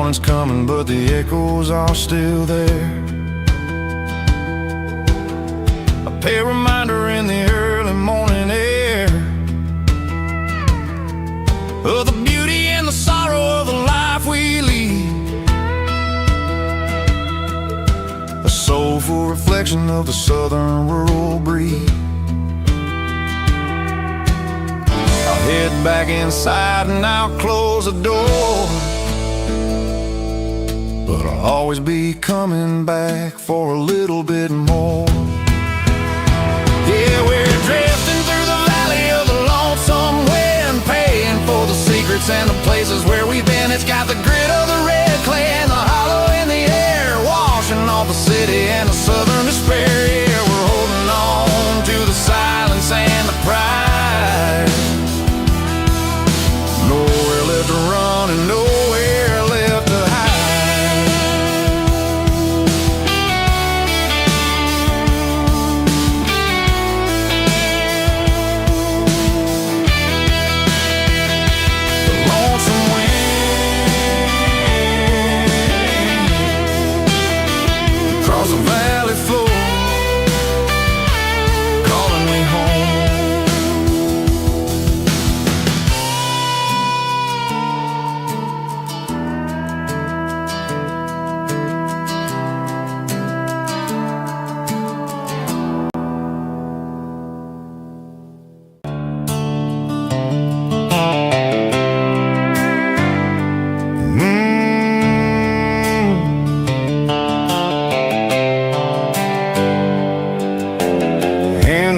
morning's coming, but the echoes are still there. A pale reminder in the early morning air of the beauty and the sorrow of the life we lead. A soulful reflection of the southern rural breed. I'll head back inside and I'll close the door, but I'll always be coming back for a little bit more. Yeah, we're drifting through the valley of the lonesome wind, paying for the secrets and the places where we've been. It's got the grit of the red clay and the hollow in the air, washing off the city and the southern despair. Yeah, we're holding on to the silence and the pride. Nowhere left to run and nowhere left to hide. The valley floor calling me home.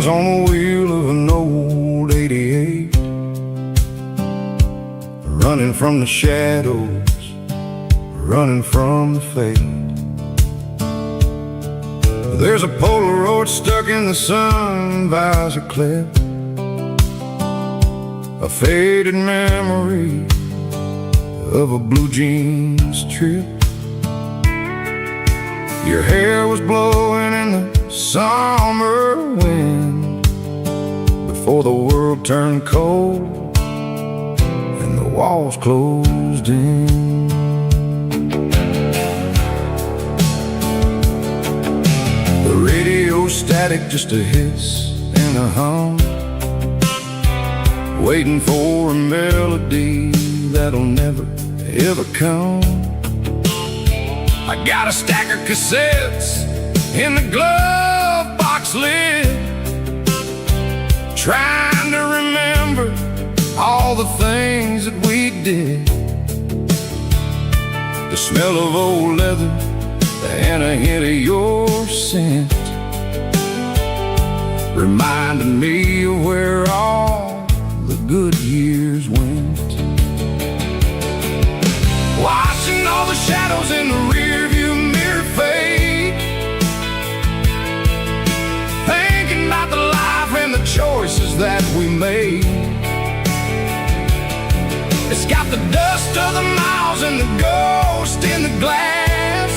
On the wheel of an old 88, running from the shadows, running from the fate. There's a Polaroid stuck in the sun visor clip, a faded memory of a blue jeans trip. Your hair was blowing in the summer wind before the world turned cold and the walls closed in. The radio static, just a hiss and a hum, waiting for a melody that'll never ever come. I got a stack of cassettes in the glove box lid, trying to remember all the things that we did. The smell of old leather and a hint of your scent reminded me of where all the good years went. Watching all the shadows in the rearview mirror fade, thinking about the life and the choices that we made. It's got the dust of the miles and the ghost in the glass,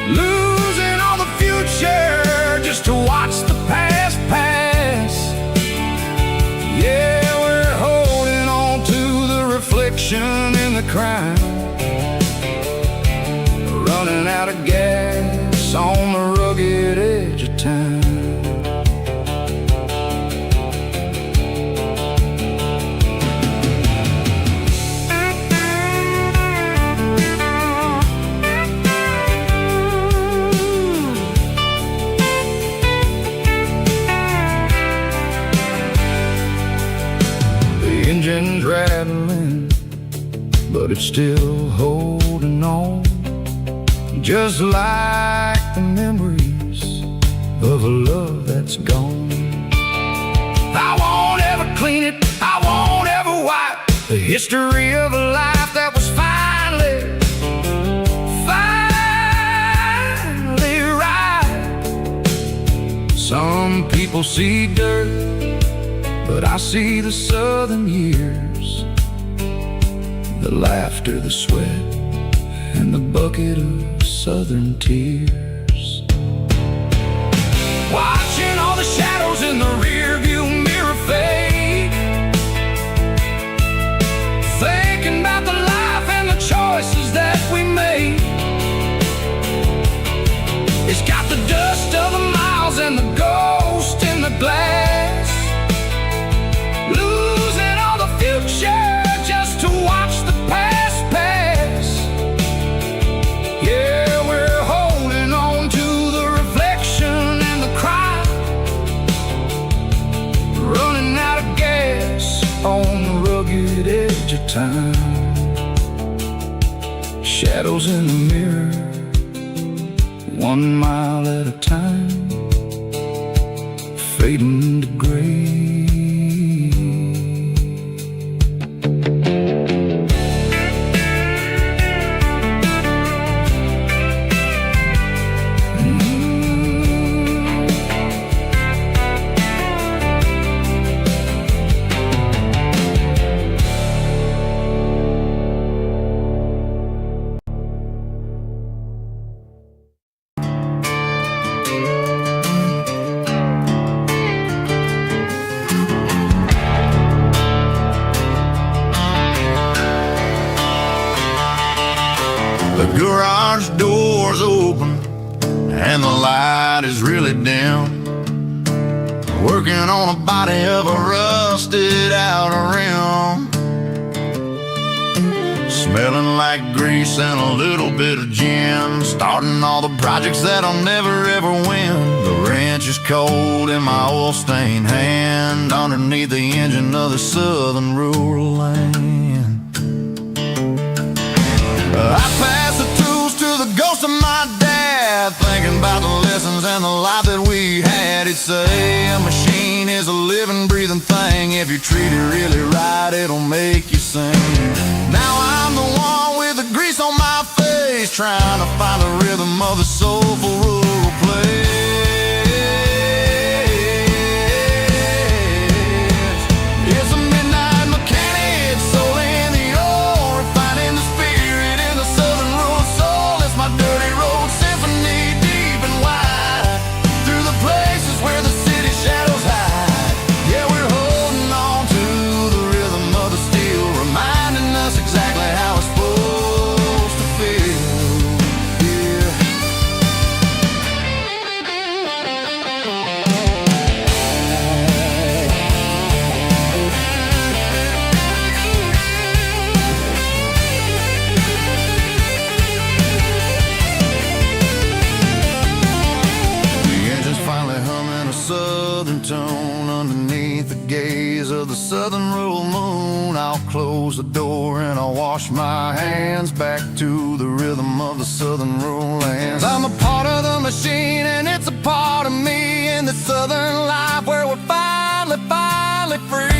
losing all the future just to watch the past pass. Yeah, we're holding on to the reflection in the crowd, running out of gas on the rugged edge of town. The engine's rattling, but it's still holding on, just like the memories of a love that's gone. I won't ever clean it, I won't ever wipe the history of a life that was finally right. Some people see dirt, but I see the southern years, the laughter, the sweat, and the bucket of southern tears. Watching all the shadows in the rearview mirror fade, thinking about the life and the choices time. Shadows in the mirror, 1 mile at a time, fading to gray. The garage door's open and the light is really dim. Working on a body of a rusted out rim. Smelling like grease and a little bit of gin. Starting all the projects that I'll never ever win. The wrench is cold in my oil-stained hand, underneath the engine of the southern rural land. I pass the tools to the ghost of my dad, thinking about the lessons and the life that we had. He'd say a machine is a living, breathing thing. If you treat it really right, it'll make you sing. Now I'm the one with the grease on my face, trying to find the rhythm of the soulful rural place. It's a midnight mechanic, soul in the ore, refining the spirit in the southern rural soul. It's my dirty road symphony, deep and wide, through the places where the city shadows hide. Yeah, we're holding on to the rhythm of the steel, reminding us exactly how it's supposed to feel. Yeah. The engine's finally humming a southern tone underneath the gaze of the southern rural moon. I'll close the door and I'll wash my hands back to the rhythm of the southern rural lands. I'm a part of the machine and it's a part of me in the southern life where we're finally free.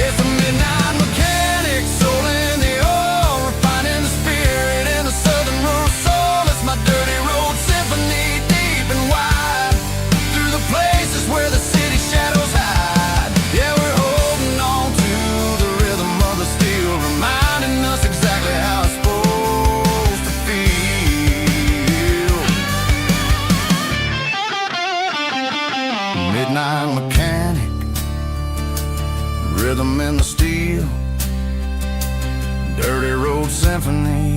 It's a midnight mechanic, soul in the ore, refining the spirit in the southern rural soul. It's my dirty road symphony, deep and wide, through the places where the city shadows hide. Yeah, we're holding on to the rhythm of the steel, reminding us exactly how it's supposed to feel. Midnight mechanic, rhythm in the steel, dirty road symphony.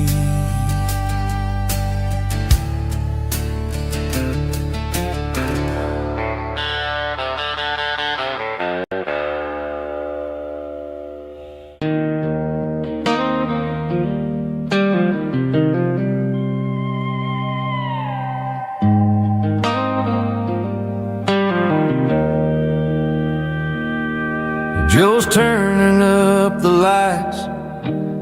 Joe's turning up the lights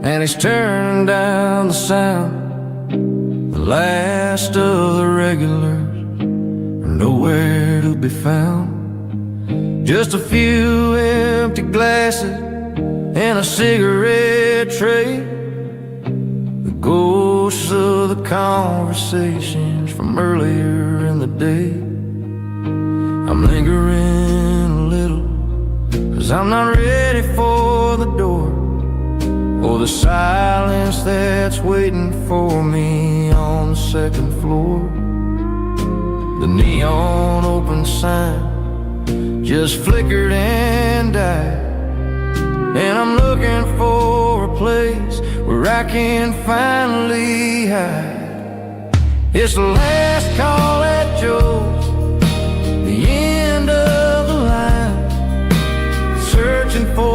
and he's turning down the sound. The last of the regulars are nowhere to be found. Just a few empty glasses and a cigarette tray, the ghosts of the conversations from earlier in the day. I'm lingering a little, 'cause I'm not ready for the door, or the silence that's waiting for me on the second floor. The neon open sign just flickered and died, and I'm looking for a place where I can finally hide. It's the last call at Joe's, the end of the line, searching for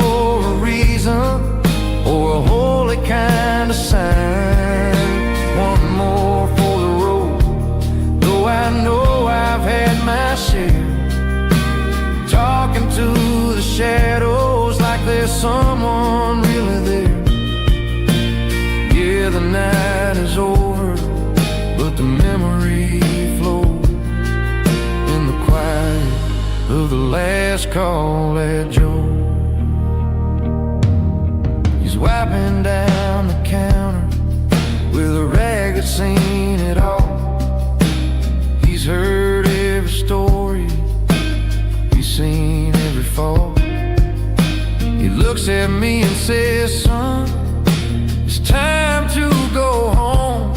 a reason or a holy kind of sign. One more for the road, though I know I've had my share, talking to there's someone really there. Yeah, the night is over, but the memory flows in the quiet of the last call at Joe. He's wiping down the counter with a rag that's seen it all. He's heard every story, he's seen every fall. He looks at me and says, son, it's time to go home.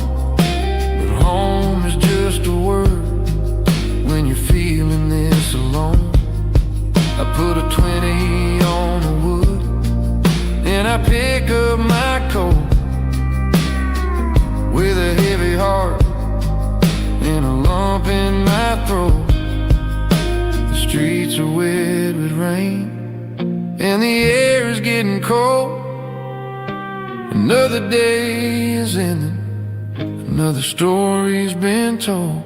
But home is just a word when you're feeling this alone. I put a 20 on the wood and I pick up my coat with a heavy heart and a lump in my throat. The streets are wet with rain and the air is getting cold. Another day is ending, another story's been told.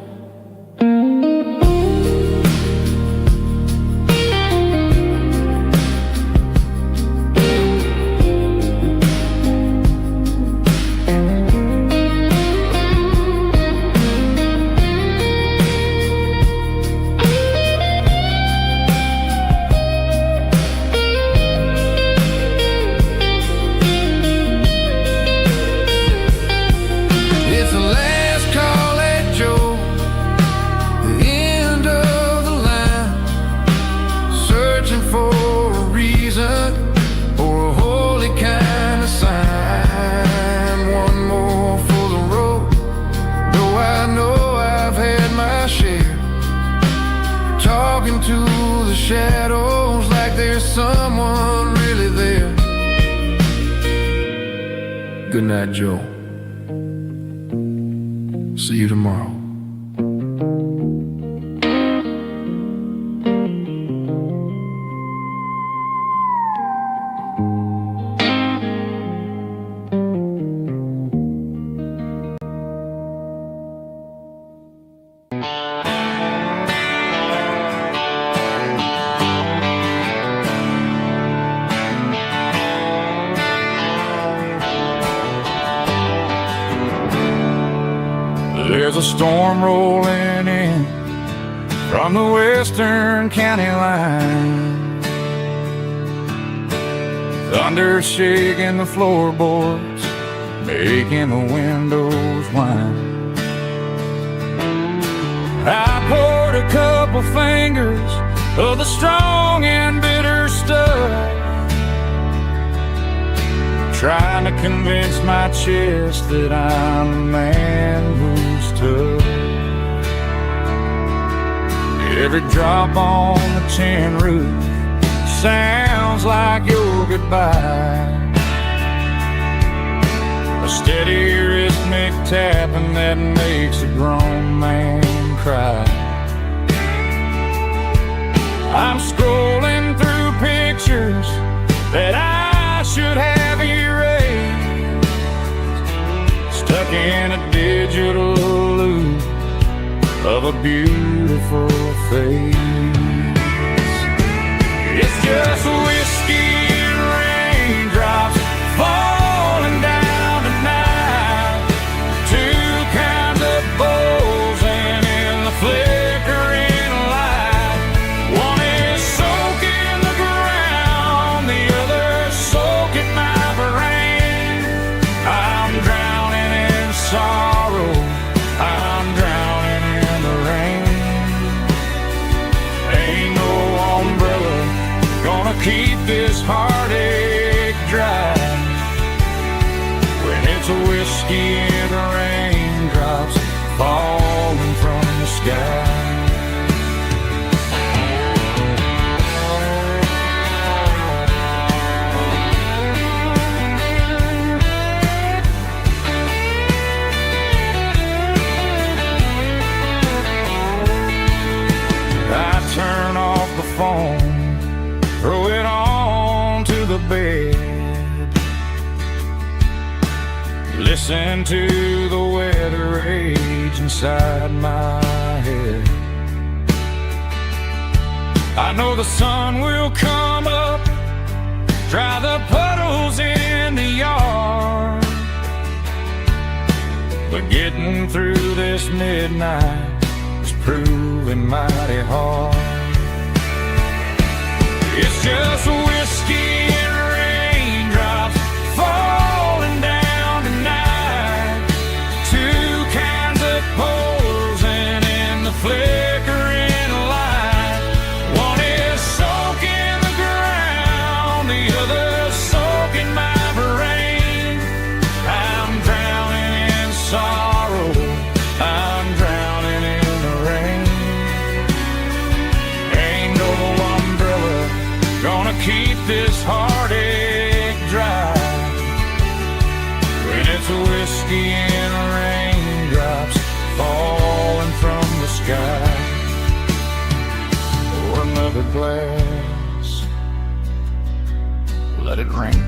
Shadows like there's someone really there. Good night, Joe. See you tomorrow. There's a storm rolling in from the western county line. Thunder shaking the floorboards, making the windows whine. I poured a couple fingers of the strong and bitter stuff, trying to convince my chest that I'm a man who's tough. Every drop on the tin roof sounds like your goodbye, a steady rhythmic tapping that makes a grown man cry. I'm scrolling through pictures that I should have erased, stuck in a digital loop of a beautiful face. It's just whiskey and raindrops falling down tonight, two kinds of bowls and in the flickering light. One is soaking the ground, the other soaking my brain. I'm drowning in sorrow, I'm drowning in the rain. Ain't no umbrella gonna keep this heartache dry when it's a whiskey and the raindrops falling from the sky. I turn off the phone, throw it on to the bed, listen to the weather rage inside my head. I know the sun will come up, dry Getting through this midnight is proving mighty hard. It's just whiskey and raindrops falling down tonight. Two kinds of posing in the flickering light. One is soaking the ground, the other soaking my brain. I'm drowning in sorrow, I'm drowning in the rain. Ain't no umbrella gonna keep this heartache dry when it's whiskey and raindrops falling from the sky. Or another glass, let it rain.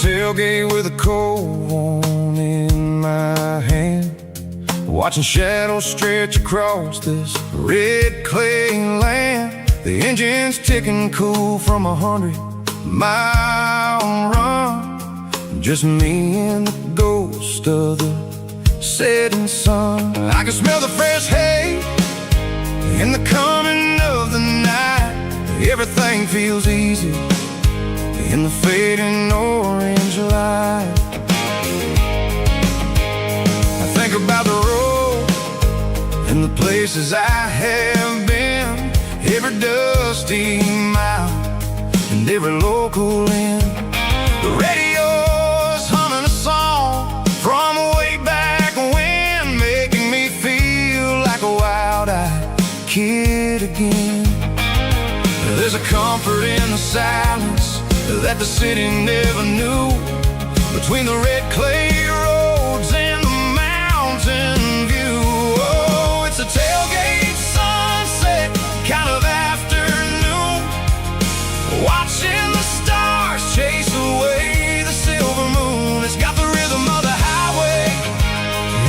Tailgate with a cold one in my hand, watching shadows stretch across this red clay land. The engine's ticking cool from 100-mile run. Just me and the ghost of the setting sun. I can smell the fresh hay in the coming of the night. Everything feels easy in the fading orange light. I think about the road and the places I have been, every dusty mile and every local inn. The radio's humming a song from way back when, making me feel like a wild-eyed kid again. There's a comfort in the silence that the city never knew, between the red clay roads and the mountain view. Oh, it's a tailgate sunset kind of afternoon, watching the stars chase away the silver moon. It's got the rhythm of the highway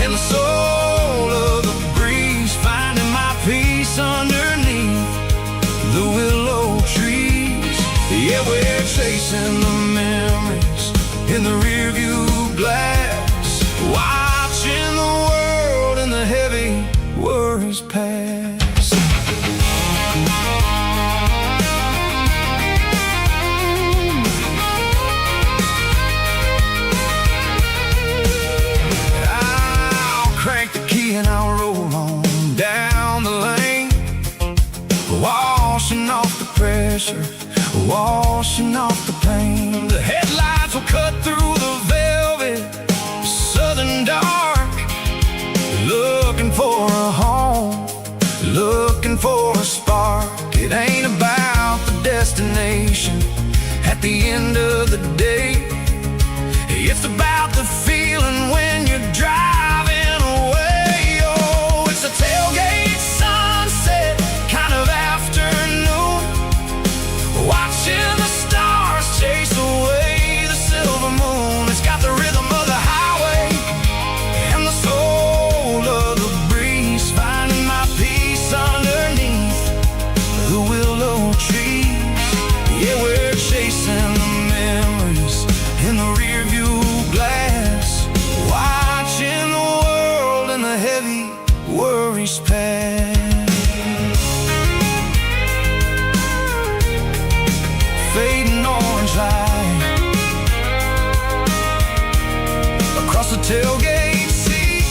and the soul of the breeze, finding my peace underneath the willow trees. Yeah, we're chasing the memories in the rearview glass, watching the world and the heavy worries pass. I'll crank the key and I'll roll on down the lane, washing off the pressure, washing off the pain. The headlights will cut through the velvet southern dark, looking for a home, looking for a spark. It ain't about the destination at the end of the day, it's about the feeling when you're driving away. Oh, it's a tailgate sunset kind of afternoon, watching the stars chase away the silver moon. It's got the rhythm of the highway and the soul of the breeze, finding my peace underneath the willow trees. Yeah, we're chasing the memories in the rearview glass, watching the world orange light across the tailgate seat.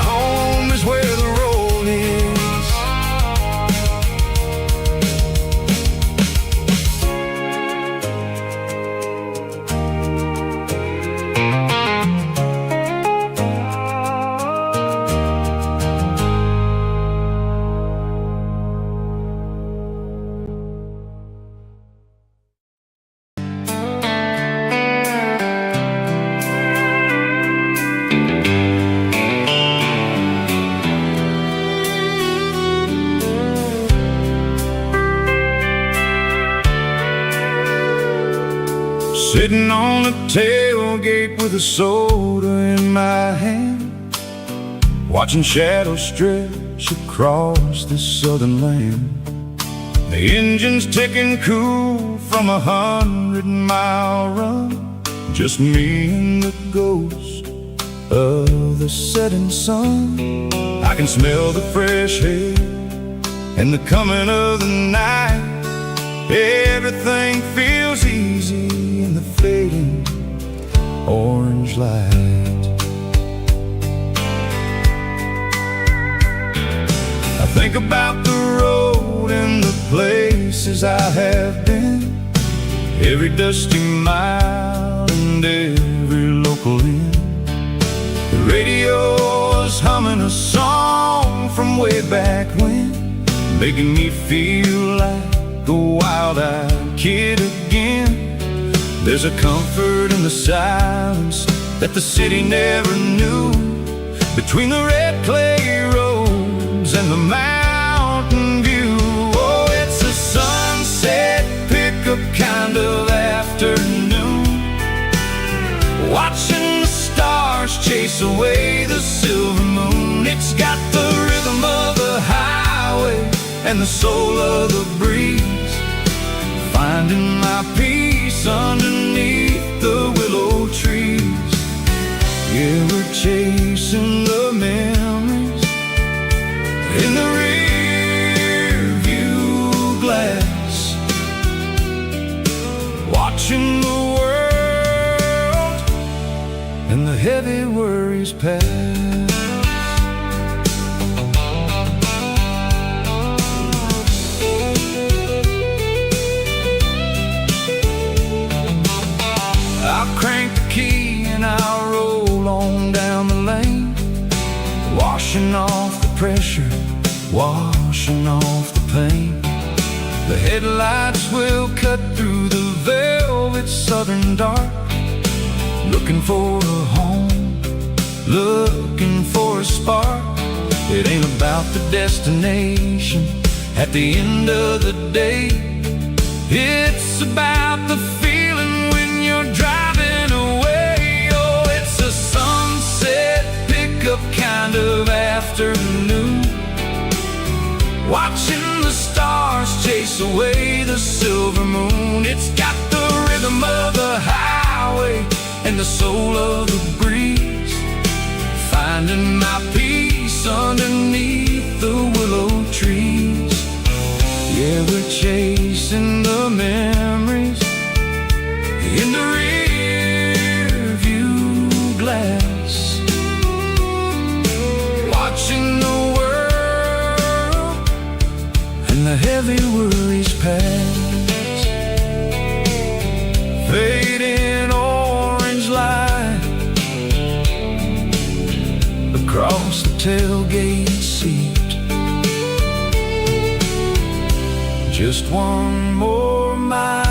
Home is where the road is. Sitting on the tailgate with a soda in my hand, watching shadows stretch across this southern land. The engine's ticking cool from 100-mile run, just me and the ghost of the setting sun. I can smell the fresh air and the coming of the night. Everything feels easy in the fading orange light. I think about the road and the places I have been, every dusty mile and every local inn. The radio is humming a song from way back when, making me feel like a wild-eyed kid again. There's a comfort in the silence that the city never knew, between the red clay roads and the mountain view. Oh, it's a sunset pickup kind of afternoon, watching the stars chase away the silver moon. It's got the rhythm of the highway and the soul of the breeze, finding my peace underneath the willow trees. Yeah, we're chasing the memories in the rear view glass, watching the world and the heavy worries pass. I'll crank the key and I'll roll on down the lane, washing off the pressure, washing off the pain. The headlights will cut through the velvet southern dark, looking for a home, looking for a spark. It ain't about the destination at the end of the day, it's about the feeling when you're driving away. Oh, it's a sunset pickup kind of afternoon, watching the stars chase away the silver moon. It's got the rhythm of the highway and the soul of the breeze, finding my peace underneath the willow trees. Yeah, we're chasing the memories in the rear view glass, watching the world and the heavy worries pass. Fading orange light across the tailgate seat, just one more mile.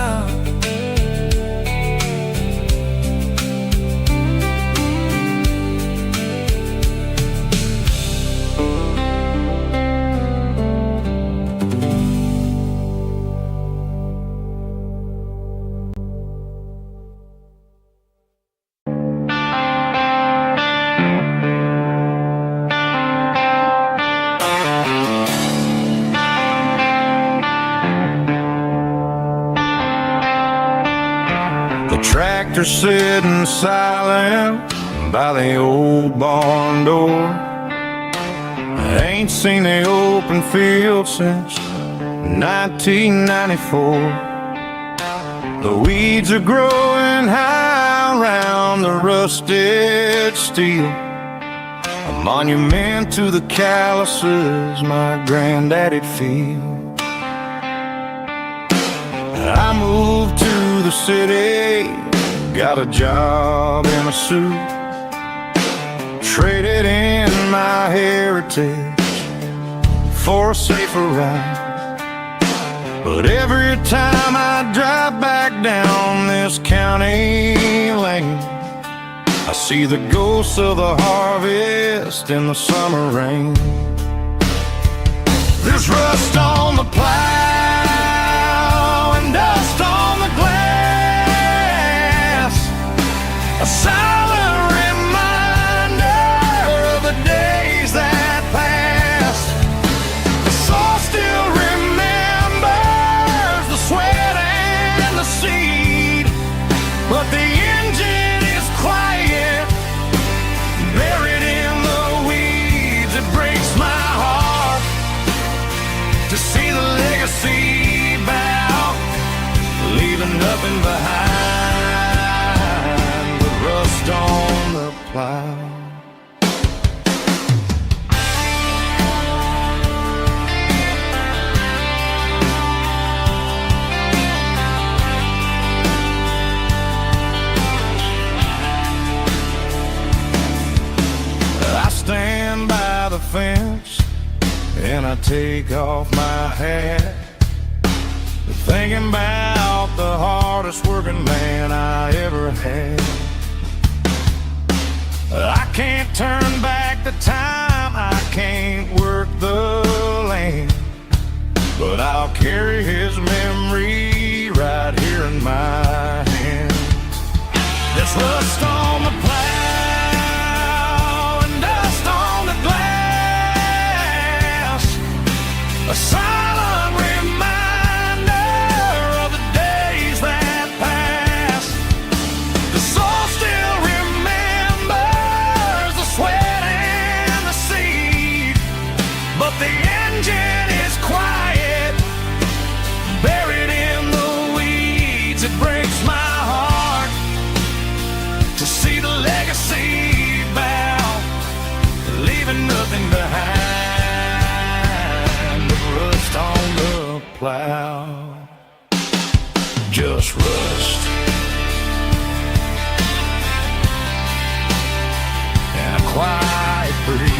Tractor sitting silent by the old barn door. I ain't seen the open field since 1994. The weeds are growing high around the rusted steel, a monument to the calluses my granddaddy'd feel. I moved to the city, got a job in a suit, traded in my heritage for a safer ride. But every time I drive back down this county lane, I see the ghosts of the harvest in the summer rain. There's rust on the plow and dust on the glass, a silent reminder of the days that passed. The soul still remembers the sweat and the seed, but the engine is quiet, buried in the weeds. It breaks my heart to see the legacy bow, leaving nothing behind but rust on the plow. I stand by the fence and I take off my hat, thinking about the hardest working man I ever had. I can't turn back the time, I can't work the land, but I'll carry his memory right here in my hands. There's rust on the plow and dust on the glass, a silent reminder of the days that passed. The soul still remembers the sweat and the seed, but the engine is quiet, buried in the weeds. It breaks my heart to see the legacy bow, leaving nothing behind but rust on the plow. Just rust and a quiet breeze.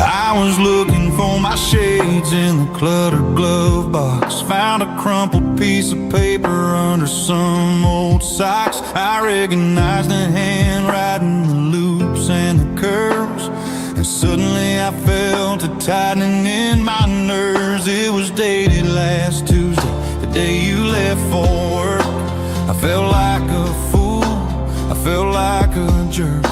I was looking for my shades in the cluttered glove box, found a crumpled piece of paper under some old socks. I recognized the handwriting, the loops and the curves, and suddenly I felt a tightening in my nerves. It was dated last Tuesday, the day you left for work. I felt like a fool, I felt like a jerk.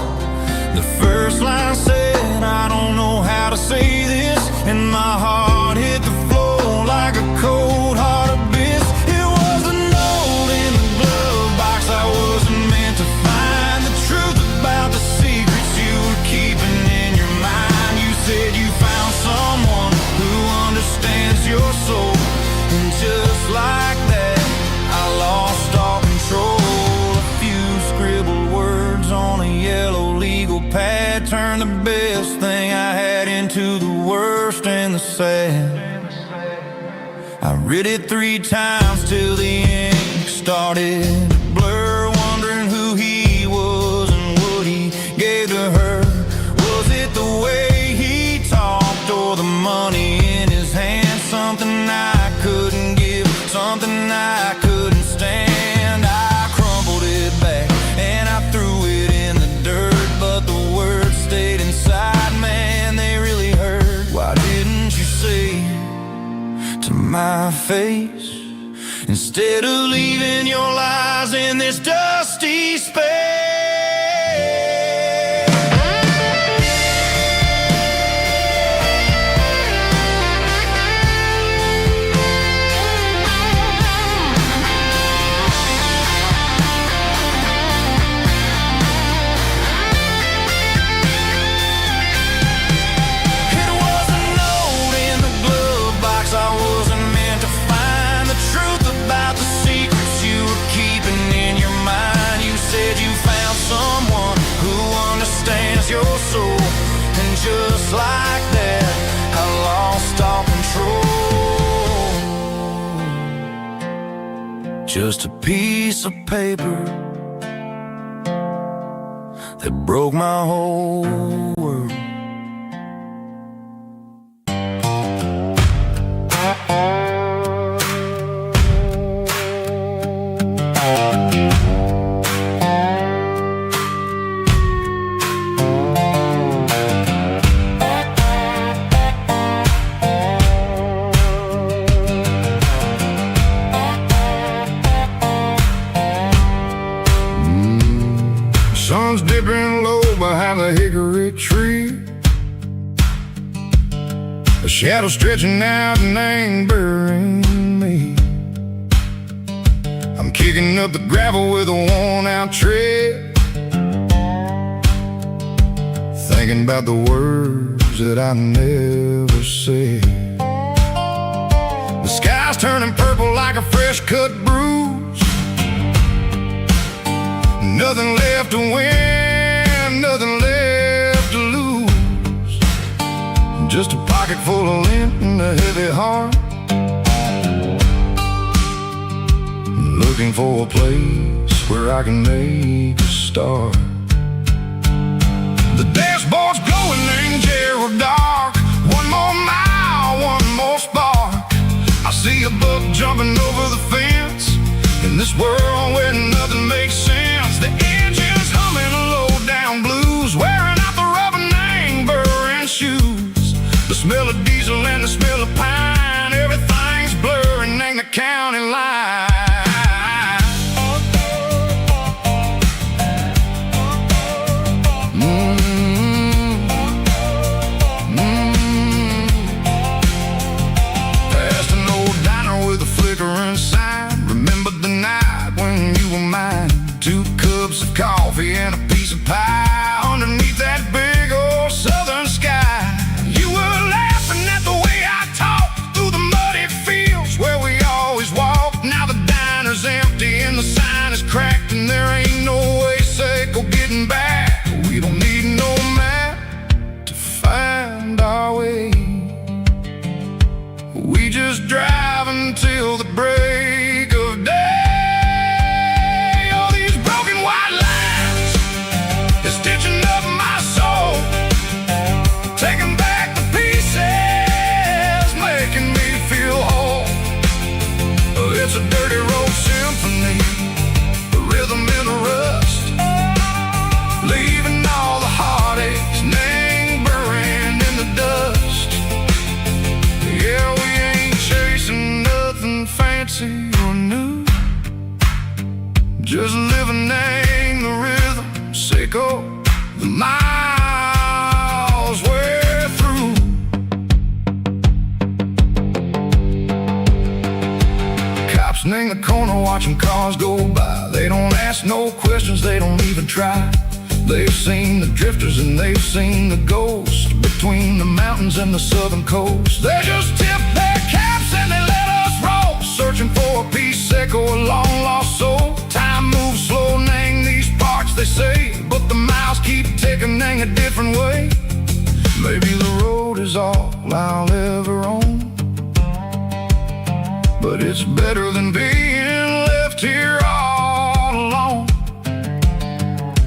The first line said, I don't know how to say this, and my heart hit the floor like a cold heart abyss. It was a note in the glove box I wasn't meant to find, the truth about the secrets you were keeping in your mind. You said you found someone who understands your soul, and just like that I lost all control. A few scribbled words on a yellow legal pad turned the best thing I had into the worst and the sad. I read it 3 times till the ink started to blur, wondering who he was and what he gave to her. Was it the way he talked or the money in his hand? Something I face, instead of leaving your lies in this dusty space. Just like that, I lost all control. Just a piece of paper that broke my whole world. Sun's dipping low behind the hickory tree. A shadow stretching out and angering me. I'm kicking up the gravel with a worn-out tread, thinking about the words that I never said. The sky's turning purple like a fresh-cut bruise. Nothing left to win, nothing left to lose. Just a pocket full of lint and a heavy heart, looking for a place where I can make a start. The dashboard's glowing in Gerald dark. One more mile, one more spark. I see a buck jumping over the fence in this world where nothing makes sense. The engine's humming low-down blues, wearing out the rubber name burring shoes. The smell of diesel and the smell of pine, everything's blurring in the county line. Past an old diner with a flickering sign. Remember the night when you were mine. 2 cups of coffee and a piece of pie underneath that big old southern sky. You were laughing at the way I talked through the muddy fields where we always walked. Now the diner's empty and the sign is cracked, and there ain't no way safe or getting back. We don't need no map to find our way. We just drive until the break of day. It's a dirty road symphony, a rhythm in the rust, leaving all the heartaches lingering in the dust. Yeah, we ain't chasing nothing fancy or new, just living in the rhythm, sick of the miles we're through. In the corner watching cars go by. They don't ask no questions, they don't even try. They've seen the drifters and they've seen the ghosts between the mountains and the southern coast. They just tip their caps and they let us roll, searching for a piece echo, a long lost soul. Time moves slow in these parts, they say, but the miles keep ticking in a different way. Maybe the road is all I'll ever own, but it's better than being left here all alone.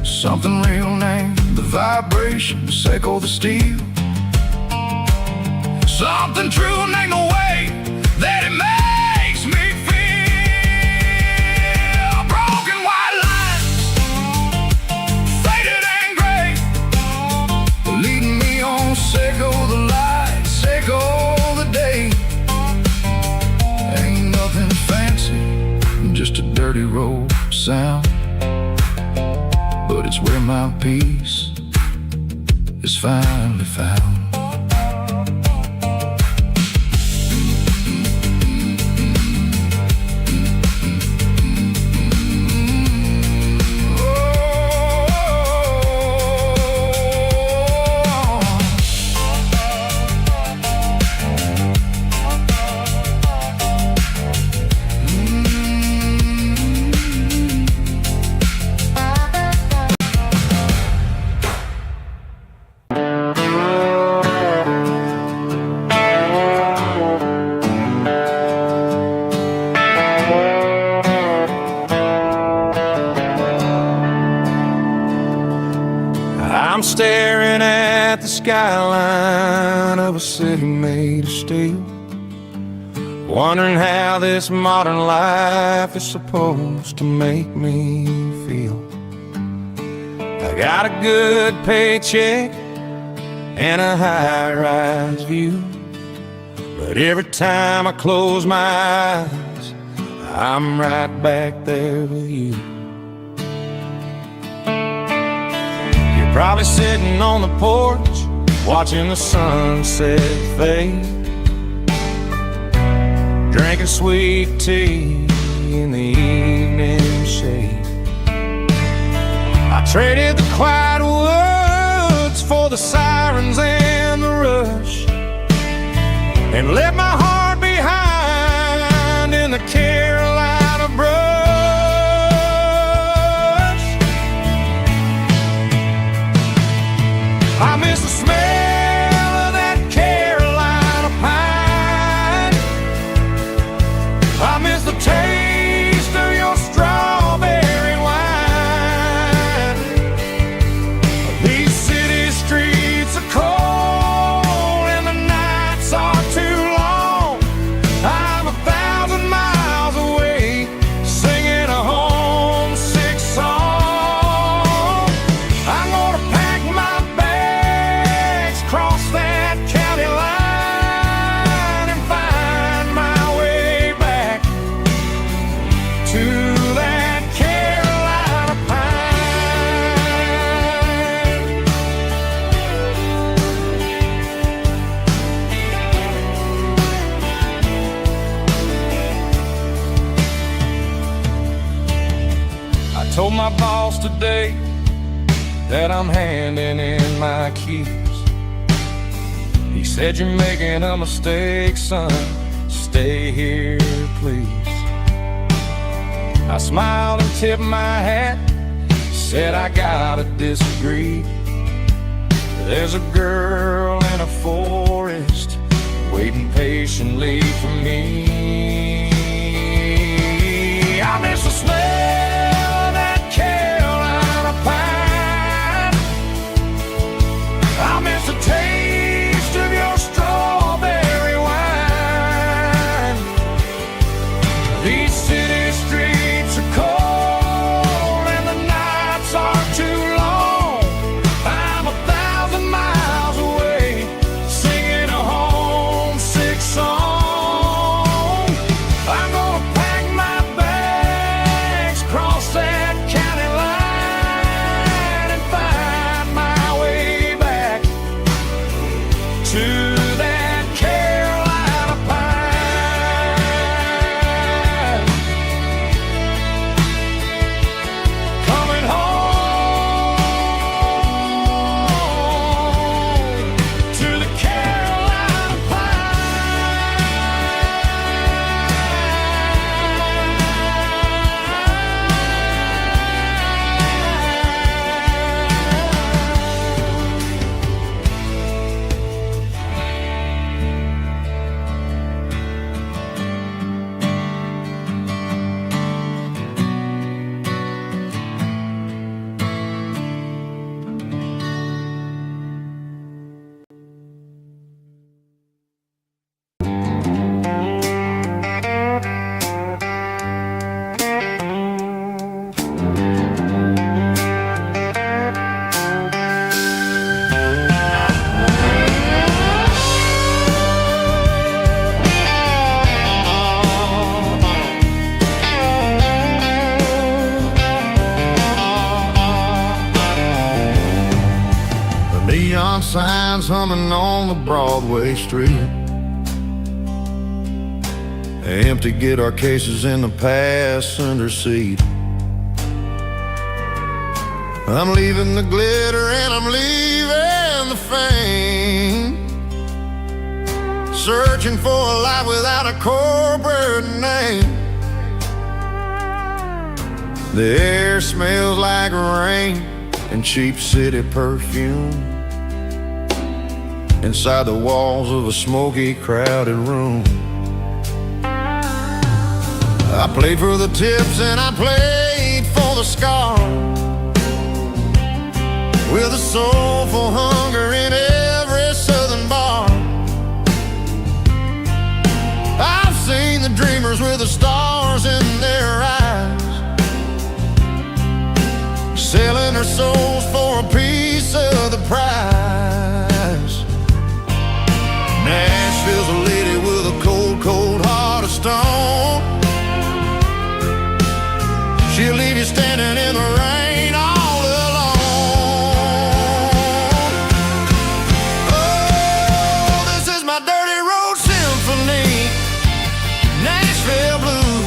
Something real named the vibrations echo the steel. Something true named the way that it makes me feel. Broken white lines, faded and gray, leading me on, echo the lights, echo the day. Ain't dirty road sound, but it's where my peace is finally found. I'm staring at the skyline of a city made of steel, wondering how this modern life is supposed to make me feel. I got a good paycheck and a high-rise view, but every time I close my eyes, I'm right back there with you. Probably sitting on the porch, watching the sunset fade, drinking sweet tea in the evening shade. I traded the quiet woods for the sirens and the rush, and left my heart behind in the Carolina brush. I miss the smell of that Carolina pine. I miss the taste of your strawberry wine. These city streets are cold and the nights are too long. I'm 1,000 miles away, singing a homesick song. I'm gonna pack my cross that county line and find my way back to that Carolina pine. I told my boss today that I'm handing in my keys. He said, "You're making a mistake, son. Stay here, please." I smiled and tipped my hat, said, "I gotta disagree. There's a girl in a forest waiting patiently for me. I miss the smell of that Carolina pine. I miss the taste of your strawberry wine. These city streets are cold and the nights are too long. I'm 1,000 miles away, singing a homesick song. I'm gonna pack my bags, cross that county line, and find my way back to that Carolina pine. signs humming on the Broadway street. Empty guitar cases in the passenger seat. I'm leaving the glitter and I'm leaving the fame, searching for a life without a corporate name. The air smells like rain and cheap city perfume inside the walls of a smoky, crowded room. I played for the tips and I played for the scar, with a soulful hunger in every southern bar. I've seen the dreamers with the stars in their eyes, selling their souls for a piece of the prize. Nashville's a lady with a cold, cold heart of stone. She'll leave you standing in the rain all alone. Oh, this is my dirty road symphony, Nashville blues,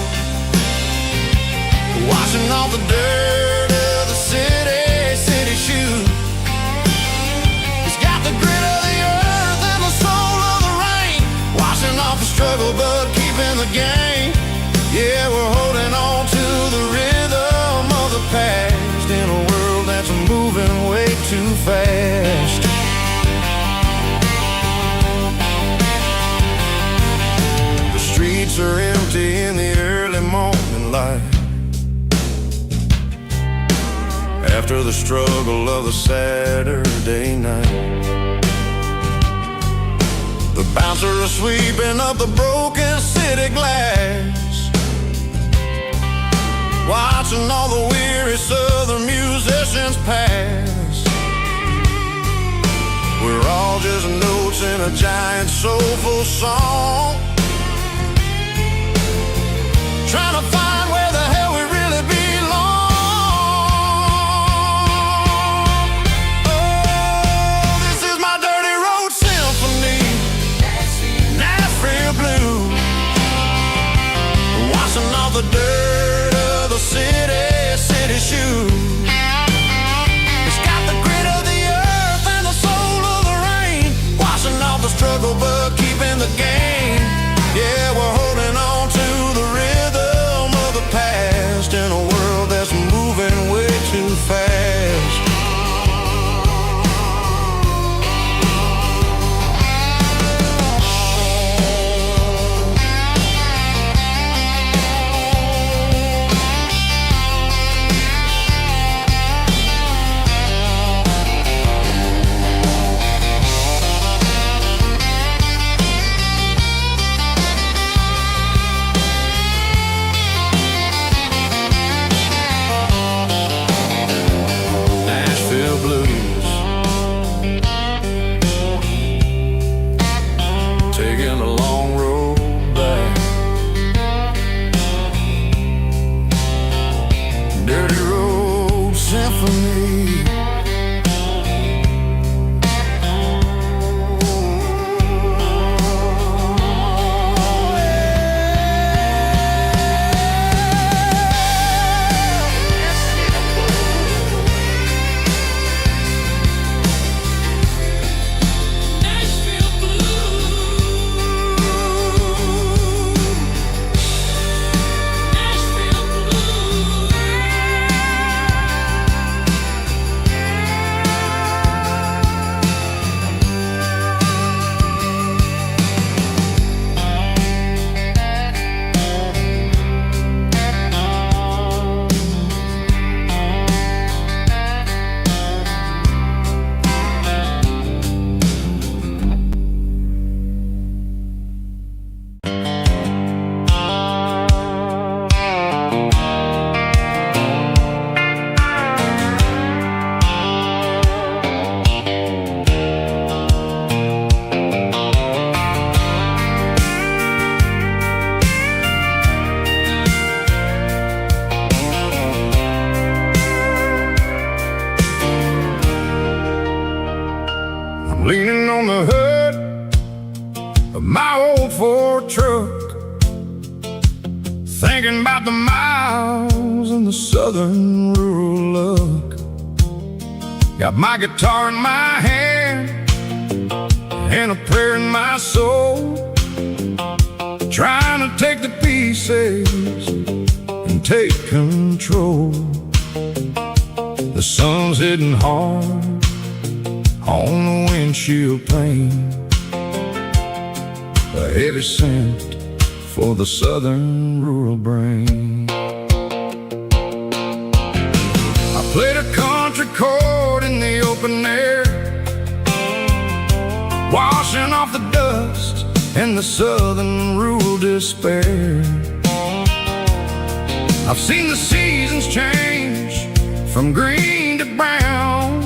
washing off the dirt of the city shoes. It's got the grit of the earth and the soul of the rain, washing off the struggle but keeping the game. Yeah, we're holding on to the rhythm of the past in a world that's moving way too fast. The streets are empty in the early morning light, after the struggle of the Saturday night. The bouncer is sweeping up the broken city glass, watching all the weary southern musicians pass. We're all just notes in a giant soulful song, trying to find where the hell we really belong. Oh, this is my dirty road symphony, Nashville blue, washing off the dirt of the city shoes. It's got the grit of the earth and the soul of the rain, washing off the struggle but keeping the game. Yeah, we're holding on to the rhythm of the past in a world that's moving way too fast. thinking about the miles and the southern rural look. Got my guitar in my hand and a prayer in my soul, trying to take the pieces and take control. The sun's hitting hard on the windshield pane, a heavy scent for the southern rural brain. I played a country chord in the open air, washing off the dust and the southern rural despair. I've seen the seasons change from green to brown,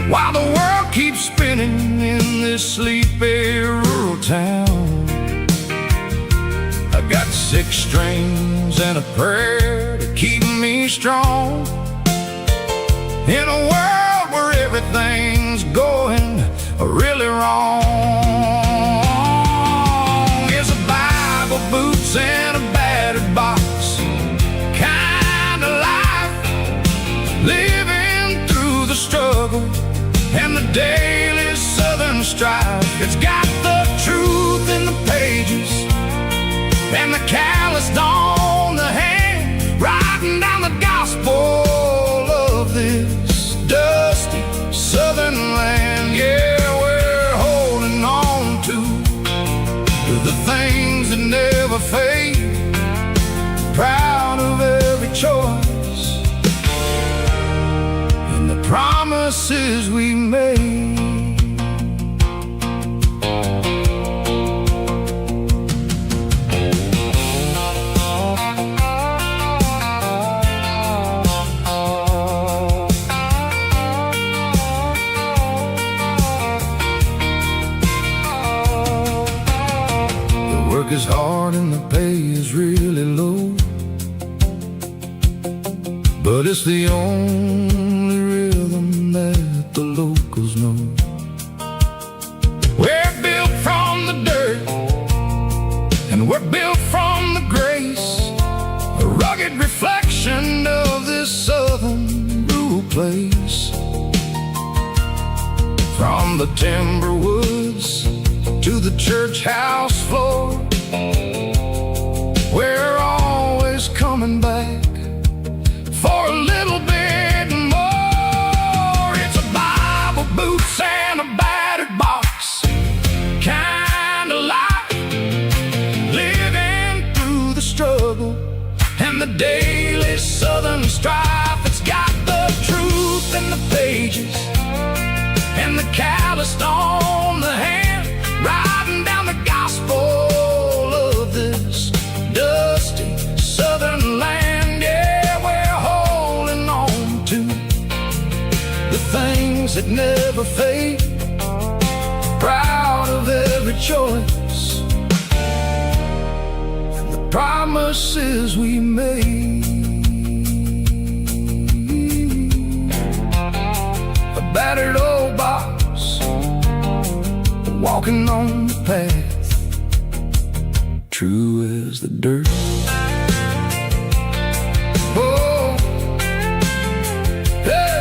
while the world keeps spinning in this sleepy rural town. I got 6 strings and a prayer to keep me strong, in a world where everything's going really wrong. It's a Bible, boots, and a battered box kind of life, living through the struggle and the daily southern strife. It's got the truth in the pages and the calloused on the hand, writing down the gospel of this dusty southern land. Yeah, we're holding on to the things that never fade, proud of every choice and the promises we made. Is hard and the pay is really low, but it's the only rhythm that the locals know. We're built from the dirt and we're built from the grace, a rugged reflection of this southern rural place. From the timber woods to the church house floor, we're always coming back for a little bit more. It's a Bible, boots, and a battered box kind of life, living through the struggle and the daily southern strife. It's got the truth in the pages and the calloused on the hand, writing down the gospel of this dusty southern land. Yeah, we're holding on to the things that never fade, proud of every choice and the promises we made. A battered old box, walking on the path, true as the dirt. Oh, hey.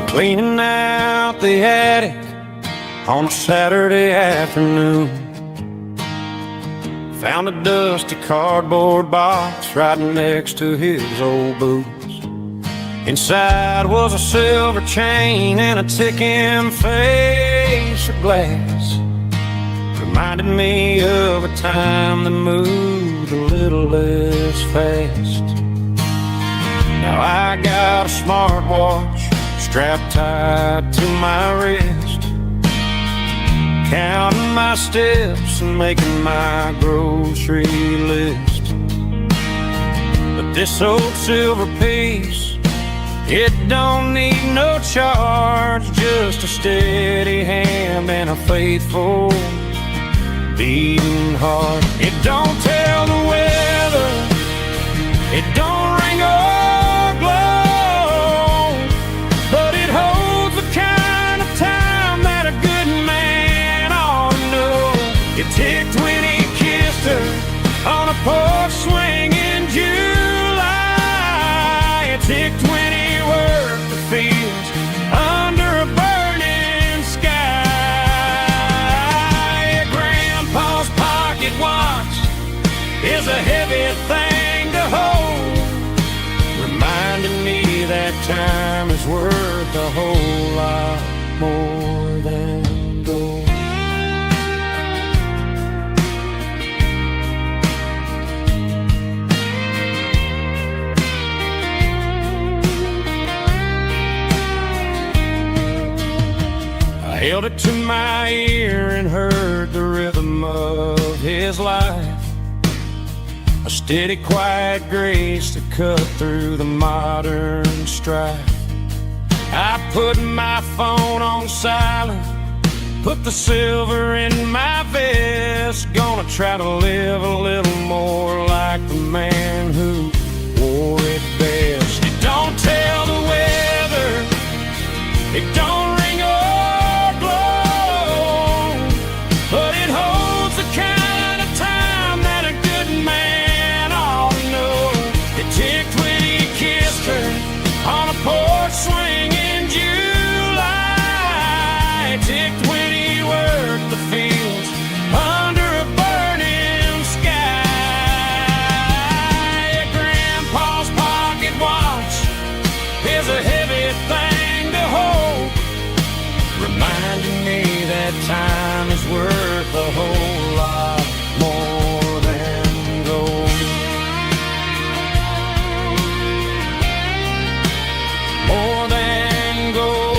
Cleaning out the attic on a Saturday afternoon, found a dusty cardboard box right next to his old boots. Inside was a silver chain and a ticking face of glass, reminded me of a time that moved a little less fast. Now I got a smartwatch strapped tight to my wrist, counting my steps and making my grocery list. But this old silver piece, it don't need no charge, just a steady hand and a faithful beating heart. It don't tell the weather, it don't ring or glow, but it holds the kind of time that a good man ought to know. It ticked when he kissed her on a porch swing in July. It ticked when he worked the fields under a burning sky. Grandpa's pocket watch is a heavy thing to hold, reminding me that time is worth a whole lot more than gold. I held it to my ear and heard the rhythm of his life, a steady, quiet grace that cut through the modern strife. I put my phone on silent, put the silver in my vest, gonna try to live a little more like the man who wore it best. It don't tell the weather, it don't ring or blow, but it holds the kind of time that a good man ought to know. It ticked when he kissed her on a porch swing in July. It ticked when he worked the fields under a burning sky. Grandpa's pocket watch is a heavy thing to hold, reminding me that time is worth a whole lot more than gold. More than gold.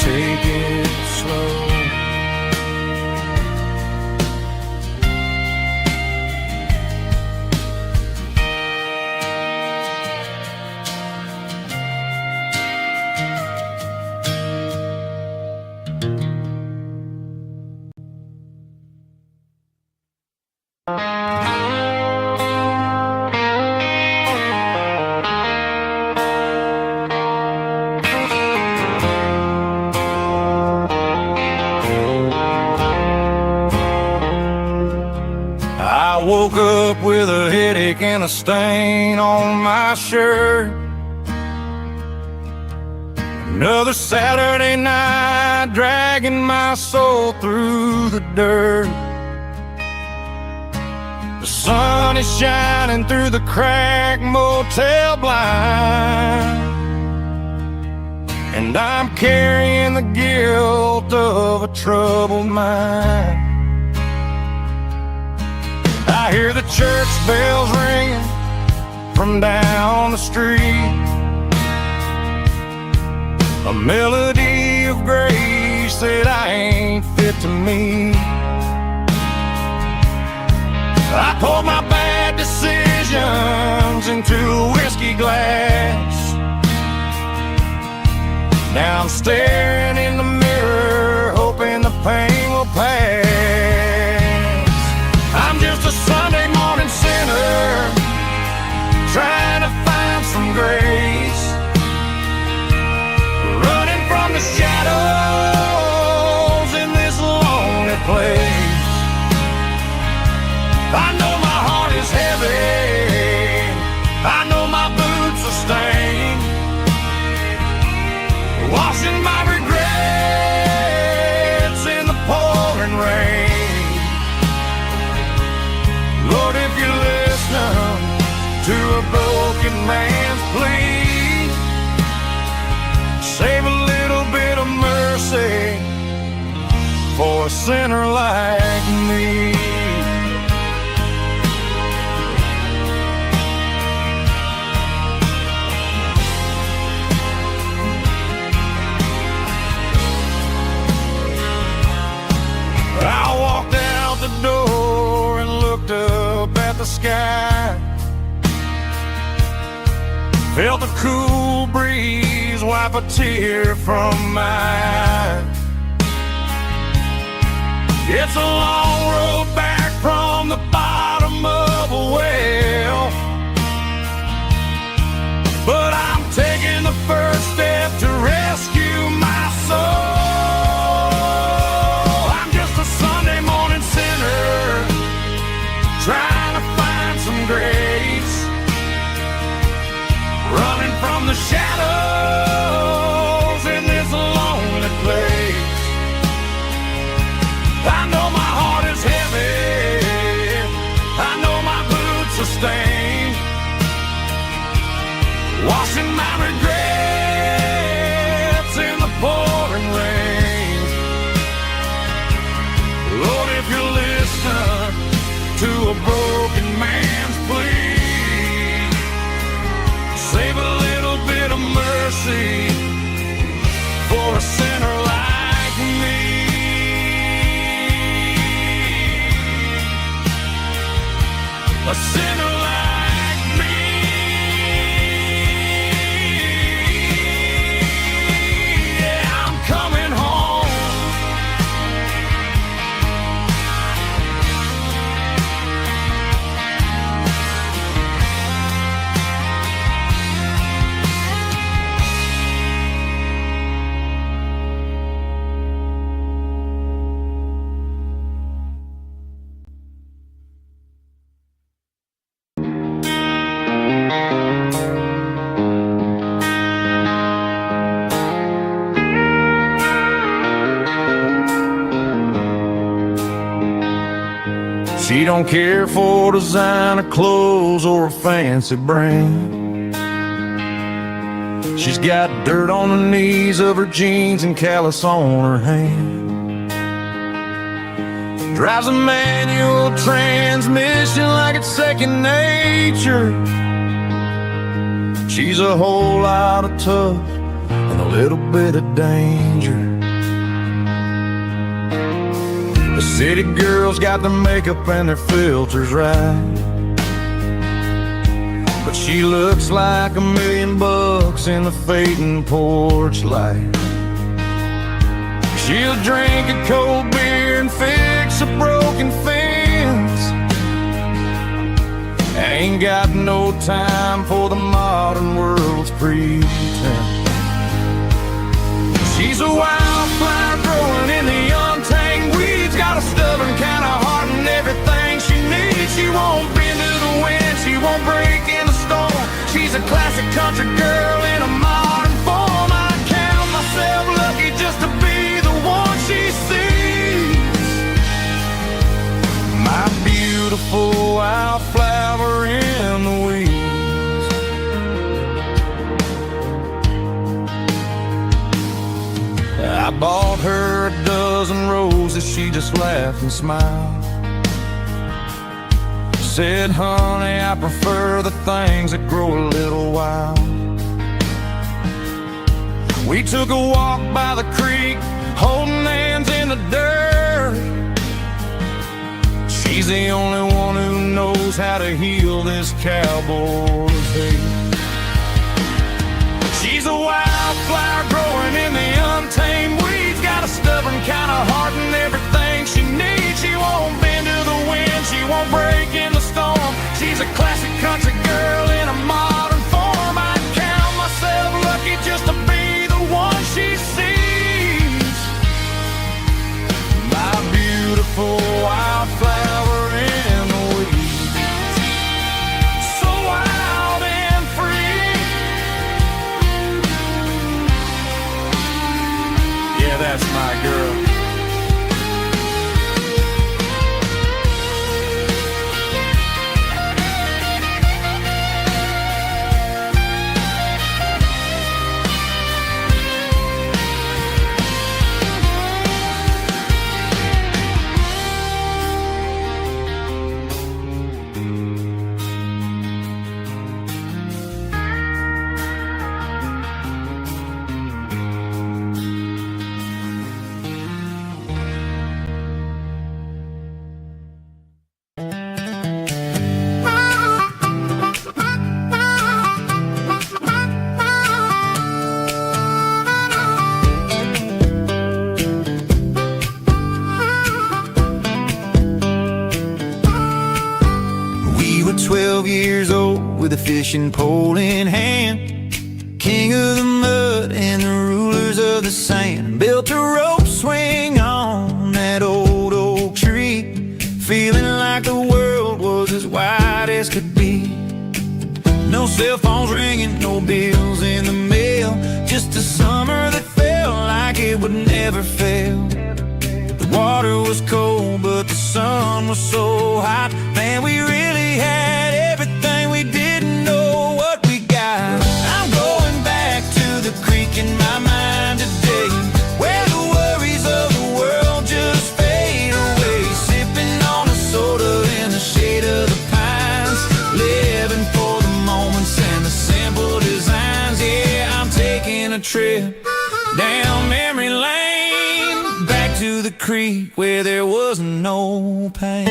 Take it slow. I woke up with a headache and a stain on my shirt. Another Saturday night dragging my soul through the dirt. The sun is shining through the cracked motel blind, and I'm carrying the guilt of a troubled mind. I hear the church bells ringing from down the street, a melody of grace that I ain't fit to meet. I poured my bad decisions into a whiskey glass. Now I'm staring in the mirror, hoping the pain will pass. I'm just a Sunday morning sinner, trying to find some grace, running from the shadows in this lonely place. I know my heart is heavy, I know my boots are stained, washing my regrets in the pouring rain. Lord, if you listen to a broken man's plea, save a little bit of mercy for a sinner like me. sky. Felt the cool breeze wipe a tear from my eye. It's a long road back from the bottom of a well, but I'm taking the first step to rescue my soul. I'm just a Sunday morning sinner trying to find some grace, running from the shadows in this lonely place. I know my heart is heavy, I know my boots are stained, washing my regrets in the pouring rain. Lord, if you listen to a broken man's plea, save a little bit of mercy for a sinner like me. A sinner like me. Yeah, I'm coming home. She don't care for designer clothes or a fancy brand. She's got dirt on the knees of her jeans and callus on her hand. Drives a manual transmission like it's second nature. She's a whole lot of tough and a little bit of danger. The city girls got their makeup and their filters right, but she looks like $1,000,000 in the fading porch light. She'll drink a cold beer and fix a broken fence. Ain't got no time for the modern world's pretense. She's a wildflower growing in the untamed weeds, got a stubborn kind of heart and everything she needs. She won't bend to the wind, she won't break in the storm. She's a classic country girl in a modern form. I count myself lucky just to be the one she sees. My beautiful wildflower in the weeds. I bought her a dozen roses, she just laughed and smiled. Said, honey, I prefer the things that grow a little wild. We took a walk by the creek, holding hands in the dirt. She's the only one who knows how to heal this cowboy's hate. She's a wildflower growing in the untamed weeds, got a stubborn kind of heart and everything she needs. She won't bend to the wind, she won't break in the storm. She's a classic country girl in a modern form. I count myself lucky just to be the one she sees. My beautiful wildflower in the weeds, so wild and free. Yeah, fishing pole in hand. King of the mud and the rulers of the sand. Built a rope swing on that old oak tree, feeling like the world was as wide as could be. No cell phones ringing, no bills in the mail, just a summer that felt like it would never fail. The water was cold, but the sun was so hot. Man, we really had everything, we didn't know what we got. I'm going back to the creek in my mind today, where the worries of the world just fade away. Sipping on a soda in the shade of the pines, living for the moments and the simple designs. Yeah, I'm taking a trip down memory lane, back to the creek where there was no pain.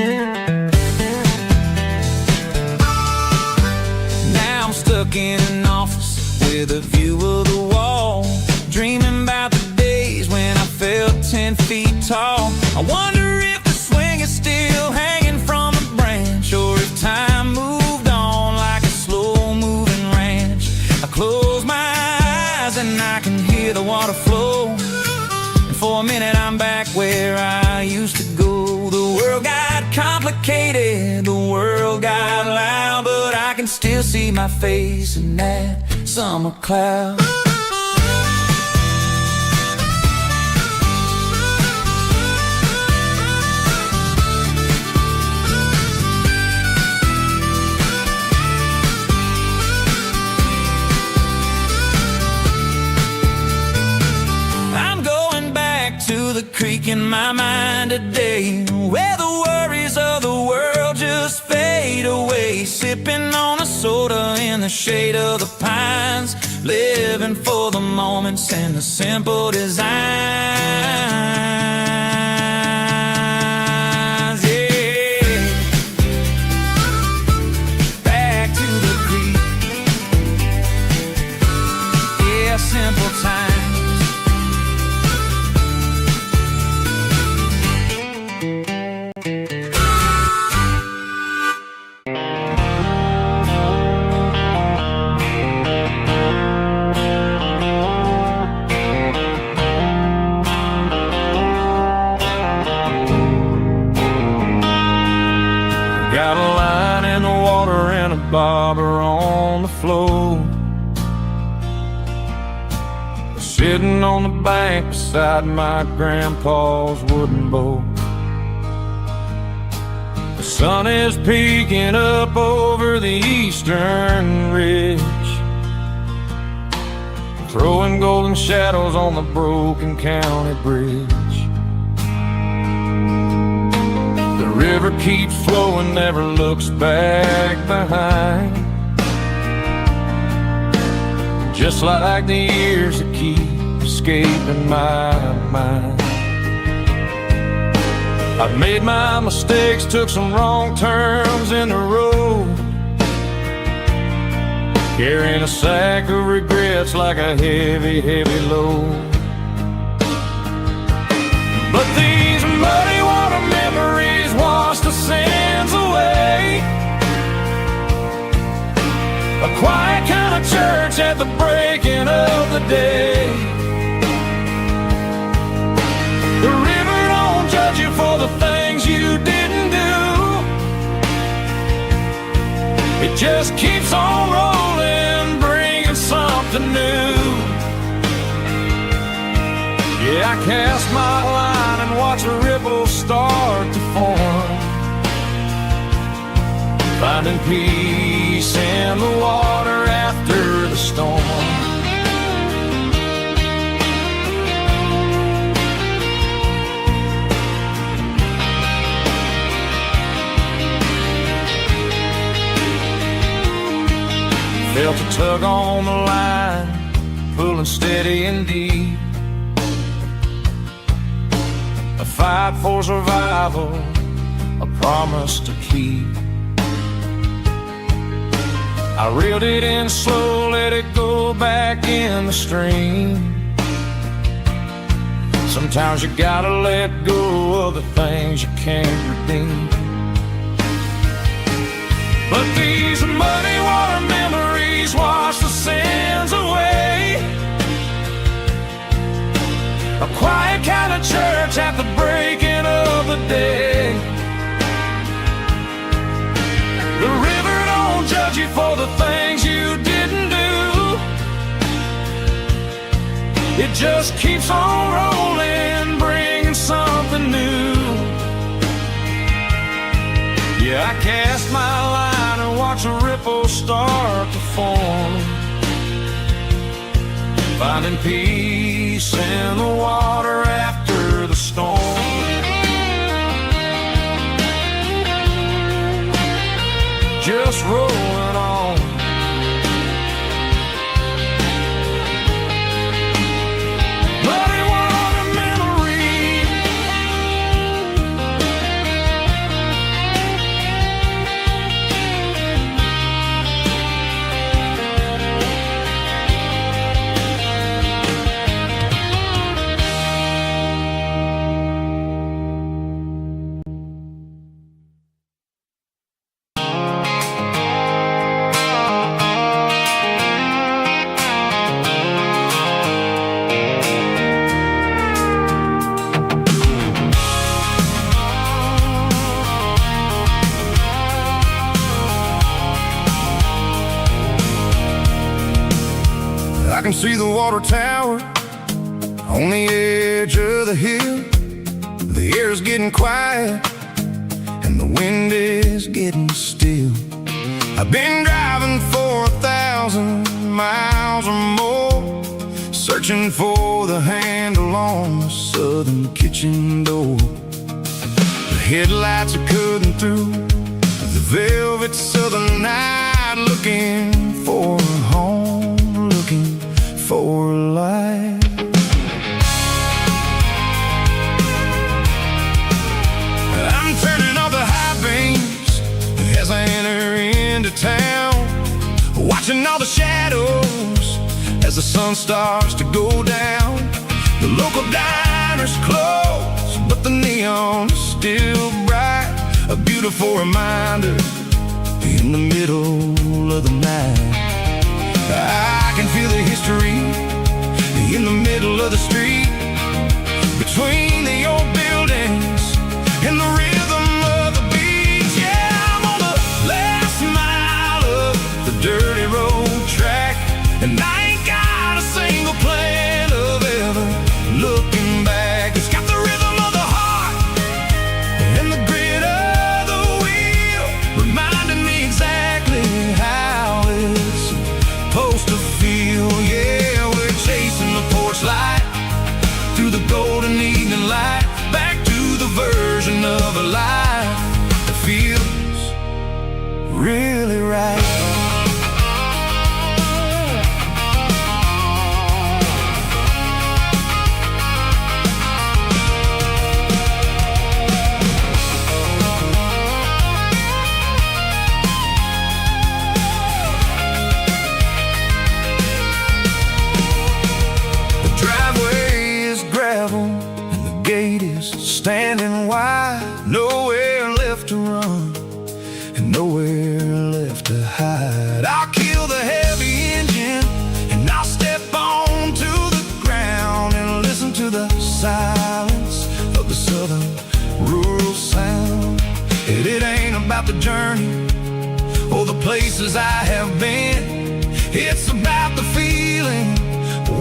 Now I'm stuck in an office with a view of the wall, dreaming about the days when I felt 10 feet tall. I wonder if the swing is still hanging from a branch, or if time moved on like a slow-moving ranch. I close my eyes and I can hear the water flow, and for a minute I'm back where I used to go. The world got complicated, the world got loud, but I can still see my face in that summer cloud. I'm going back to the creek in my mind today, where the worries of the world just fade away. Sipping on a soda in the shade of the pines, living for the moments and the simple designs. Yeah, back to the creek. Yeah, simple times. Got a line in the water and a bobber on the floor, sitting on the bank beside my grandpa's wooden boat. The sun is peeking up over the eastern ridge, throwing golden shadows on the broken county bridge. The river keeps flowing, never looks back behind, just like the years that keep escaping my mind. I've made my mistakes, took some wrong turns in the road, carrying a sack of regrets like a heavy, heavy load. But these muddy water memories wash the sins away. A quiet kind of church at the breaking of the day. The river don't judge you for the things you didn't do, it just keeps on rolling, bringing something new. Yeah, I cast my line and watch a ripple start to form, finding peace in the water after the storm. Felt a tug on the line, pulling steady and deep, a fight for survival, a promise to keep. I reeled it in slow, let it go back in the stream. Sometimes you gotta let go of the things you can't redeem. But these muddy water memories wash the sins away. A quiet kind of church at the breaking of the day. The river don't judge you for the things you didn't do. It just keeps on rolling, bringing something new. Yeah, I cast my line and watch a ripple start to form, finding peace in the water after the storm. Just rolling on. Muddy water memory. I can see the water tower on the edge of the hill. The air's getting quiet and the wind is getting still. I've been driving for 1,000 miles or more, searching for the handle on the southern kitchen door. The headlights are cutting through the velvet southern night, looking for a home, looking for life. I'm turning off the high beams as I enter into town, watching all the shadows as the sun starts to go down. The local diner's closed, but the neon is still bright, a beautiful reminder in the middle of the night. I can feel the history in the middle of the street, between the old buildings and the rhythm of the beats. Yeah, I'm on the last mile of the dirty road track, and I ain't got a single plan of ever looking back. It's got the rhythm of the heart and the grit of the wheel, reminding me exactly how it's supposed to feel. Yeah, we're chasing the porch light through the golden evening light, back to the version of a life that feels really right. Standing wide, nowhere left to run and nowhere left to hide. I'll kill the heavy engine and I'll step onto the ground and listen to the silence of the southern rural sound. It ain't about the journey or the places I have been, it's about the feeling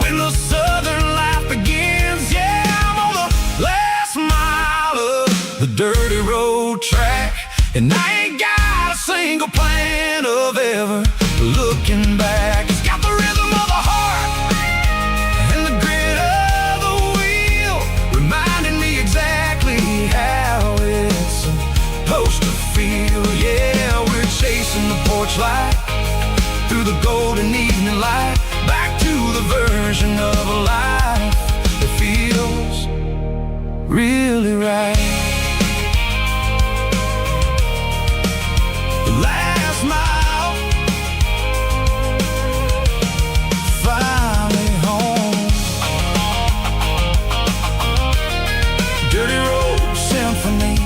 when the southern life begins. Yeah, I'm on the last mile of the dirty road track, and I ain't got a single plan of ever looking back. It's got the rhythm of the heart and the grit of the wheel, reminding me exactly how it's supposed to feel. Yeah, we're chasing the porch light through the golden evening light, back to the version of a life that feels really right. The last mile, finally home. Dirty road symphony.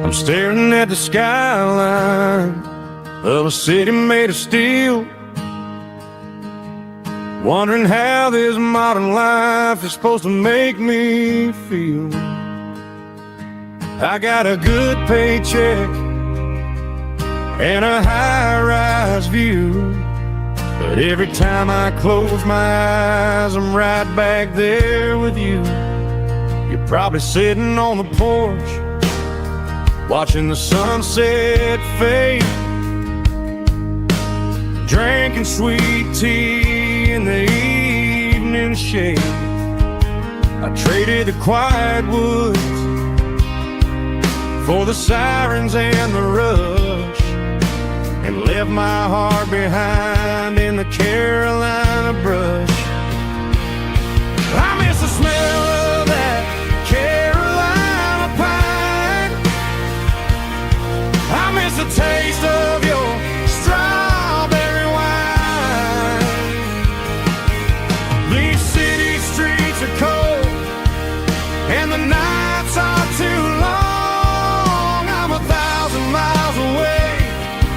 I'm staring at the skyline of a city made of steel, wondering how this modern life is supposed to make me feel. I got a good paycheck and a high-rise view, but every time I close my eyes, I'm right back there with you. You're probably sitting on the porch, watching the sunset fade, drinking sweet tea in the evening shade. I traded the quiet woods for the sirens and the rush, and left my heart behind in the Carolina brush. I miss the smell of that Carolina pine. I miss the taste of your strawberry wine. These city streets are cold and the nights are too long. I'm 1,000 miles away,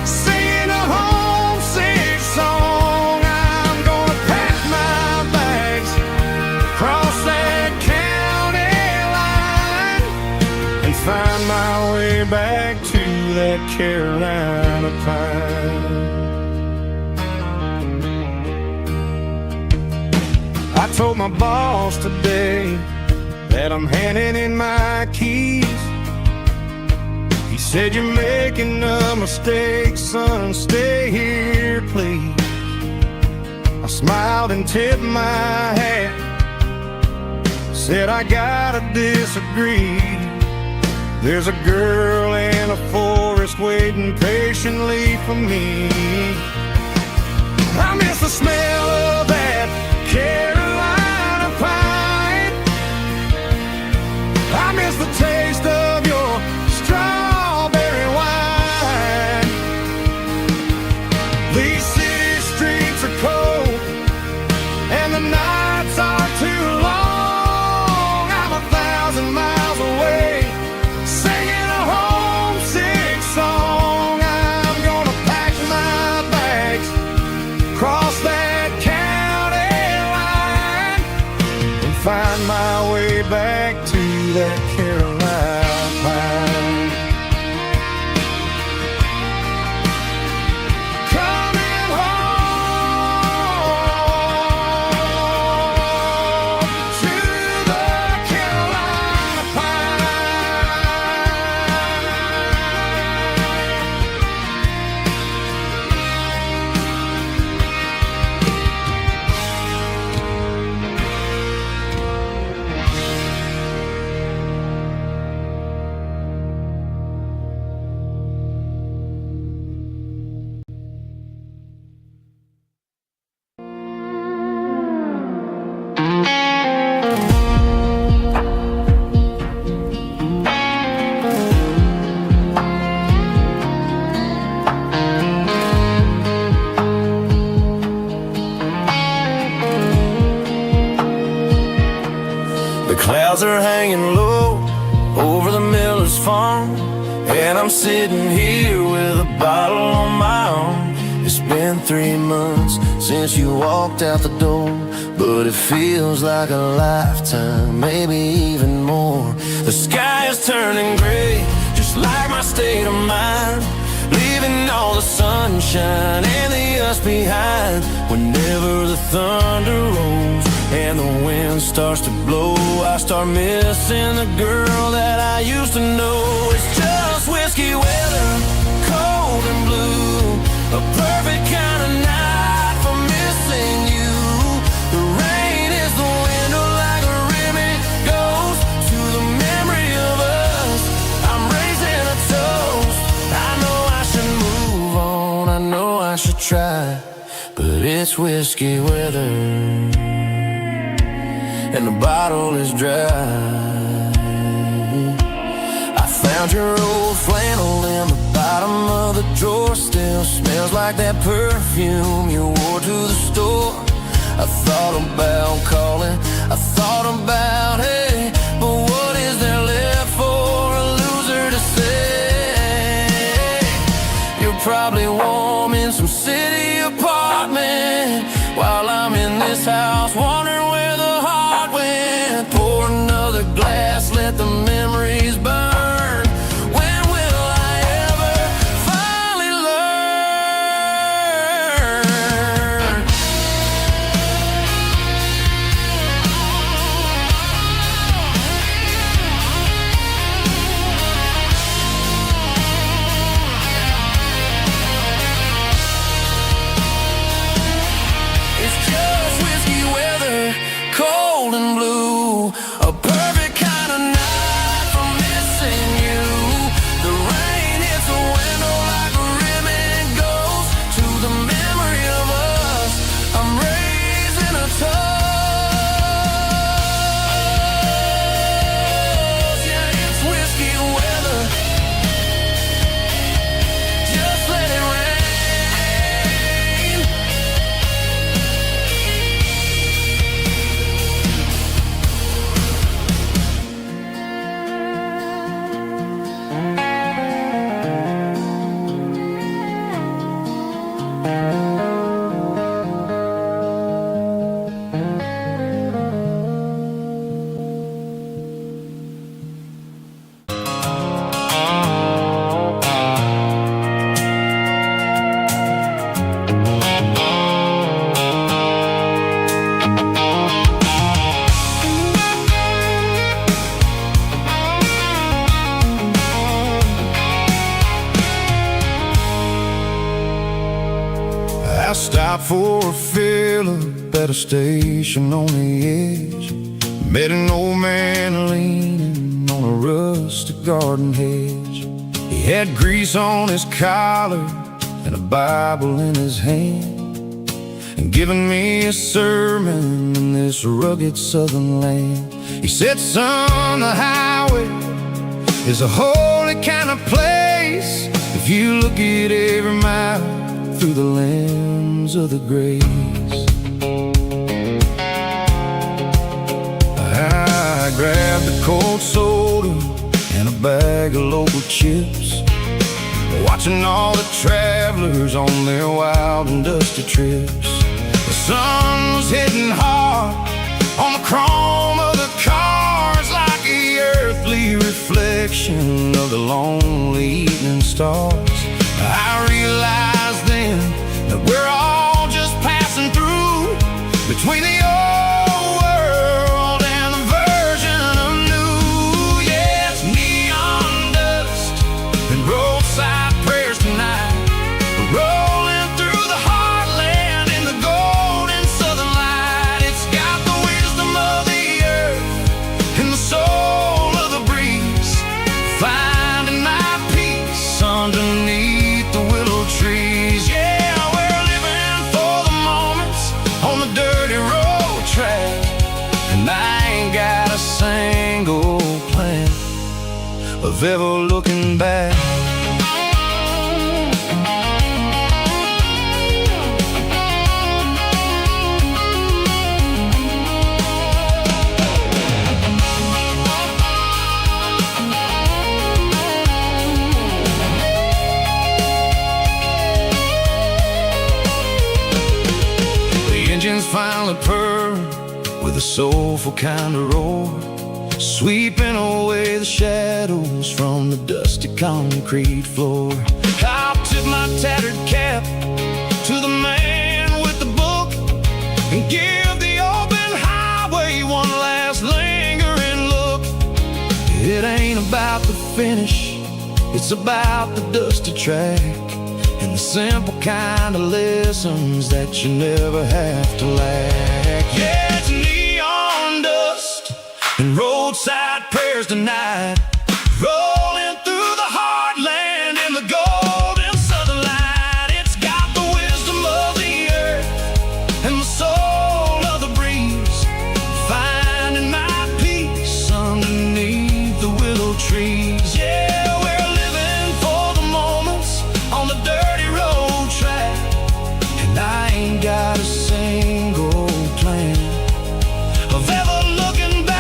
singing a homesick song. I'm gonna pack my bags, cross that county line, and find my way back to that Carolina pine. I told my boss today that I'm handing in my keys. He said, "You're making a mistake, son, stay here, please." I smiled and tipped my hat, said, "I gotta disagree. There's a girl in a forest waiting patiently for me." I miss the smell of that Carolina pine. I miss the taste of your strawberry wine. These city streets are cold and the nights are too long. I'm 1,000 miles away, singing a homesick song. I'm gonna pack my bags, cross that county line, and find my way back to that Carolina pine. Coming home to the Carolina The clouds are hanging low over the miller's farm, and I'm sitting here with a bottle on my arm. It's been 3 months since you walked out the door, but it feels like a lifetime, maybe even more. The sky is turning gray, just like my state of mind, leaving all the sunshine and the us behind. Whenever the thunder rolls and the wind starts to blow, I start missing the girl that I used to know. It's just whiskey weather, cold and blue, a perfect kind of night for missing you. The rain is the window like a ribbon goes to the memory of us. I'm raising a toast. I know I should move on, I know I should try, but it's whiskey weather and the bottle is dry. I found your old flannel in the bottom of the drawer, still smells like that perfume you wore to the store. I thought about calling, I thought about, hey, but what is there left for a loser to say? probably warm in some city apartment, while I'm in this house wondering where the heart went. Pour another glass, let the memories burn. When will I ever finally learn? It's just whiskey weather, cold and blue, a perfect kind of night for missing you. The rain hits a window like a ribbon goes to the memory of us. I'm raising a toast. Yeah, it's whiskey weather. Just let it rain. I stopped for a fill-up at a station on the edge. Met an old man leaning on a rustic garden hedge. He had grease on his collar and a Bible in his hand, and giving me a sermon in this rugged southern land. He said, son, the highway is a holy kind of place if you look at every mile through the lens of the grace. I grabbed a cold soda and a bag of local chips, watching all the travelers on their wild and dusty trips. The sun was hitting hard on the chrome of the cars, like the earthly reflection of the lonely evening stars. I realized then that we're all just passing through between the old world and the version of new. Yeah, it's neon dust and roadside prayers tonight, rolling through the heartland in the golden southern light. It's got the wisdom of the earth and the soul of the breeze, finding my peace underneath the willow trees. Yeah, we're living for the moments on the dirty road track, and I ain't got a single plan of ever looking back. Engines finally purr with a soulful kind of roar, sweeping away the shadows from the dusty concrete floor. I'll tip my tattered cap to the man with the book and give the open highway one last lingering look. It ain't about the finish, it's about the dusty track and the simple kind of lessons that you never have to lack. Yeah, it's neon dust and roadside prayers tonight, rolling through the heartland in the golden southern light. It's got the wisdom of the earth and the soul of the breeze, finding my peace underneath the willow trees. Yeah, we're living for the moments on the dirty road track, and I ain't got a single plan of ever looking back.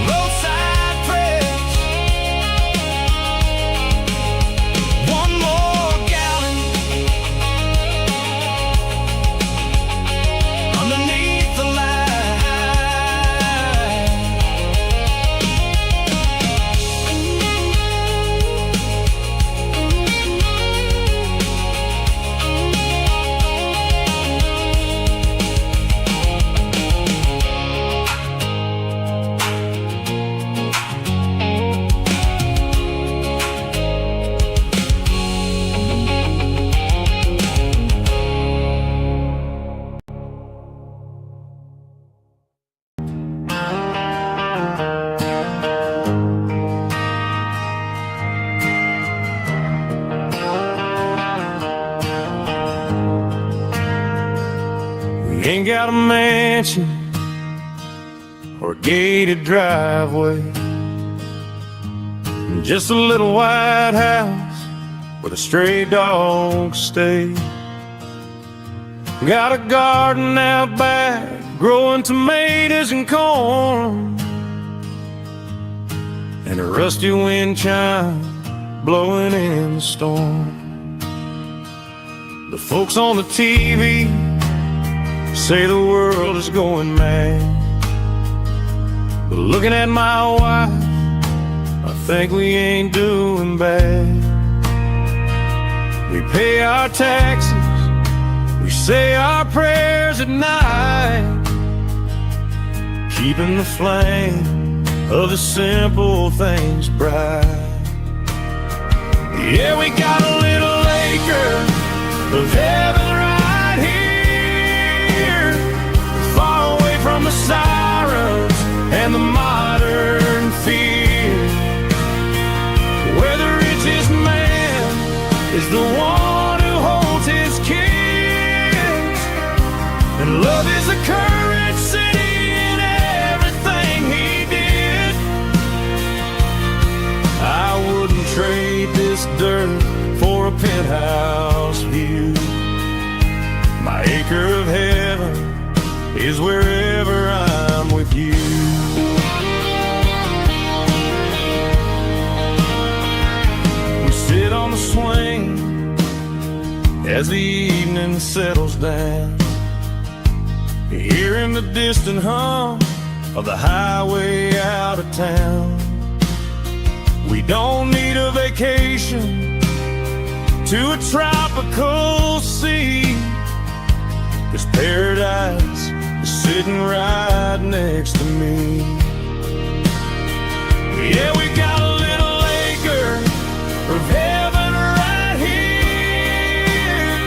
Roadside prayers, got a mansion or a gated driveway, and just a little white house where the stray dogs stay. Got a garden out back, growing tomatoes and corn, and a rusty wind chime blowing in the storm. The folks on the TV say the world is going mad, but looking at my wife, I think we ain't doing bad. We pay our taxes, we say our prayers at night, keeping the flame of the simple things bright. Yeah, we got a little acre of heaven right here, far away from the sirens and the modern fear, where the richest man is the one who holds his kids, and love is the currency in everything he did. I wouldn't trade this dirt for a penthouse view. My acre of heaven is wherever I'm with you. We sit on the swing as the evening settles down, hearing the distant hum of the highway out of town. We don't need a vacation to a tropical sea, 'cause paradise is sitting right next to me. Yeah, we got a little acre of heaven right here,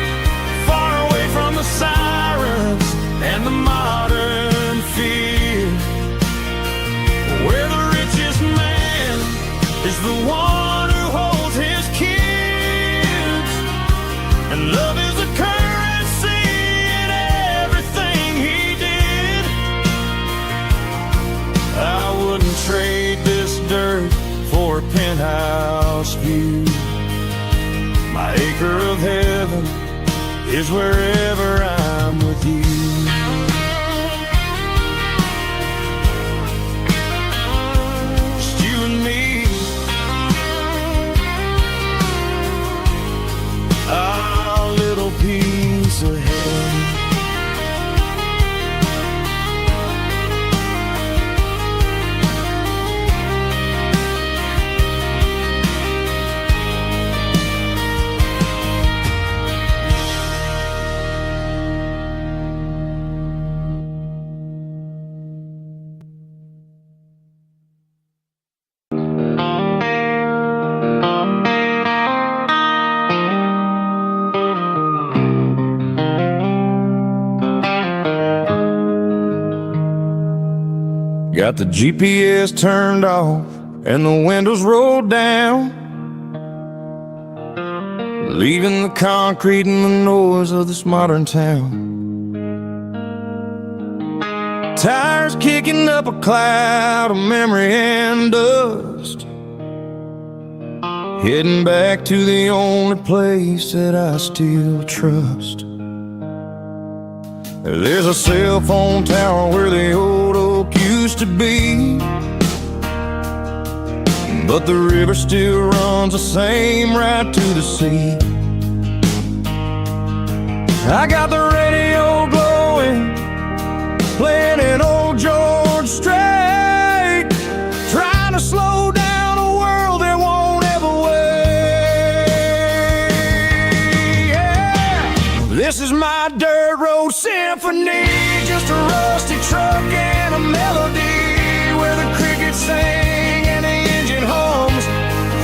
far away from the sirens and the modern fear, where the richest man is the one who holds his kids, and love is a currency in everything he did. I wouldn't trade this dirt for a penthouse view. My acre of heaven is wherever I'm with you. Just you and me, our little piece of heaven. Got the GPS turned off and the windows rolled down, leaving the concrete and the noise of this modern town. Tires kicking up a cloud of memory and dust, heading back to the only place that I still trust. There's a cell phone tower where the old oak used to be, but the river still runs the same right to the sea. I got the radio glowing, playing an old George Strait, trying to slow down a world that won't ever wait. Yeah. This is my dirt road symphony, just a rusty truck and a melody, where the crickets sing and the engine hums,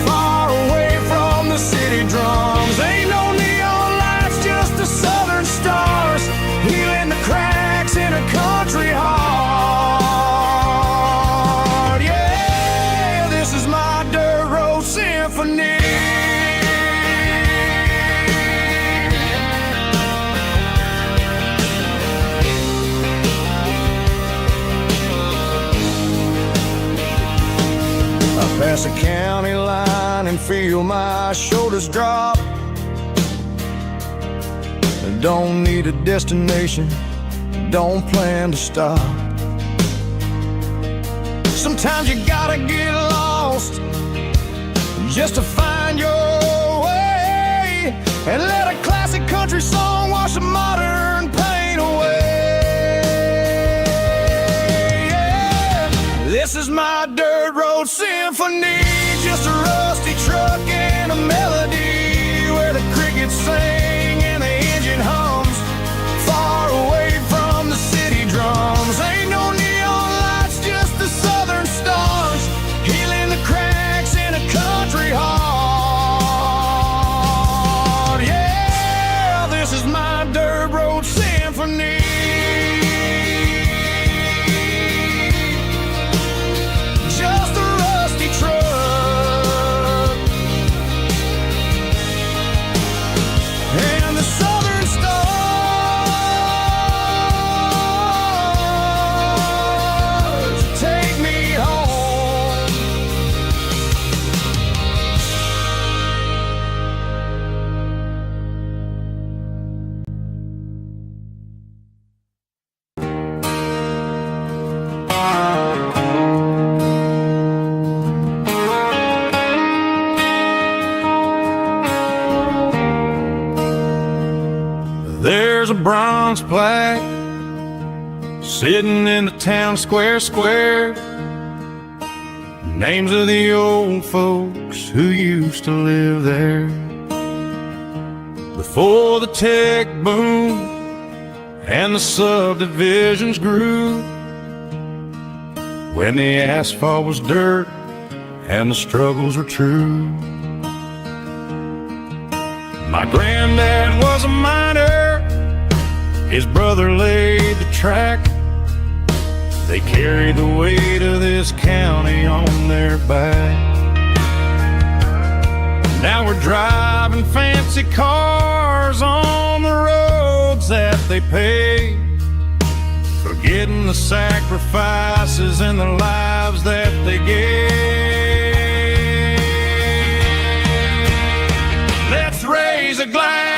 far away from the city drums. Ain't no neon lights, just the southern stars, healing the cracks in a country heart. past the county line and feel my shoulders drop. I don't need a destination, don't plan to stop. Sometimes you gotta get lost just to find your way, and let a classic country song wash a modern pain away. Yeah. This is my dirt road symphony, just a rusty truck and a melody where the crickets sing and the engine hums, far away from the city drums. Ain't no neon lights, just the southern stars, healing the cracks in a country heart. Yeah, this is my dirt road symphony. Just a rusty truck and the southern stars take me home. There's a bronze plaque sitting in the town square. Names of the old folks who used to live there before the tech boom and the subdivisions grew, when the asphalt was dirt and the struggles were true. My granddad was a miner, his brother laid the track. They carried the weight of this county on their back. Now we're driving fancy cars on the roads that they paved, forgetting the sacrifices and the lives that they gave. Let's raise a glass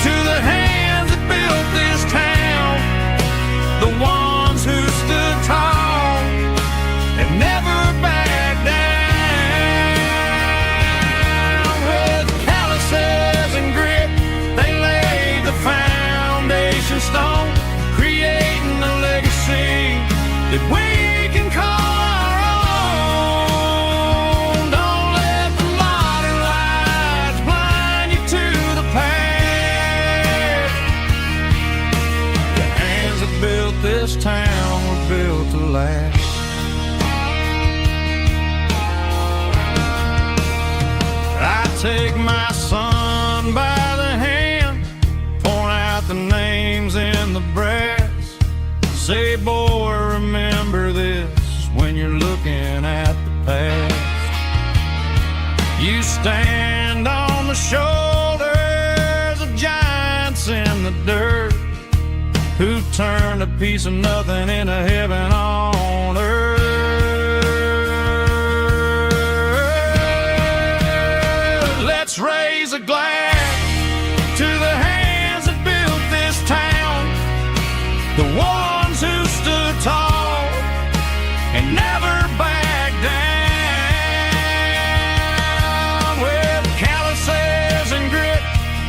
to the hands that built this town, the ones who stood tall and never backed down. With calluses and grit, they laid the foundation stone, creating a legacy that we can call our own. Don't let the modern lights blind you to the past. The hands that built this town were built to last. I take my son by the hand, point out the names in the brass. Say, boy, remember this when you're looking at the past. You stand on the shoulders of giants in the dirt, who turned a piece of nothing into heaven on earth. Let's raise a glass to the hands that built this town, the ones who stood tall and never backed down. With calluses and grit,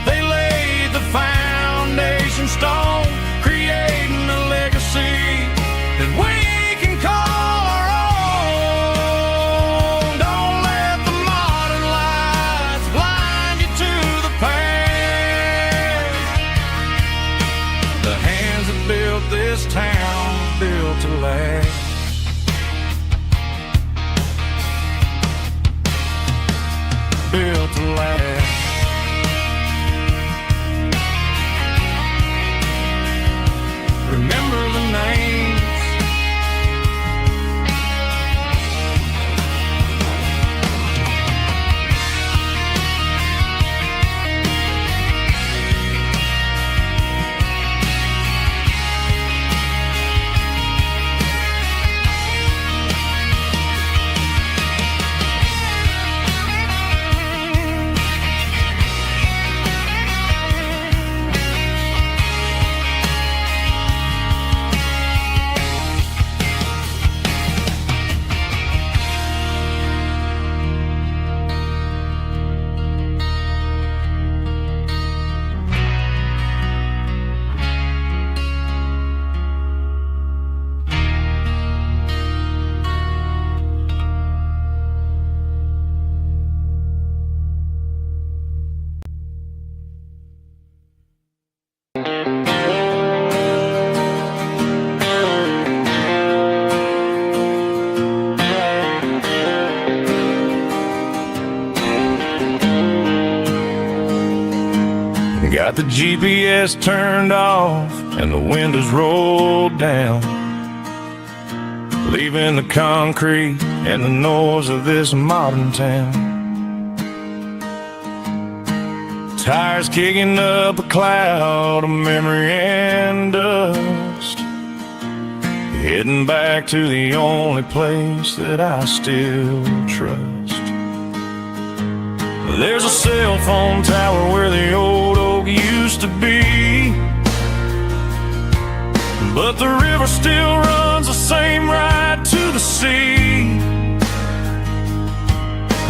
they laid the foundation stone, creating a legacy that we can call our own. Don't let the modern lights blind you to the past. The hands that built this town built to last. Built to last. Remember the names. Got the GPS turned off and the windows rolled down, leaving the concrete and the noise of this modern town. Tires kicking up a cloud of memory and dust, heading back to the only place that I still trust. There's a cell phone tower where the old oak used to be, but the river still runs the same right to the sea.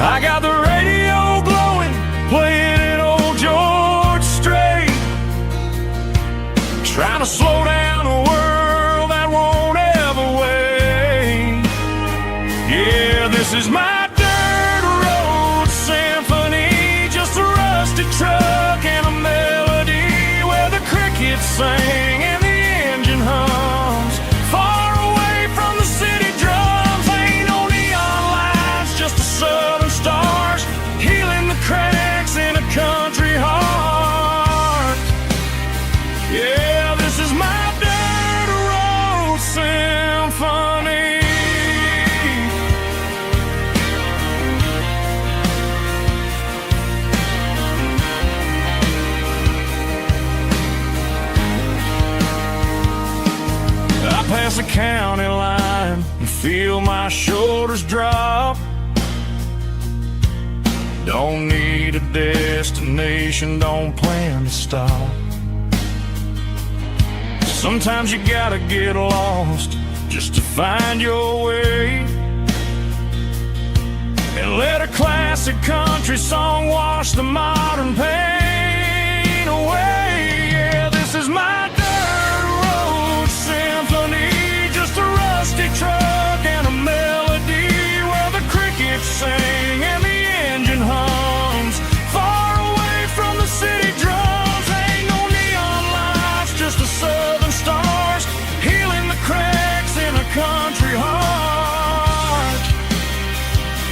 I got the radio glowing, playing an old George Strait, trying to slow down a world that won't ever wait. Yeah, this is my dirt road symphony, just a rusty truck and a melody where the crickets sing and the engine hums. Far away from the city drums, ain't no neon lights, just the southern stars healing the cracks in a country heart. Yeah, this is my dirt road symphony. I pass the county line and feel my shoulders drop. Don't need a destination, don't plan to stop. Sometimes you gotta get lost just to find your way, and let a classic country song wash the modern pain away. Yeah, this is my dirt road symphony, just a rusty truck and a melody where the crickets sing and the engine hums. Far away from the city drums, ain't no neon lights, just the southern stars healing the cracks in a country heart.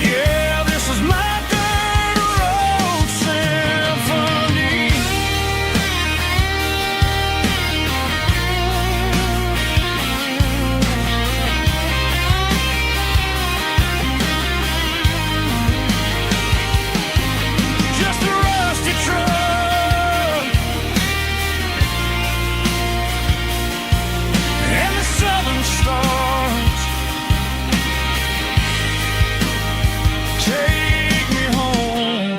Yeah, this is my dirt road symphony. Just a rusty truck and the southern stars take me home.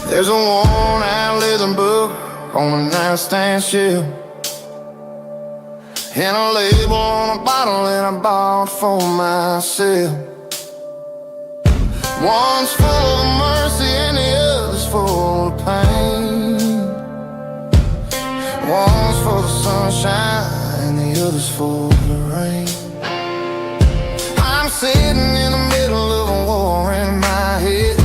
There's a worn-out leather book on a nightstand shelf, and a label on a bottle that I bought for myself. One's full of mercy and the other's full of pain. One's for the sunshine and the other's for the rain. I'm sitting in the middle of a war in my head,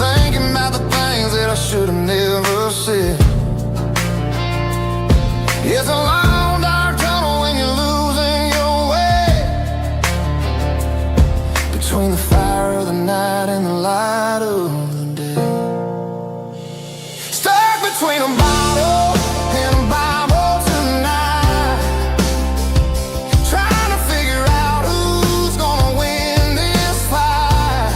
thinking about the things that I should have never said. It's a long dark tunnel when you're losing your way, between the fire of the night and the light of the day. Stuck between a bottle and a Bible tonight, trying to figure out who's gonna win this fight.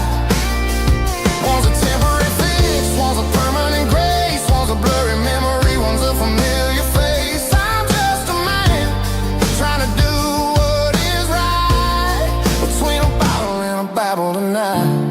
One's a temporary fix, one's a permanent grace, one's a blurry memory, one's a familiar face. I'm just a man trying to do what is right, between a bottle and a Bible tonight.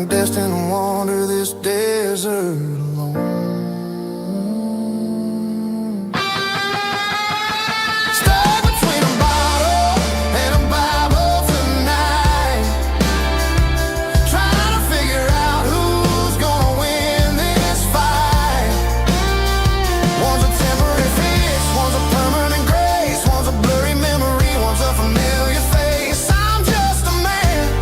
I'm destined to wander this desert alone. Stuck between a bottle and a Bible tonight, trying to figure out who's gonna win this fight. One's a temporary fix, one's a permanent grace, one's a blurry memory, one's a familiar face. I'm just a man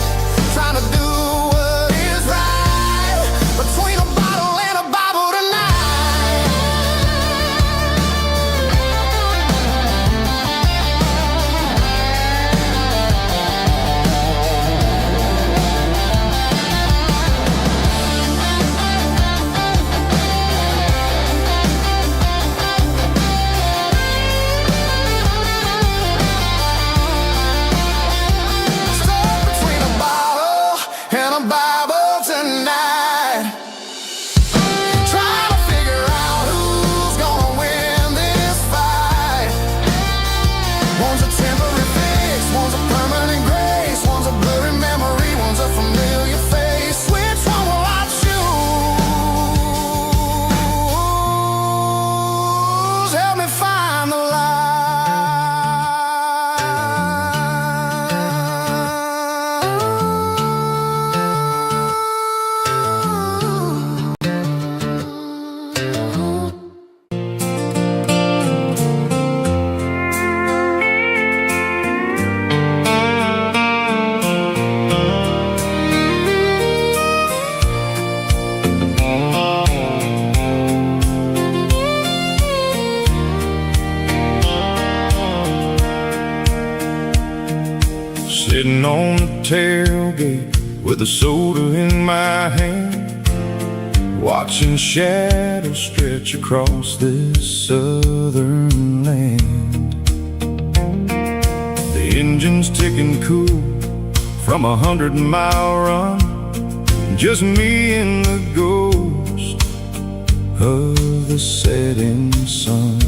trying to do what is right, between a bottle and a Bible tonight. Stuck between a bottle and a Bible tonight, trying to figure out who's gonna win this fight. One's a temporary fix, one's a permanent grace, one's a blurry memory, one's a familiar face. Which one will I choose? Help me find the light. Sitting on the tailgate with a soda in my hand, watching shadows stretch across this southern land. The engine's ticking cool from 100-mile run, just me and the ghost of the setting sun.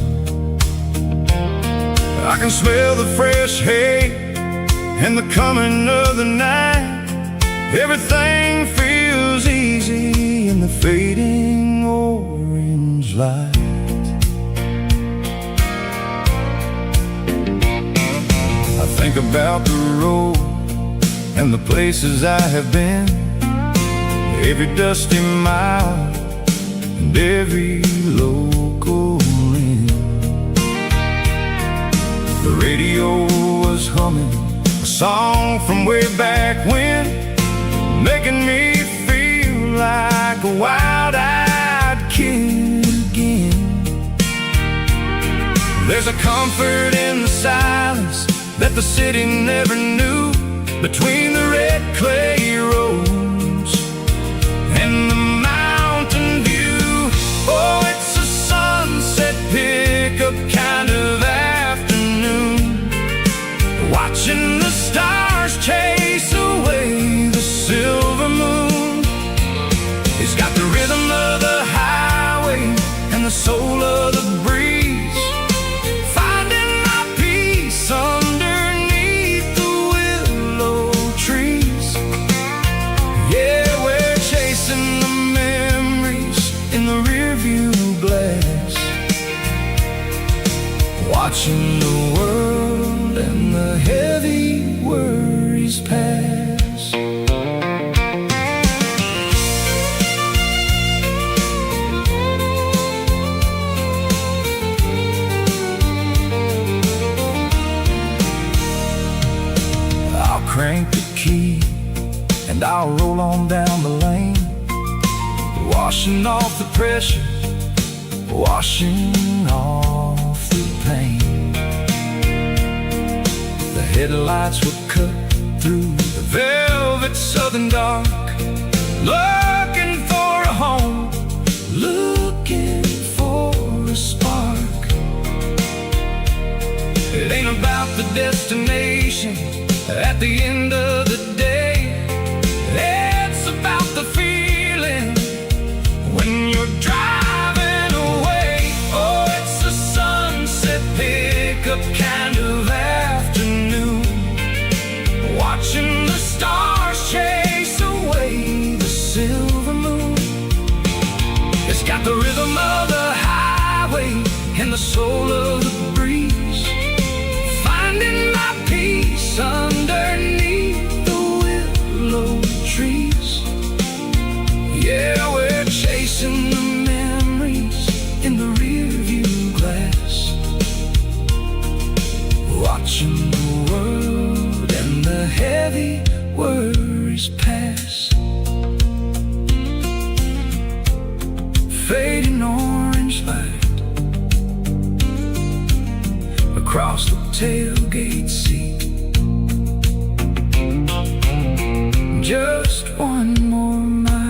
I can smell the fresh hay and the coming of the night. Everything feels easy in the fading orange light. I think about the road and the places I have been, every dusty mile and every local inn. The radio was humming a song from way back when, making me feel like a wild-eyed kid again. There's a comfort in the silence that the city never knew, between the red clay roads and the mountain view. Oh, it's a sunset pickup kind of afternoon, watching the stars chase away the silver moon. It's got the rhythm of the highway and the soul of the breeze, finding my peace underneath the willow trees. Yeah, we're chasing the memories in the rearview glass, watching the world and the heavy worries pass. I'll crank the key and I'll roll on down the lane, washing off the pressure, washing off the pain. The headlights were cut through the velvet southern dark, looking for a home, looking for a spark. It ain't about the destination at the end of the day, it's about the feeling when you're driving away. Oh, it's a sunset pickup kind of afternoon, watching the stars chase away the got the rhythm of the highway and the soul of the breeze, finding my peace underneath the willow trees. Yeah, we're chasing the memories in the rearview glass, watching the world and the heavy worries pass. Fading orange light across the tailgate seat. Just one more mile.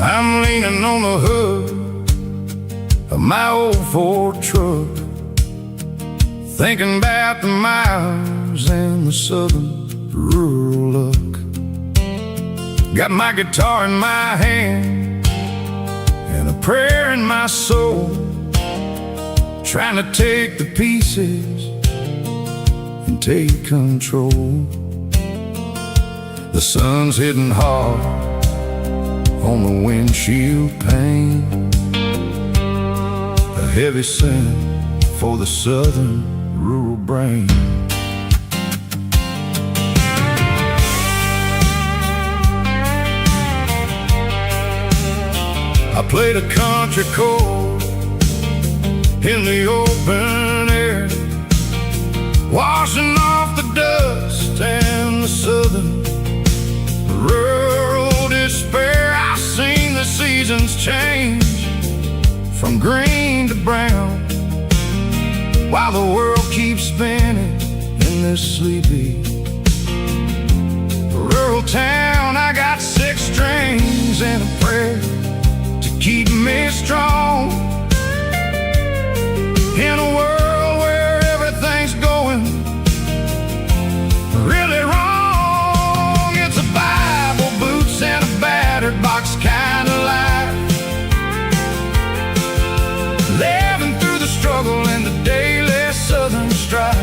I'm leaning on the hood of my old Ford truck, thinking about the miles and the southern rural luck. Got my guitar in my hand and a prayer in my soul, trying to take the pieces and take control. The sun's hitting hard on the windshield pane, a heavy scent for the southern rural brain. I played a country chord in the open air, washing off the dust and the southern rural despair. I've seen the seasons change from green to brown, while the world keeps spinning in this sleepy rural town. I got 6 strings and a prayer to keep me strong in a world where everything's going really wrong. It's a Bible, boots, and a battered box kind of life, living through the struggle and the daily southern strife.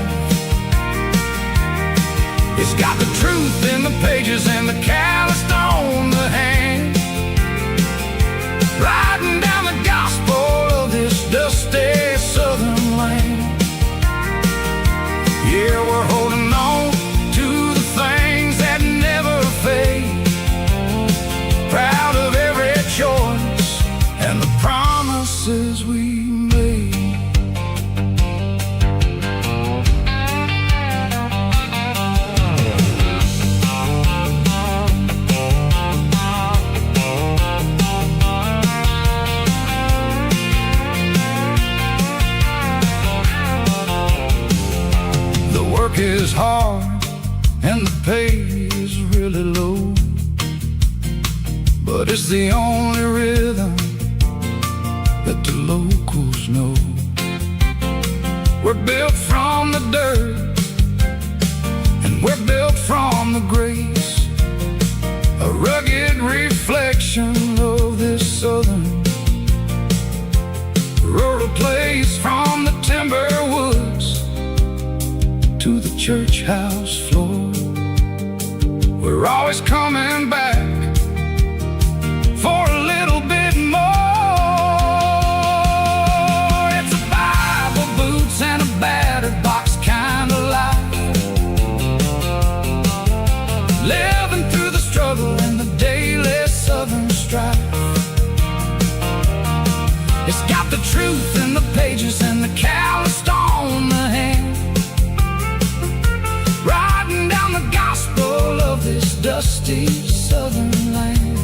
It's got the truth in the pages and the calloused on the hand, riding down the gospel of this dusty southern land. Yeah, we're holding on to the things that never fade, proud of every choice and the promises we made. The work is hard and the pay is really low, but it's the only rhythm that the locals know. We're built from the dirt and we're built from the grace, a rugged reflection of this southern rural place. From the timber woods to the church house floor, we're always coming back for a little bit more. It's a Bible, boots, and a battered box kind of life, living through the struggle and the daily southern strife. It's got the truth in the pages and the calloused on the hand, riding down the gospel of this dusty southern land.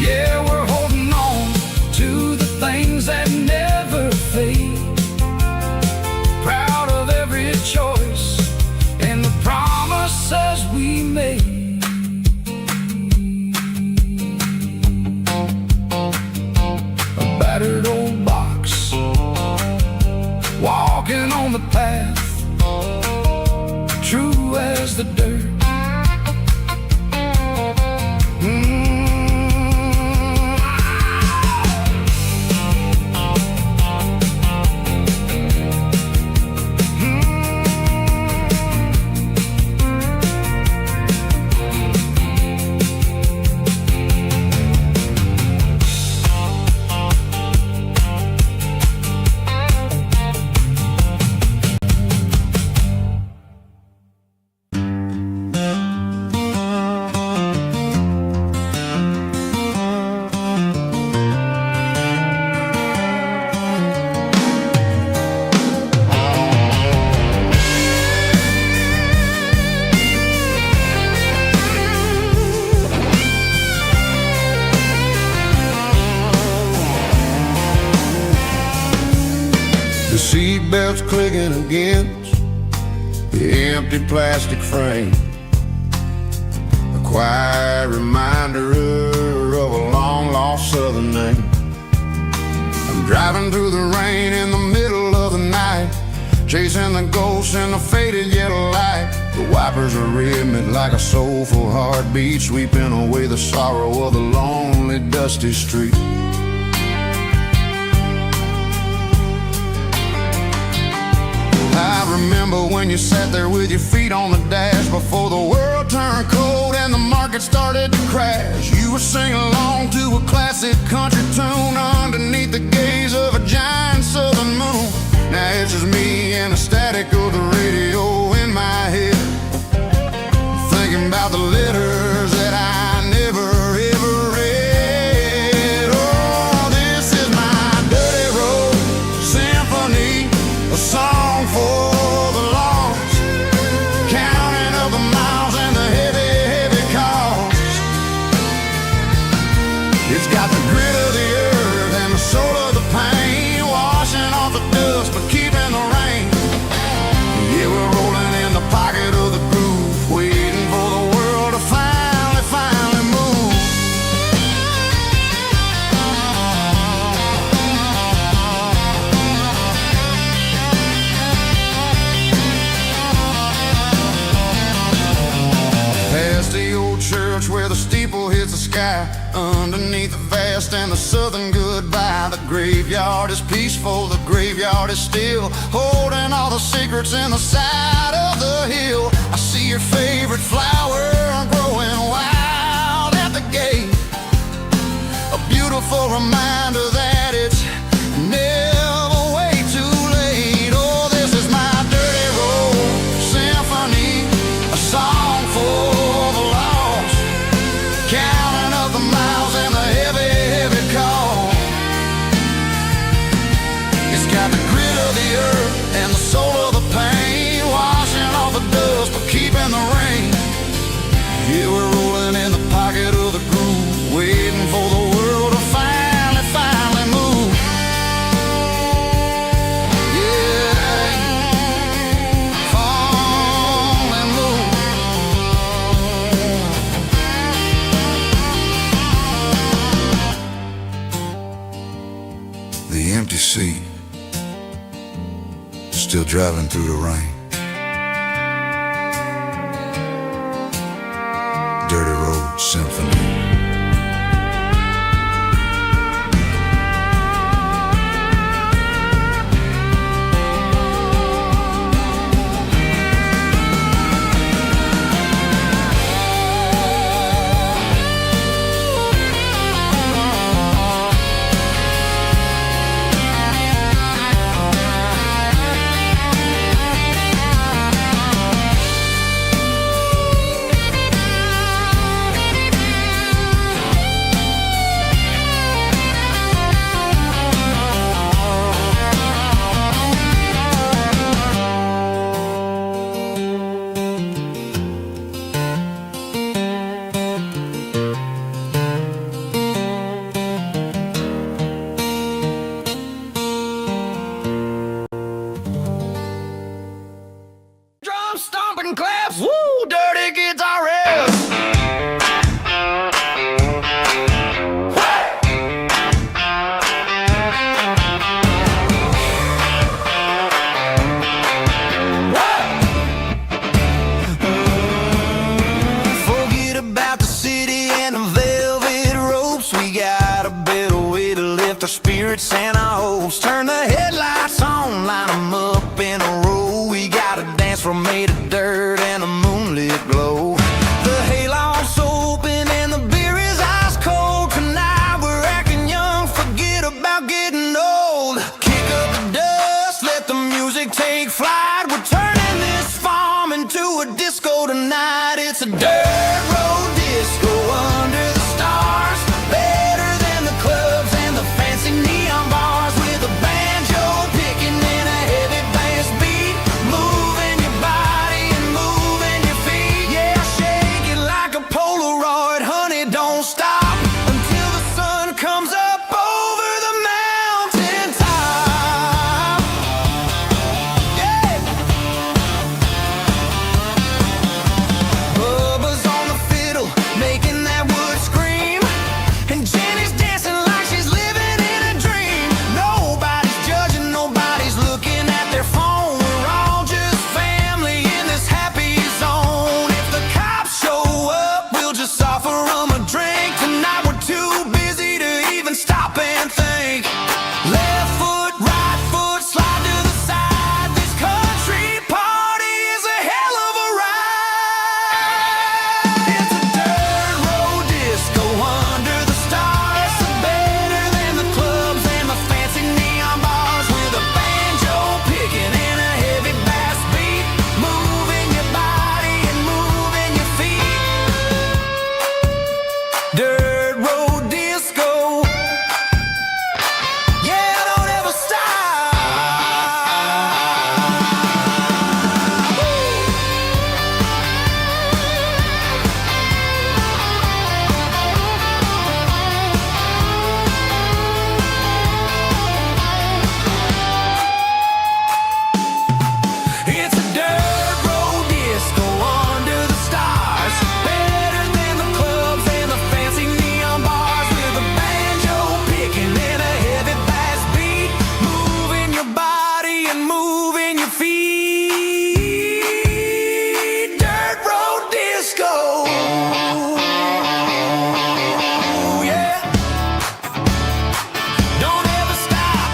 Yeah, we're holding on to the things that never fade. Proud of every choice and the promises we made. A battered old box, walking on the path, true as the dirt. The seatbelt's clicking against the empty plastic frame, a quiet reminder of a long-lost southern name. I'm driving through the rain in the middle of the night, chasing the ghosts in the faded yellow light. The wipers are rhythmic like a soulful heartbeat, sweeping away the sorrow of the lonely, dusty street. I remember when you sat there with your feet on the dash before the world turned cold and the market started to crash. You were singing along to a classic country tune underneath the gaze of a giant southern moon. Now it's just me and the static of the radio in my head, thinking about the letters that I never ever read. Oh, this is my dirty road symphony, a song for the lost, counting up the miles and the heavy, heavy cost. It's got the grit of the earth and the soul of the pain, washing off the dust but keeping the rain. Yeah, we're rolling in the pocket of the groove, waiting for the world to finally move. Past the old church where the steeple hits the sky, underneath the vast and the southern goodbye. The graveyard is peaceful, the graveyard is still, holding all the secrets in the side of the hill. I see your favorite flower growing wild at the gate, a beautiful reminder that it's never way too late. Oh, this is my dirty road symphony, a song for the lost, counting up the miles and the heavy, heavy call. It's got the grit of the earth and the soul of the pain, washing off the dust but keeping the rain. Yeah, we're rolling in the pocket of the groove, waiting for the world to finally move. Yeah, finally move. The empty seat, still driving through the rain. Dirty road symphony. and claps. Woo, dirty guitar riffs. Forget about the city and the velvet ropes. We got a better way to lift our spirits and our hopes. Turn the headlights on, line them up in a row. We got a dance floor made of dirt and a moonlit glow. The hayloft's open and the beer is ice cold. Tonight we're acting young, forget about getting old. Kick up the dust, let the music take flight. We're turning this farm into a disco tonight. It's a dirt road disco under the stars. Better than the clubs and the fancy neon bars. With a banjo picking and a heavy bass beat. Moving your body and moving your feet. Yeah, shake it like a Polaroid, honey, don't stop until the sun comes up over the mountain top. Yeah. Bubba's on the fiddle, making that wood scream. And Jenny's dancing like she's living in a dream. Nobody's judging, nobody's looking at their phone. We're all just family in this happy zone. If the cops show up, we'll just offer them a drink. Tonight we're too busy to even stop and think. Left foot, right foot, slide to the side. This country party is a hell of a ride. It's a dirt road disco under the stars. Better than the clubs and the fancy neon bars. With a banjo picking and a heavy bass beat. Moving your body and moving your feet. Dirt road disco. Yeah, don't ever stop. It's a dirt road disco under the stars. Better than the clubs and the fancy neon bars. With a banjo picking and a heavy bass beat. Moving your body and moving your feet. Dirt road disco. Yeah. Don't ever stop.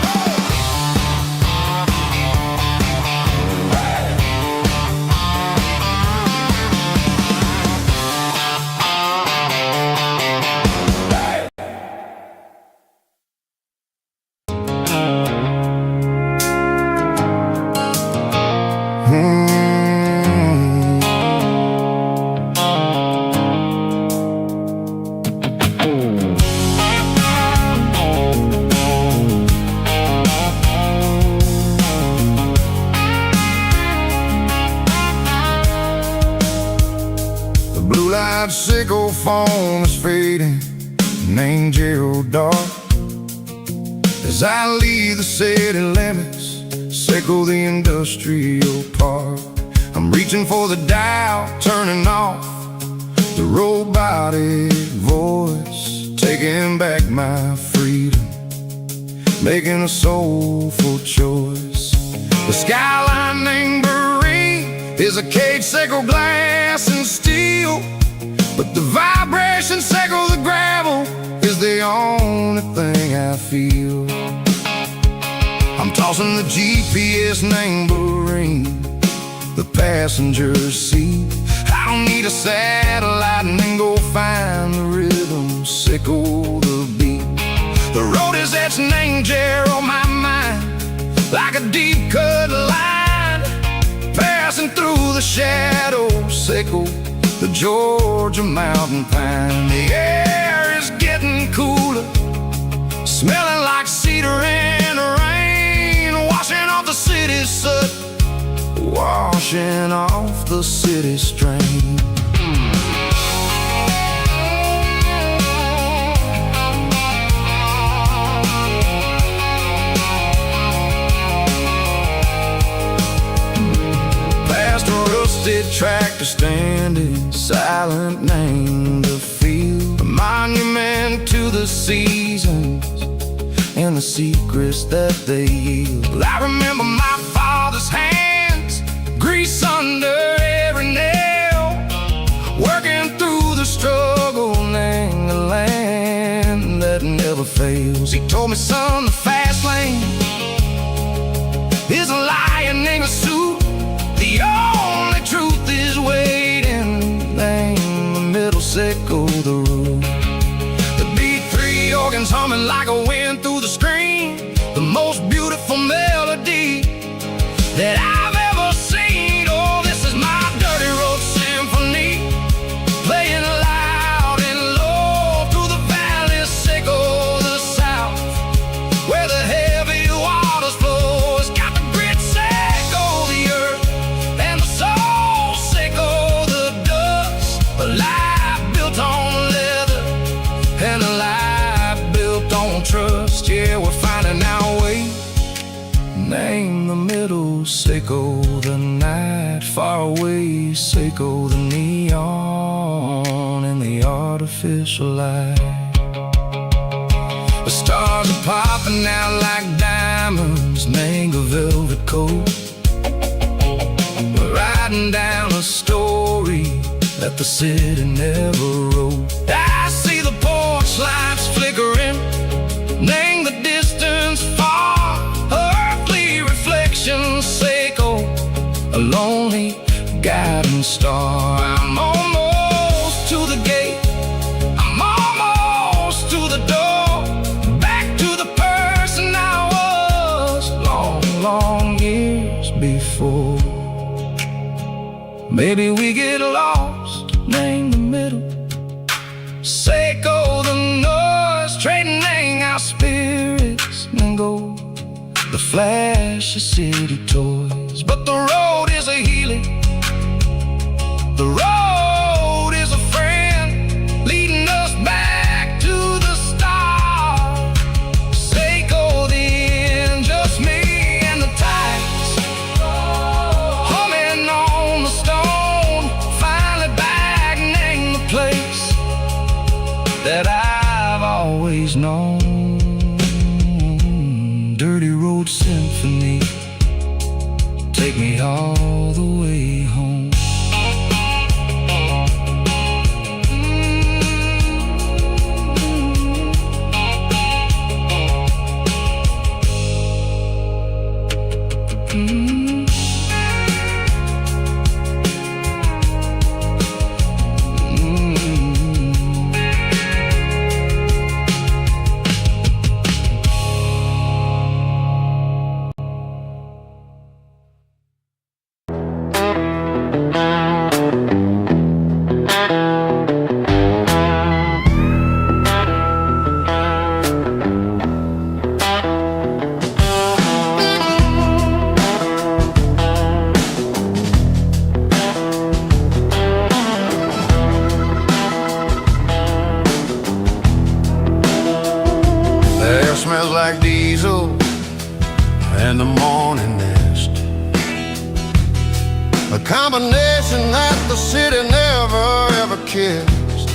The blue light sickle phone is fading, an angel dark. As I leave the city limits, sickle the industrial park. I'm reaching for the dial, turning off the robotic voice, taking back my freedom, making a soulful choice. The skyline named Marine is a cage, sickle glass and steel, but the vibration sickle the gravel is the only thing I feel. I'm tossing the GPS named Marine, the passenger seat. I don't need a satellite and then go find the rhythm, sickle the beat. The road is etched an angel on my mind, like a deep cut line, passing through the shadows, sickle the Georgia mountain pine. The air is getting cooler, smelling like cedar and rain, washing off the city soot, washing off the city strain. Past a rusted tractor standing silent, named the field, a monument to the seasons and the secrets that they yield. Well, I remember my father's hands, grease under every nail, working through the struggle and the land that never fails. He told me, son, the fast lane is a lion in a suit. The only truth is waiting. Name the middle, sickle the root. The beat, three organs humming like a wind through the screen. The most beautiful melody that I've ever seen. Oh, this is my dirty road symphony, playing loud and low through the valleys, sickle the south, where the heavy waters flow. It's got the grit, sickle the earth, and the soul, sickle the dust. A life built on leather and a life built on trust. Yeah, we're finding our way. Name the middle, sickle the night, far away, sickle the neon and the artificial light. The stars are popping out like diamonds, mango velvet coat. We're riding down a story that the city never wrote. I see the porch lights flickering, name the distance far, earthly reflections, sickle a lonely guiding star. I'm almost to the gate, I'm almost to the door, back to the person I was long, long years before. Maybe we get lost, name the middle, sickle the noise, trading our spirits and go the flash of city toys. But the road is a healing, the road is a friend, leading us back to the start. Sickle the end, just me and the tides, humming on the stone. Finally back, name the place that I've always known. Dirty road symphony, take me all the way home. Smells like diesel and the morning mist, a combination that the city never ever kissed.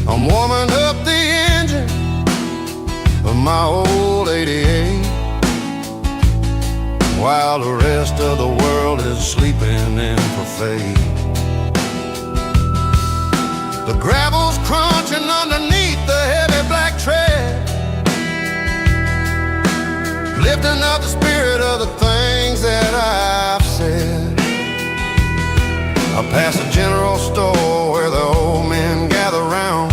I'm warming up the engine of my old 88, while the rest of the world is sleeping in for fate. The gravel's crunching underneath the heavy black tread, lifting up the spirit of the things that I've said. I pass a general store where the old men gather round,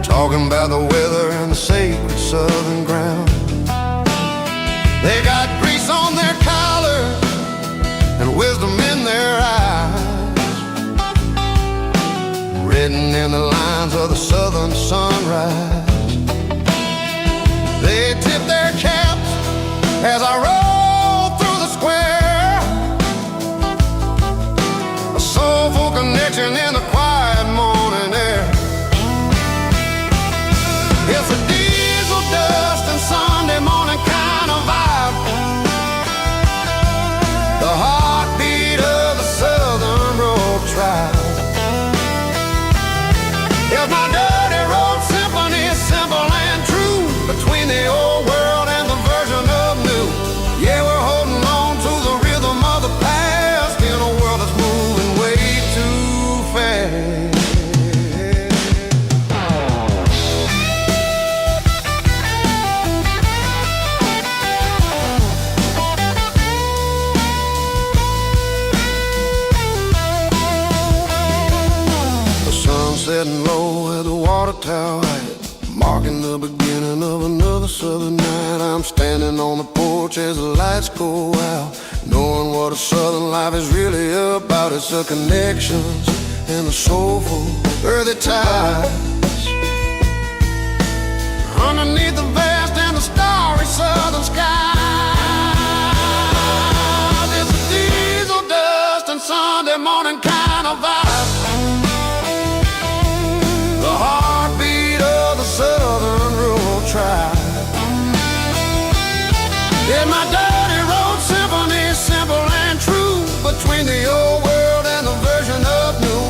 talking about the weather and the sacred southern ground. They got grease on their collars and wisdom in their eyes, written in the lines of the southern sunrise. They tip their caps as I roll through the square, a soulful connection in the quiet morning air. It's the diesel dust setting low where the water tower at, marking the beginning of another southern night. I'm standing on the porch as the lights go out, knowing what a southern life is really about. It's the connections and the soulful earthy tides underneath the vast and the starry southern sky. It's a diesel dust and Sunday morning kind of vibe, the heartbeat of the southern rural tribe. In my dirty road symphony, simple and true, between the old world and the version of new.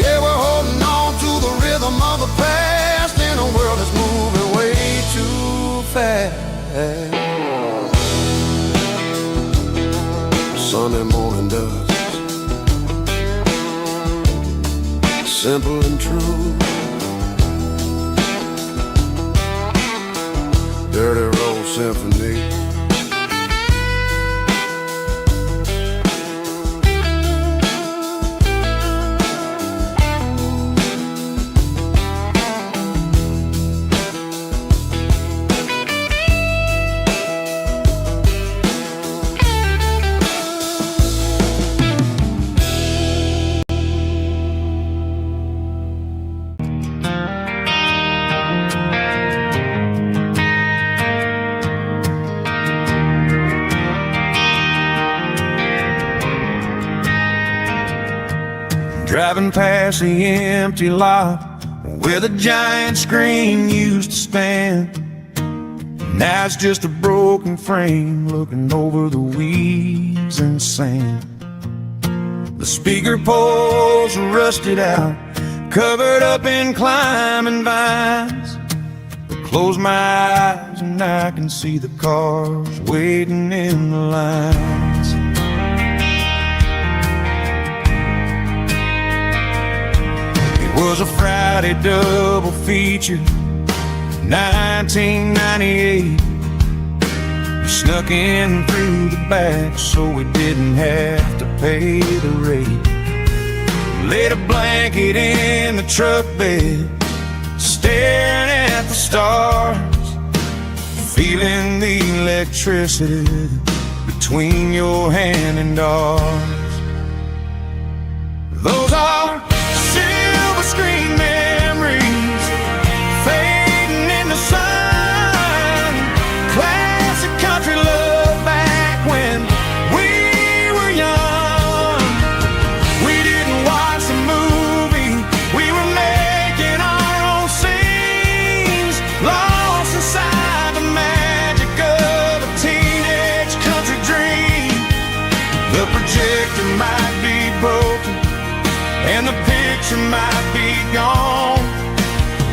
Yeah, we're holding on to the rhythm of the past in a world that's moving way too fast. Sunday morning dust, simple and true. Dirty road symphony. Driving past the empty lot where the giant screen used to stand. Now it's just a broken frame looking over the weeds and sand. The speaker poles are rusted out, covered up in climbing vines. I close my eyes and I can see the cars waiting in the lines. It was a Friday double feature, 1998. We snuck in through the back so we didn't have to pay the rate. Laid a blanket in the truck bed, staring at the stars, feeling the electricity between your hand and ours. Those are silver screen memories fading in the sun. Classic country love back when we were young. We didn't watch the movie, we were making our own scenes, lost inside the magic of a teenage country dream. The projector might be broken and the picture might be gone,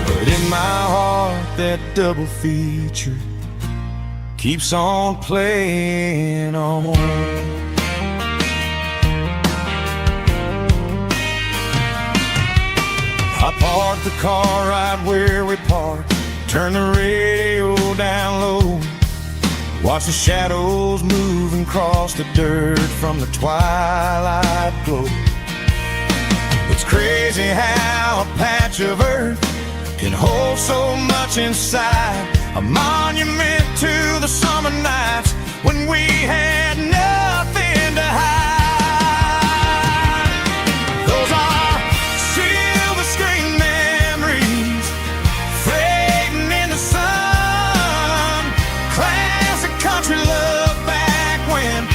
but in my heart that double feature keeps on playing on. I parked the car right where we parked, turned the radio down low, watch the shadows moving across the dirt from the twilight glow. It's crazy how a patch of earth can hold so much inside, a monument to the summer nights when we had nothing to hide. Those are silver screen memories fading in the sun. Classic country love back when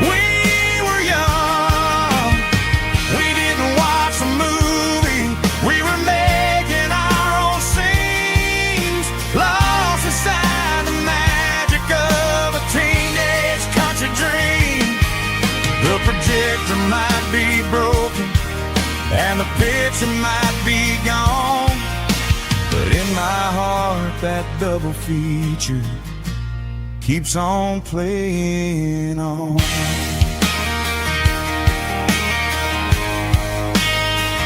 we were young. We didn't watch the movie, we were making our own scenes, lost inside the magic of a teenage country dream. The projector might be broken and the picture might be gone, but in my heart that double feature keeps on playing on.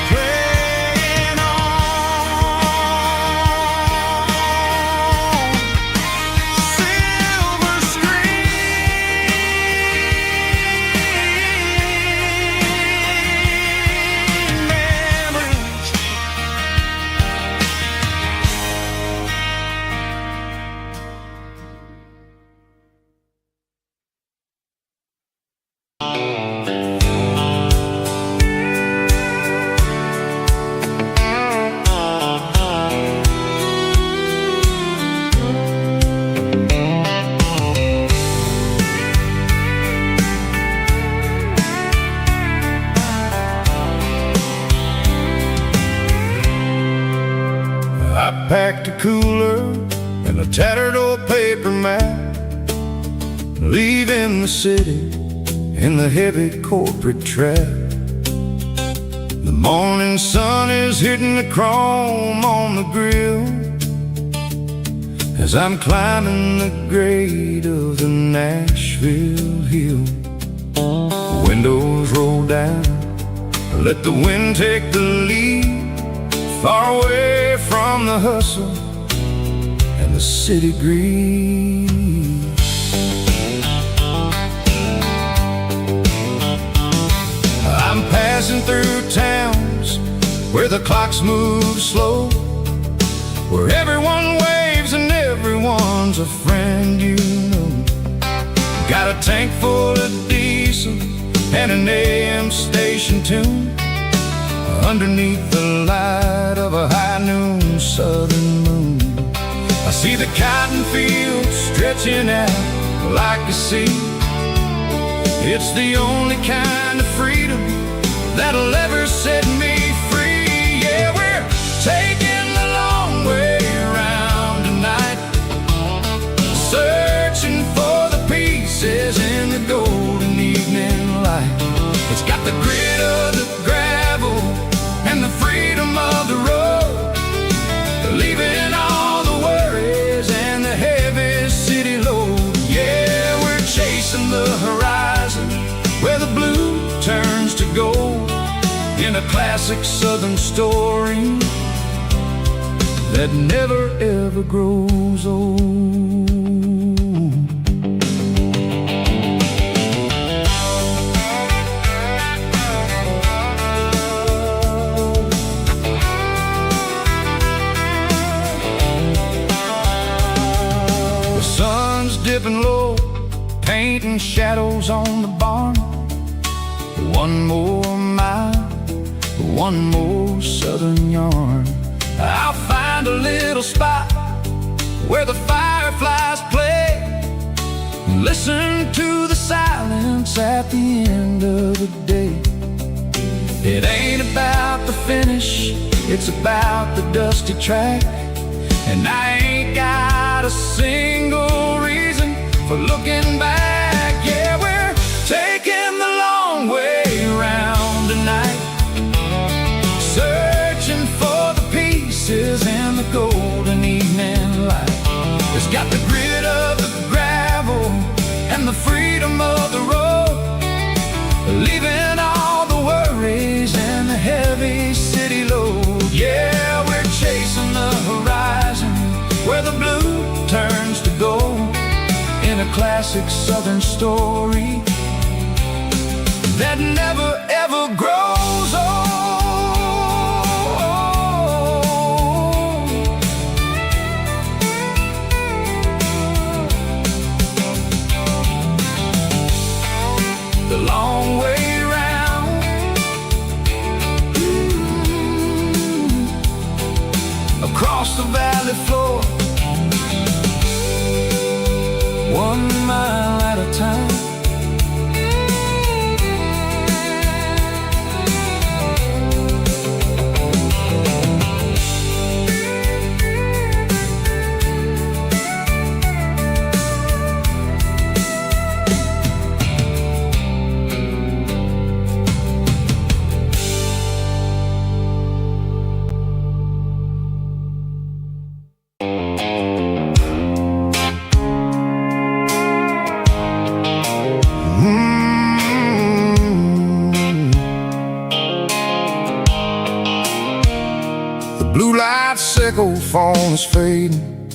Playing on. Silver screen memories leaving the city in the heavy corporate trap. The morning sun is hitting the chrome on the grill as I'm climbing the grade of the Nashville hill. Windows roll down, let the wind take the lead, far away from the hustle and the city greed. I'm passing through towns where the clocks move slow, where everyone waves and everyone's a friend you know. Got a tank full of diesel and an AM station tune underneath the light of a high noon southern moon. I see the cotton fields stretching out like a sea. It's the only kind of freedom that'll ever set me free. Yeah, we're taking the long way around tonight, searching for the pieces in the golden evening light. It's got the grit of the gravel and the freedom of the road, leaving all the worries and the heavy city load. Yeah, we're chasing the horizon where the blue turns to gold, in a classic southern story that never ever grows old. The sun's dipping low, painting shadows on the barn. One more mile, one more southern yarn. I'll find a little spot where the fireflies play, listen to the silence at the end of the day. It ain't about the finish, it's about the dusty track. And I ain't got a single reason for looking back. Yeah, we're taking the long way around tonight, searching for the pieces in the golden evening light. It's got the grit of the gravel and the freedom of the road, leaving all the worries and the heavy city load. Yeah, we're chasing the horizon where the blue turns to gold, in a classic southern story that never ever grows old. The long way round, across the valley floor, 1 mile at a time. Blue light sickle phone is fading,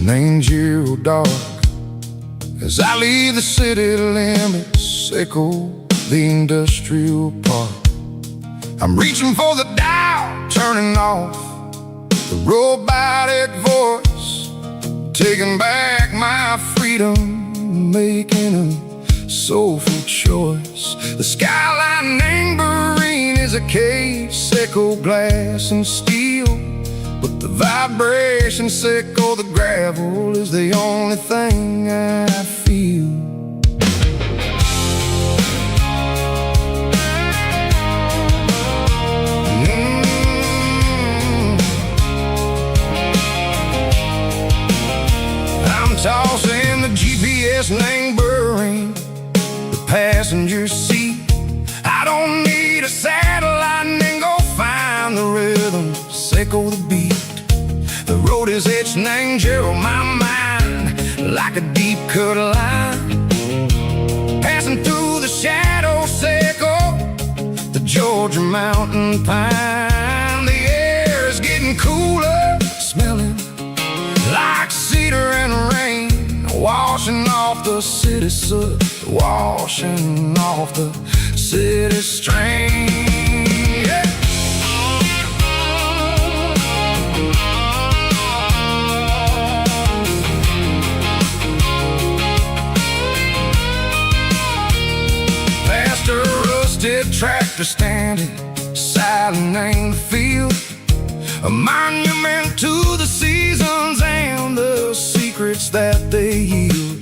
name's zero dark. As I leave the city limits, sickle the industrial park. I'm reaching for the dial, turning off the robotic voice, taking back my freedom, making a soulful choice. The skyline named Marine is a cage, sickle glass and steel, but the vibration sickle, the gravel is the only thing I feel. I'm tossing the GPS named bird satellite and then go find the rhythm, echo the beat. The road is etched and angel on my mind like a deep cut line, passing through the shadow circle, the Georgia mountain pine. The air is getting cooler, smelling like cedar and rain, washing off the city soot, washing off the city strain. Yeah. Past a rusted tractor standing silent in the field, a monument to the seasons and the secrets that they yield.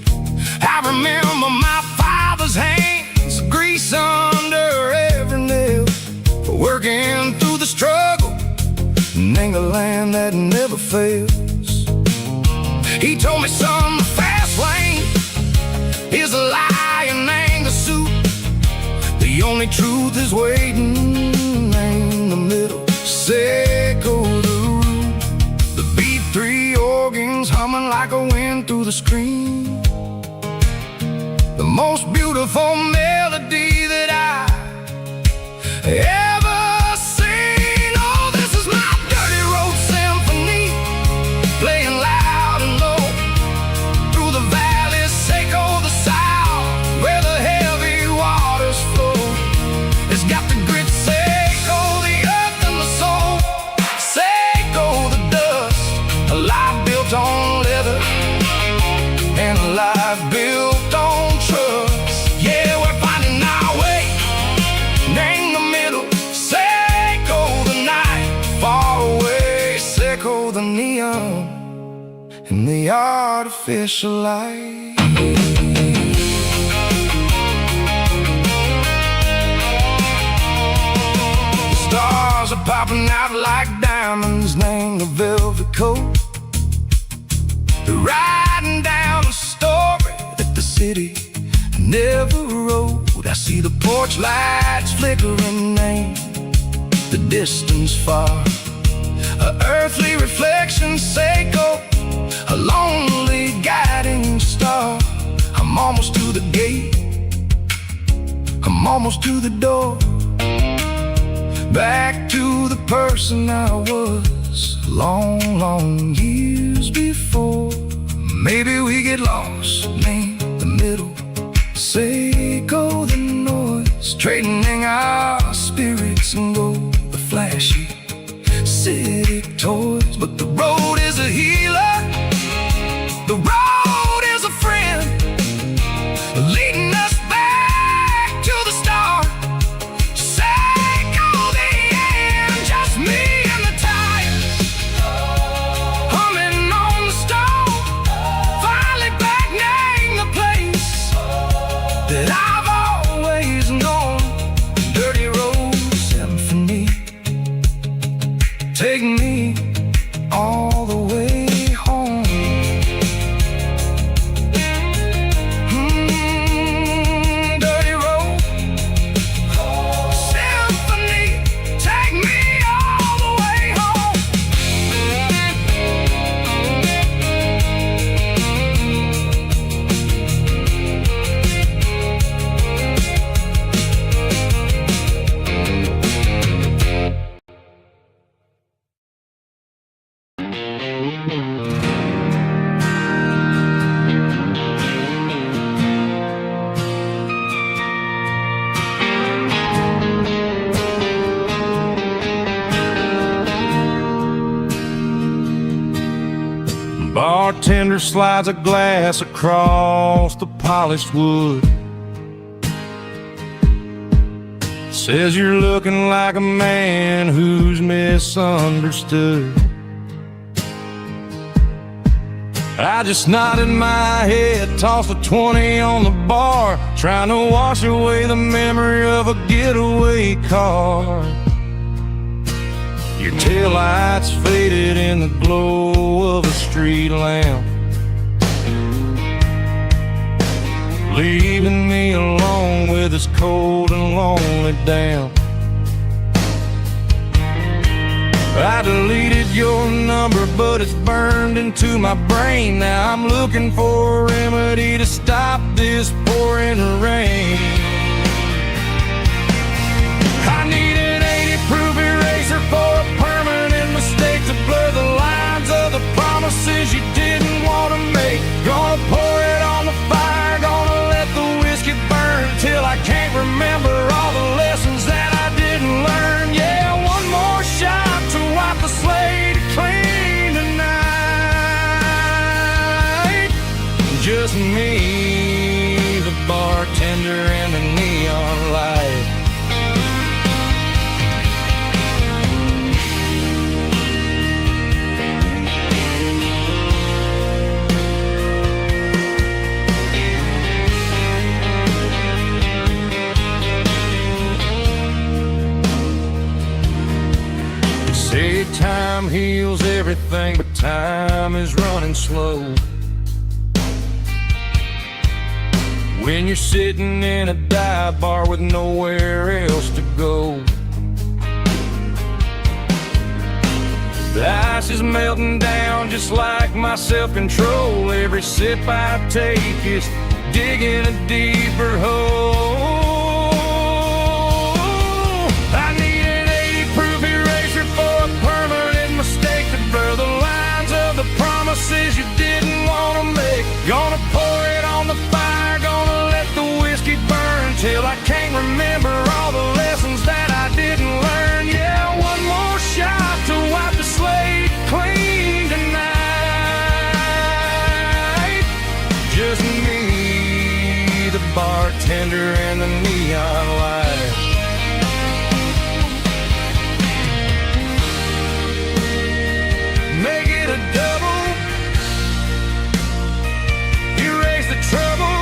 I remember my father's hands, grease under every nail, working through the struggle, ain't a land that never fails. He told me, son, the fast lane is a lie and ain't the suit. The only truth is waiting in the middle. Echo the root, the B3 organs humming like a wind through the screen. The most beautiful melody that I ever seen. Oh, this is my dirty road symphony, playing loud and low through the valleys, echo the south where the heavy waters flow. It's got the grit, echo the earth and the soul, echo the dust, a life built on leather and a life built on trust. Yeah, we're finding our way in the middle. Echo the night far away, echo the neon and the artificial light. Stars are popping out like diamonds, named the velvet coat. They're riding down a story that the city never wrote. I see the porch lights flickering, name the distance far, a earthly reflection, echo, a lonely guiding star. I'm almost to the gate, I'm almost to the door, back to the person I was long, long years before. Maybe we get lost in the middle, echo the noise, trading our spirits and go the flashy city toys. But the road is a healer, the road is a friend, leading us back to the start. Echo the end, just me and the tires, humming on the stove, finally back name the place that I've always known. Dirty road symphony, take me all the way home. Dirty road symphony, take me all the way home. Bartender slides a glass across the polished wood, says you're looking like a man who's misunderstood. I just nodded my head, tossed a 20 on the bar, trying to wash away the memory of a getaway car. Your taillights faded in the glow of a street lamp, leaving me alone with this cold and lonely damp. I deleted your number, but it's burned into my brain. Now I'm looking for a remedy to stop this pouring rain. I need an 80-proof eraser for a permanent mistake to blur the lines of the promises you didn't want to make. Gonna pour it on the fire, gonna let the whiskey burn till I can't remember all the lessons that I didn't learn. Yeah, one more shot to wipe the slate clean tonight. Just me, the bartender, and the neon light. Say time heals everything, but time is running slow. When you're sitting in a dive bar with nowhere else to go. The ice is melting down just like my self-control. Every sip I take is digging a deeper hole. I need an 80-proof eraser for a permanent mistake to blur the lines of the promises you didn't want to make. Gonna pour it on the fire, gonna let the whiskey burn till I can't remember all the lessons that I didn't learn. Yeah, one more shot to wipe the slate clean tonight. Just me, the bartender, and the neon light. Make it a double, erase the trouble.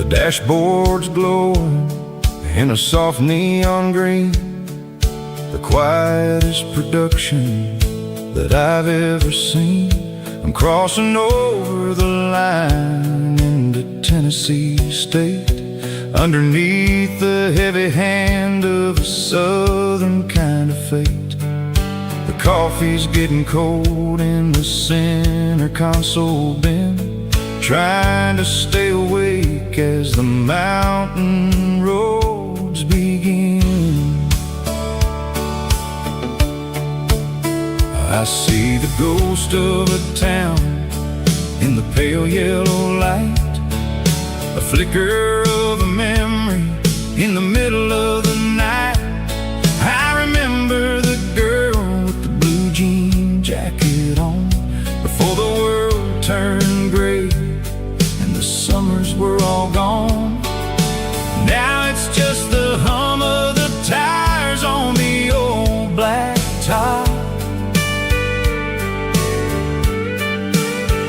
Dashboard's glowing in a soft neon green, the quietest production that I've ever seen. I'm crossing over the line into Tennessee State, underneath the heavy hand of a southern kind of fate. The coffee's getting cold in the center console bin, trying to stay awake as the mountain roads begin. I see the ghost of a town in the pale yellow light, a flicker of a memory in the middle of the night. I remember the girl with the blue jean jacket on before the world turned gray. Summers were all gone. Now it's just the hum of the tires on the old black top,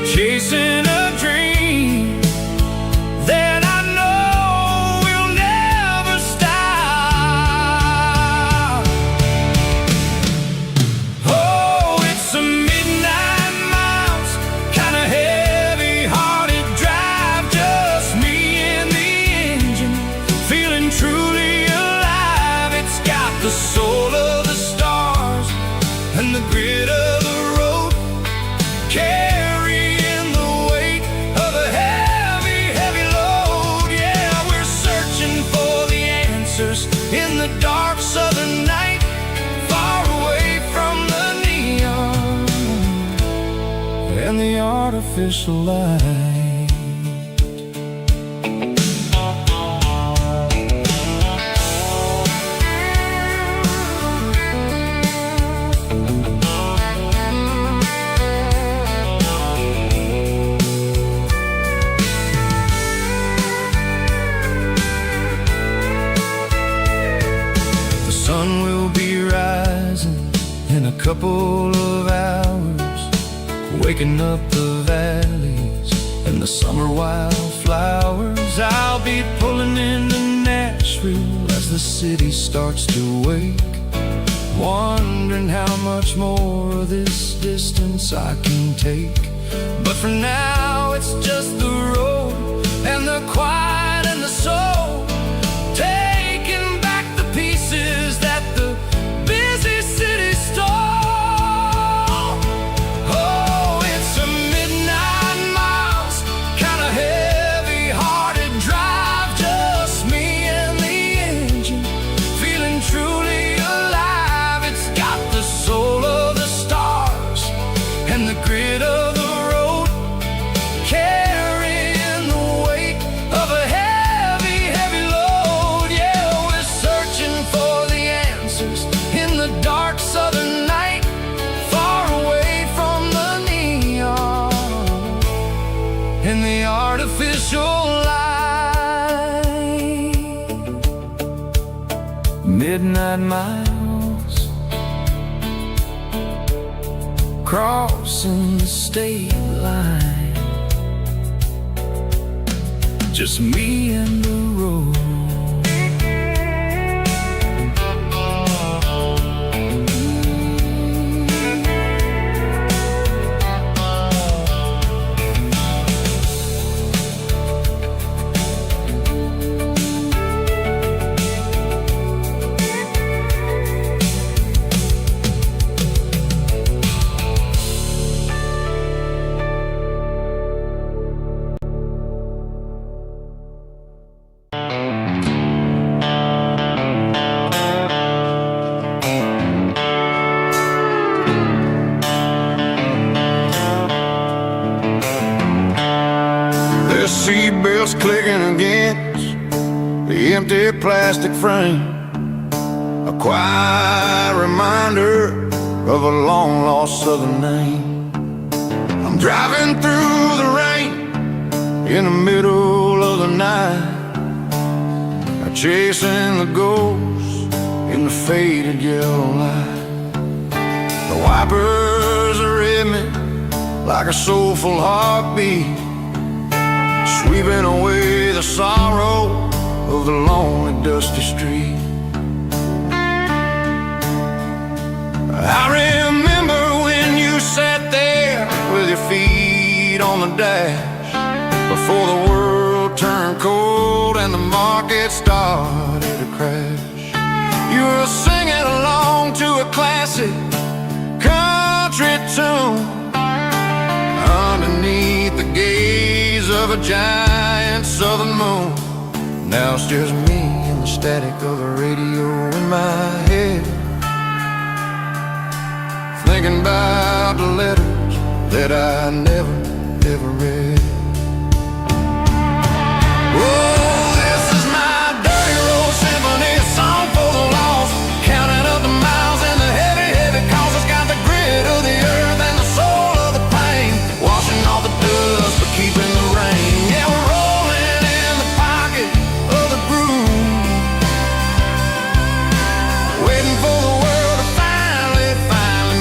chasing a dream that I know will never stop. Oh, it's a midnight miles, kind of heavy-hearted drive, just me and the engine, feeling truly alive. It's got the soul of the stars and the grit of the road, carrying the weight of a heavy, heavy load. Yeah, we're searching for the answers in the dark southern night, far away from the neon and the artificial light. couple of hours, waking up the valleys and the summer wildflowers. I'll be pulling into Nashville as the city starts to wake, wondering how much more of this distance I can take. But for now it's just the road and the quiet and the soul, taking back the pieces that the busy city stole. Oh, it's a midnight miles, kinda heavy-hearted drive, just me and the engine, feeling truly alive. It's got the soul of the stars and the grit of the road, carrying the weight of a heavy, heavy load. Yeah, we're searching for the answers in the dark southern night, far away from the neon and the artificial light. Midnight miles, crossing the state line, just me and the road. The seatbelts clicking against the empty plastic frame, a quiet reminder of a long-lost southern name. I'm driving through the rain in the middle of the night, chasing the ghosts in the faded yellow light. The wipers are in me like a soulful heartbeat, sweeping away the sorrow of the lonely, dusty street. I remember when you sat there with your feet on the dash, before the world turned cold and the market started to crash. You were singing along to a classic country tune underneath the gaze of a giant southern moon. Now it's just me and the static of the radio in my head, thinking about the letters that I never, ever read. Oh, this is my dirty road symphony, a song for the lost, counting up the miles and the heavy, heavy calls. It's got the grit of the earth and the soul of the pain, washing off the dust but keeping the rain. Yeah, we're rolling in the pocket of the groove, waiting for the world to finally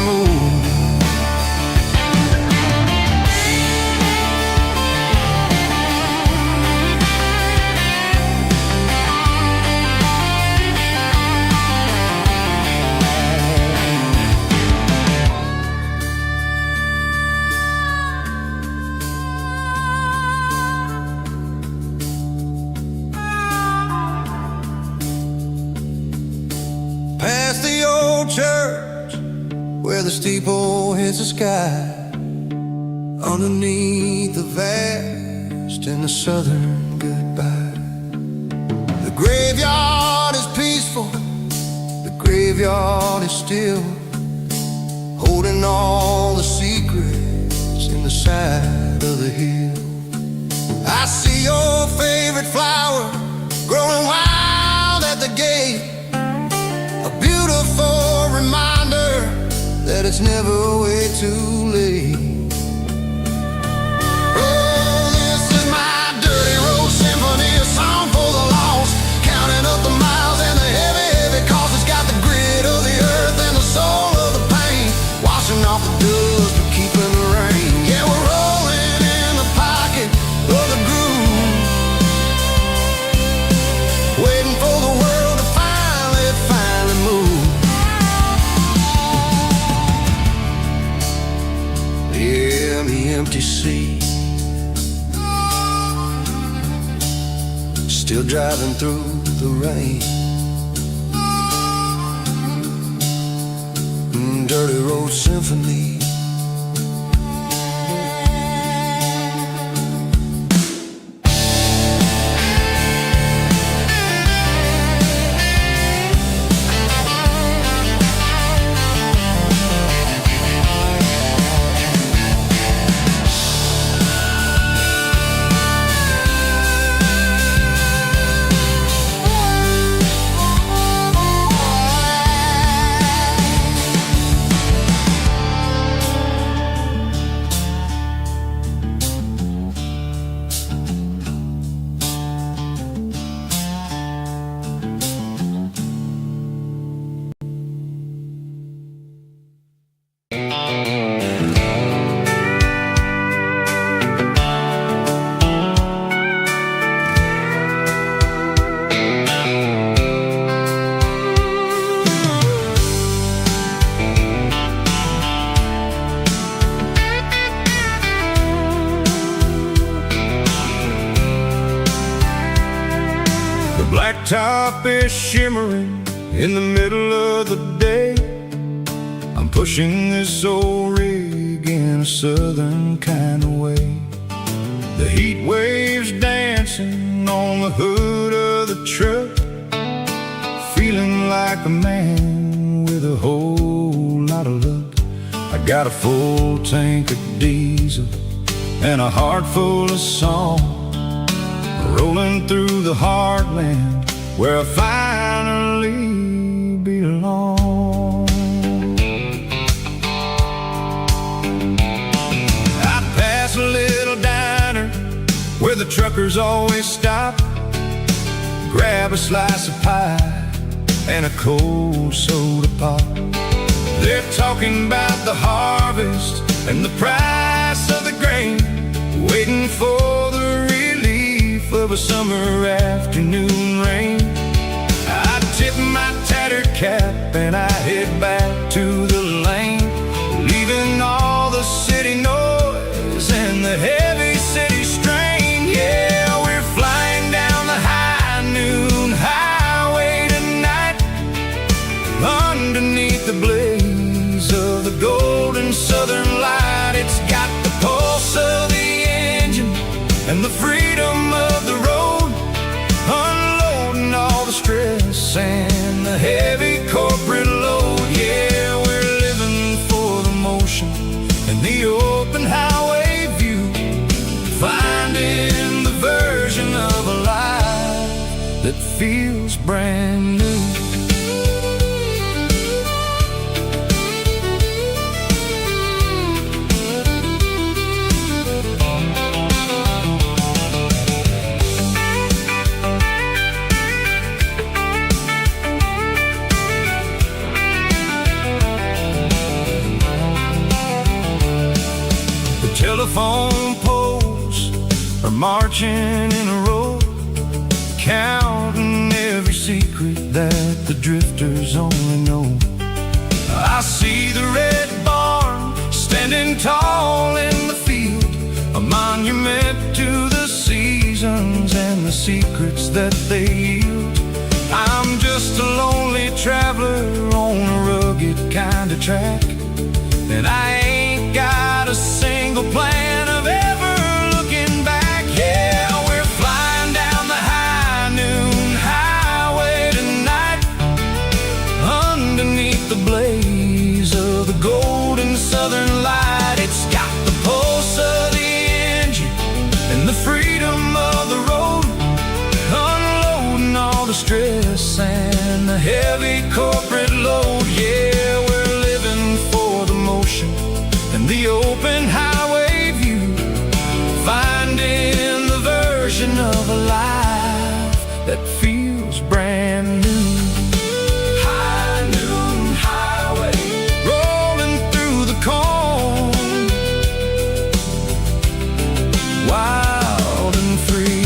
move. Past the old church where the steeple hits the sky, underneath the vast and the southern goodbye. The graveyard is peaceful, the graveyard is still, holding all the secrets in the side of the hill. I see your favorite flower growing wild at the gate, a beautiful reminder that it's never way too late. Oh, this is my dirty road symphony, a song for the lost, counting up the miles and the heavy, heavy cost. It's got the grit of the earth and the soul of the pain, still driving through the rain. Dirty Road Symphony. Top is shimmering in the middle of the day. I'm pushing this old rig in a southern kind of way. The heat waves dancing on the hood of the truck, feeling like a man with a whole lot of luck. I got a full tank of diesel and a heart full of song, rolling through the heartland where I finally belong. I pass a little diner where the truckers always stop, grab a slice of pie and a cold soda pop. They're talking about the harvest and the price of the grain, waiting for the relief of a summer afternoon rain. I tip my tattered cap and I head back to the lane, leaving all the city noise and the heavy city strain. Yeah, we're flying down the high noon highway tonight, underneath the blaze of the golden southern light. It's got the pulse of the engine and the freedom of the road, unloading all the stress and the heavy corporate load. Yeah, we're living for the motion and the open highway view, finding the version of a life that feels brand new. Telephone poles are marching in a row, counting every secret that the drifters only know. I see the red barn standing tall in the field, a monument to the seasons and the secrets that they yield. I'm just a lonely traveler on a rugged kind of track, and I ain't got a single plan of ever looking back. Yeah, we're flying down the high noon highway tonight, underneath the blaze of the golden southern light. It's got the pulse of the engine and the freedom of the road, unloading all the stress and the heavy corporate load. Yeah, we're living for the motion and the open highway view, finding the version of a life that feels brand new. High noon highway, rolling through the corn, wild and free.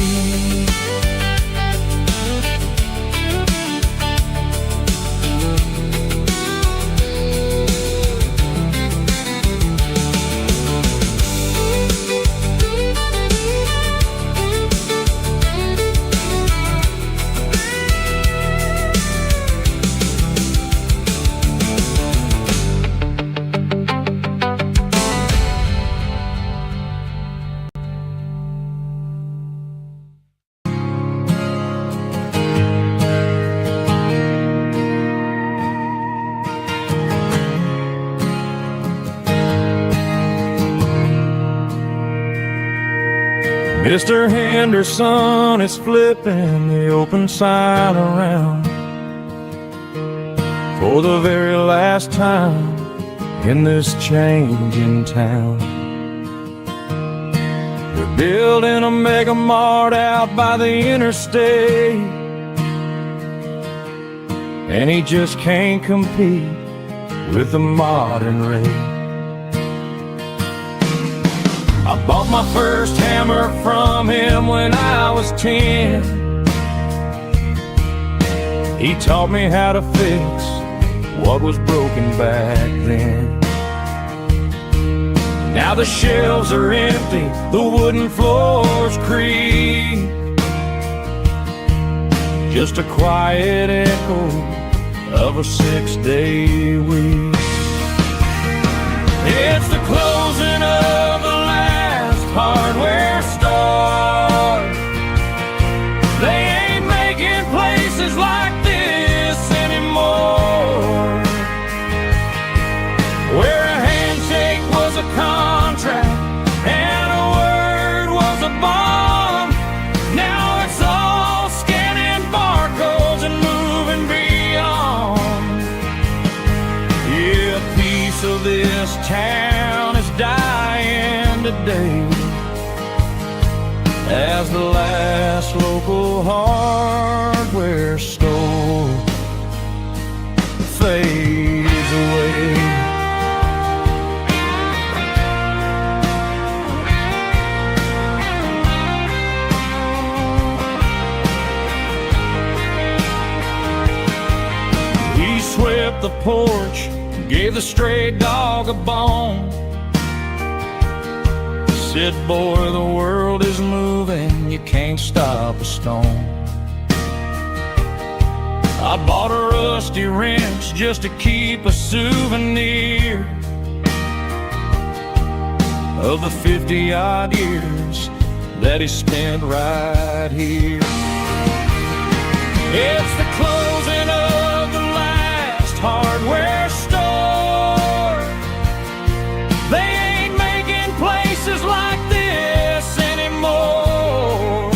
Mr. Henderson is flipping the open sign around for the very last time in this changing town. They're building a mega mart out by the interstate, and he just can't compete with the modern rate. I bought my first hammer from him when I was 10. He taught me how to fix what was broken back then. Now the shelves are empty, the wooden floors creak, just a quiet echo of a 6-day week. It's the closing of the last hardware store. They ain't making places like this anymore, where a handshake was a contract and a word was a bond. Now it's all scanning barcodes and moving beyond. Yeah, a piece of this town is dying today as the last local hardware store fades away. He swept the porch, gave the stray dog a bone, said, boy, the world is moving, you can't stop a stone. I bought a rusty wrench just to keep a souvenir of the 50-odd years that he spent right here. It's the closing of the last hardware store. They ain't making places like this anymore,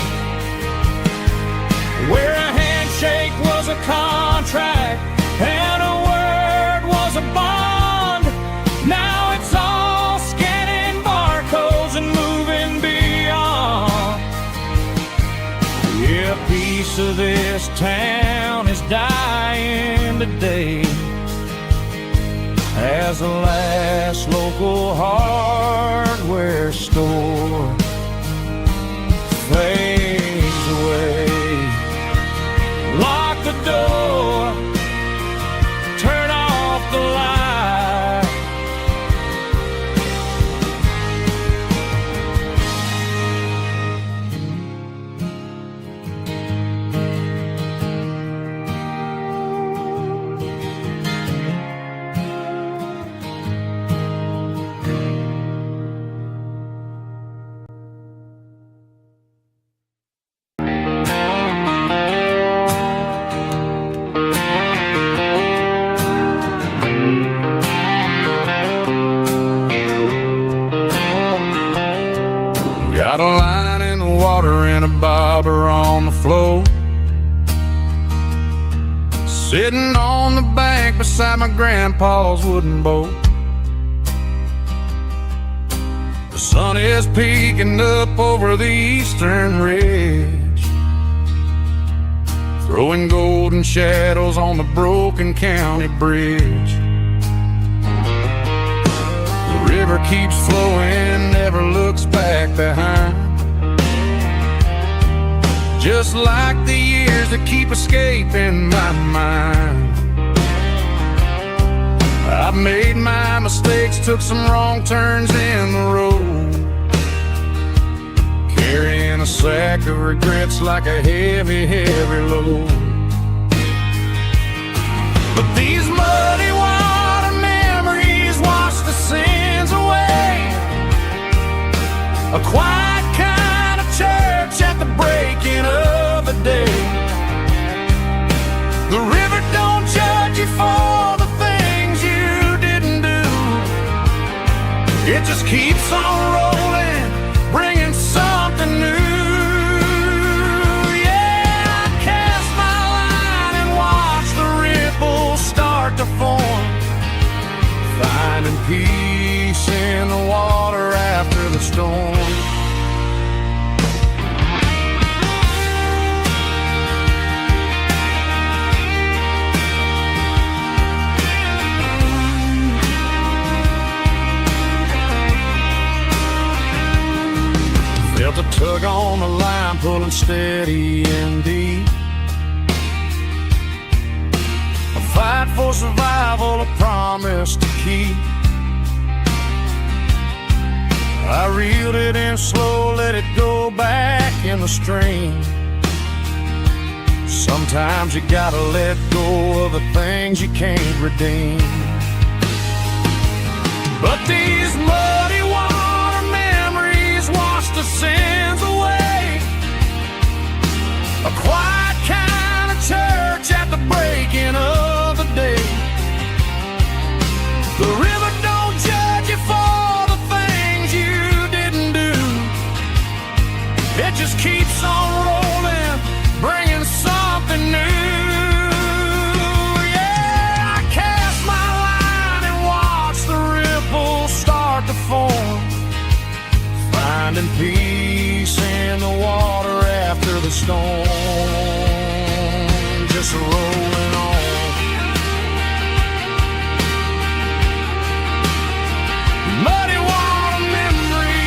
where a handshake was a contract and a word was a bond. Now it's all scanning barcodes and moving beyond. Yeah, a piece of this town is dying today as the last local hardware store fades away. Lock the door, turn off the light. Got a line in the water and a bobber on the floor, sitting on the bank beside my grandpa's wooden boat. The sun is peeking up over the eastern ridge, throwing golden shadows on the broken county bridge. The river keeps flowing, never looks back behind, just like the years that keep escaping my mind. I've made my mistakes, took some wrong turns in the road, carrying a sack of regrets like a heavy, heavy load. But these muddy water memories wash the sins away. A quiet kind of church at the breaking of the day. The river don't judge you for the things you didn't do. It just keeps on rolling, bringing something new. a tug on the line, pulling steady and deep. A fight for survival, a promise to keep. I reeled it in slow, let it go back in the stream. Sometimes you gotta let go of the things you can't redeem. But these muddy water memories wash the sins away. A quiet kind of church at the breaking of the day. The river don't judge you for the things you didn't do. It just keeps on rolling, bringing something new. Yeah, I cast my line and watch the ripples start to form, finding peace in the water after the storm, just rolling on. Muddy water memory.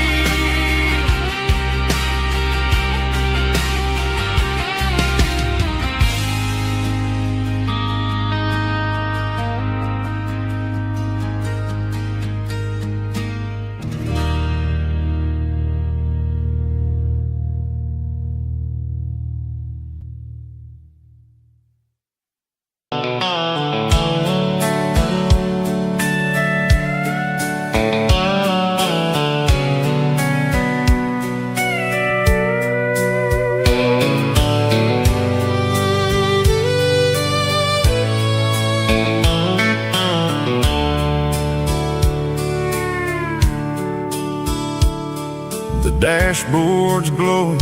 The dashboard's glowing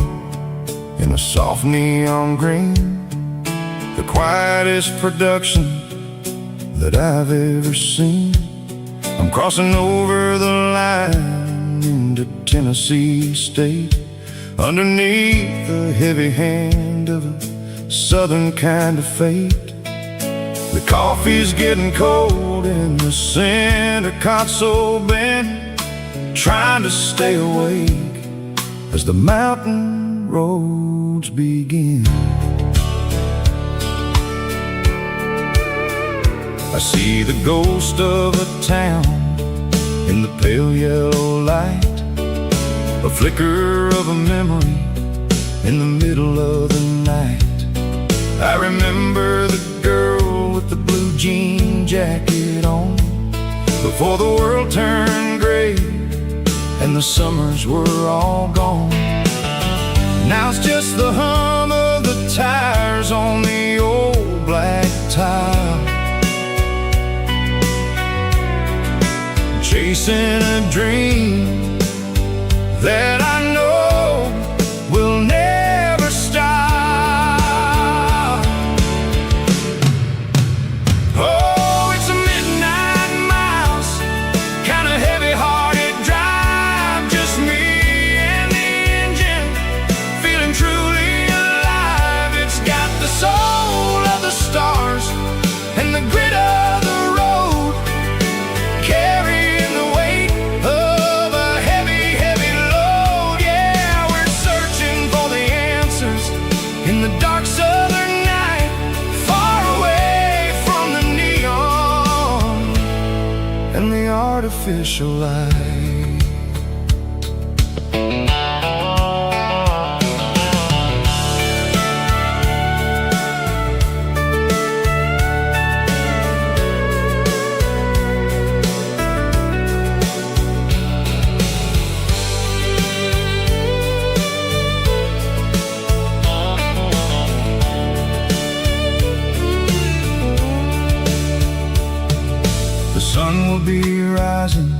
in a soft neon green, the quietest production that I've ever seen. I'm crossing over the line into Tennessee State, underneath the heavy hand of a southern kind of fate. The coffee's getting cold in the center console bin, trying to stay awake as the mountain roads begin. I see the ghost of a town in the pale yellow light, a flicker of a memory in the middle of the night. I remember the girl with the blue jean jacket on, before the world turned gray and the summers were all gone. Now it's just the hum of the tires on the old black tile, chasing a dream that I know will never stop. Oh, it's a midnight mouse, kind of heavy-hearted drive, just me and the engine, feeling truly alive. It's got the soul of the stars and the grit of the road, carrying the weight of a heavy, heavy load. Yeah, we're searching for the answers in the dark southern night, far away from the neon and the artificial light. The sun will be rising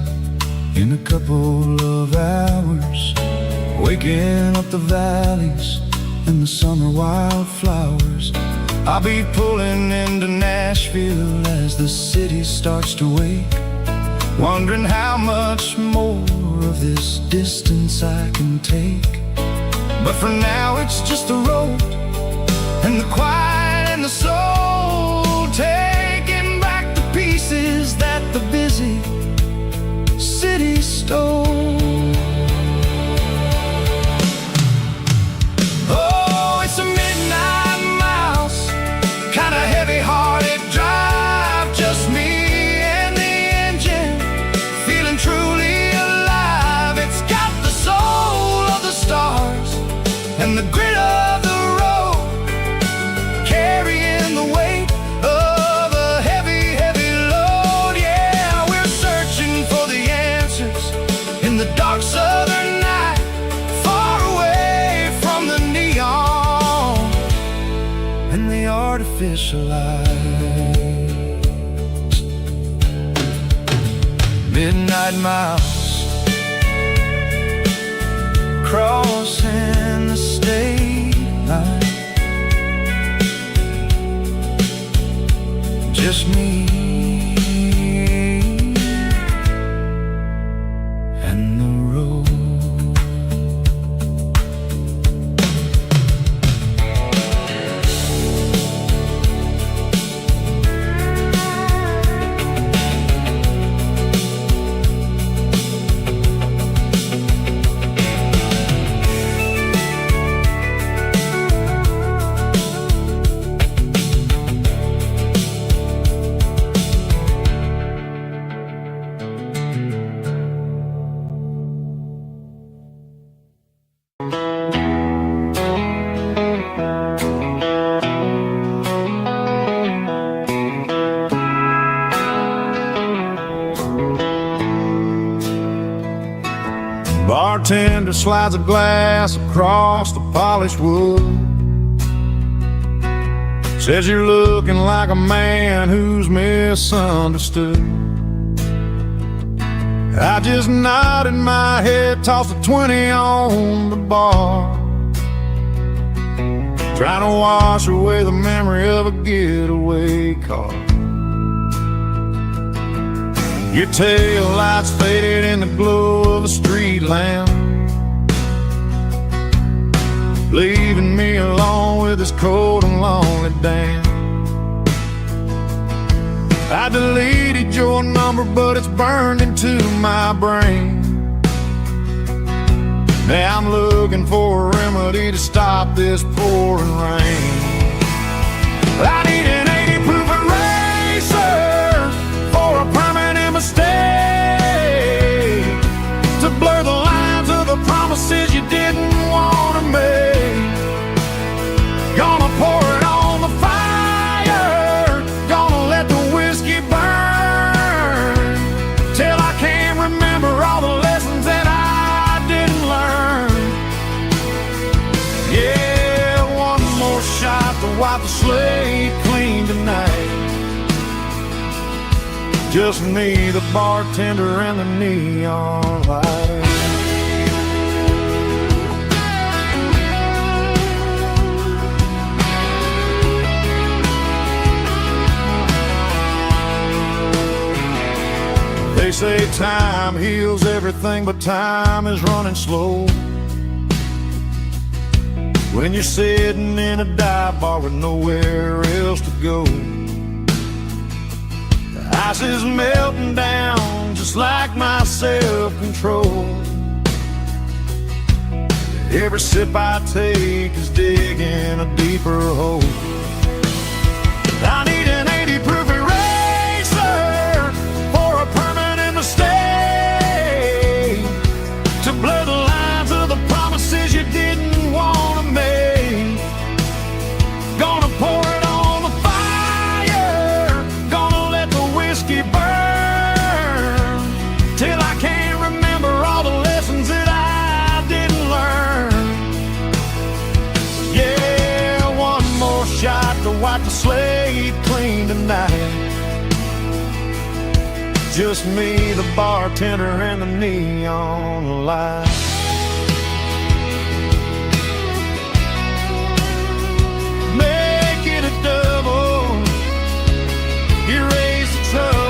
in a couple of hours, waking up the valleys and the summer wildflowers. I'll be pulling into Nashville as the city starts to wake, wondering how much more of this distance I can take. But for now it's just the road and the quiet and the soul, taking back the pieces that the busy city stole. and the grit of the road, carrying the weight of a heavy, heavy load. Yeah, we're searching for the answers in the dark southern night, far away from the neon and the artificial lights. Midnight miles, crossing the state line, just me and the road. Bartender slides a glass across the polished wood, says you're looking like a man who's misunderstood. I just nodded my head, tossed a 20 on the bar, trying to wash away the memory of a getaway car. Your tail lights faded in the glow of a street lamp, leaving me alone with this cold and lonely damn. I deleted your number, but it's burned into my brain. Now I'm looking for a remedy to stop this pouring rain. I need an 80 proof eraser for a permanent mistake, to blur the lines of the promises you didn't want to make. Gonna pour it on the fire, gonna let the whiskey burn, till I can't remember all the lessons that I didn't learn. Yeah, one more shot to wipe the slate clean tonight. Just me, the bartender, and the neon light. They say time heals everything, but time is running slow when you're sitting in a dive bar with nowhere else to go. The ice is melting down just like my self-control. Every sip I take is digging a deeper hole. I need an 80 proof eraser for a permanent mistake, to blur the lines of the promises you didn't want to make. Gonna pour it on the fire, gonna let the whiskey burn, till I can't remember all the lessons that I didn't learn. Yeah, one more shot to wipe the slate clean tonight. Just me, the bartender, and the neon light. Make it a double, erase the trouble.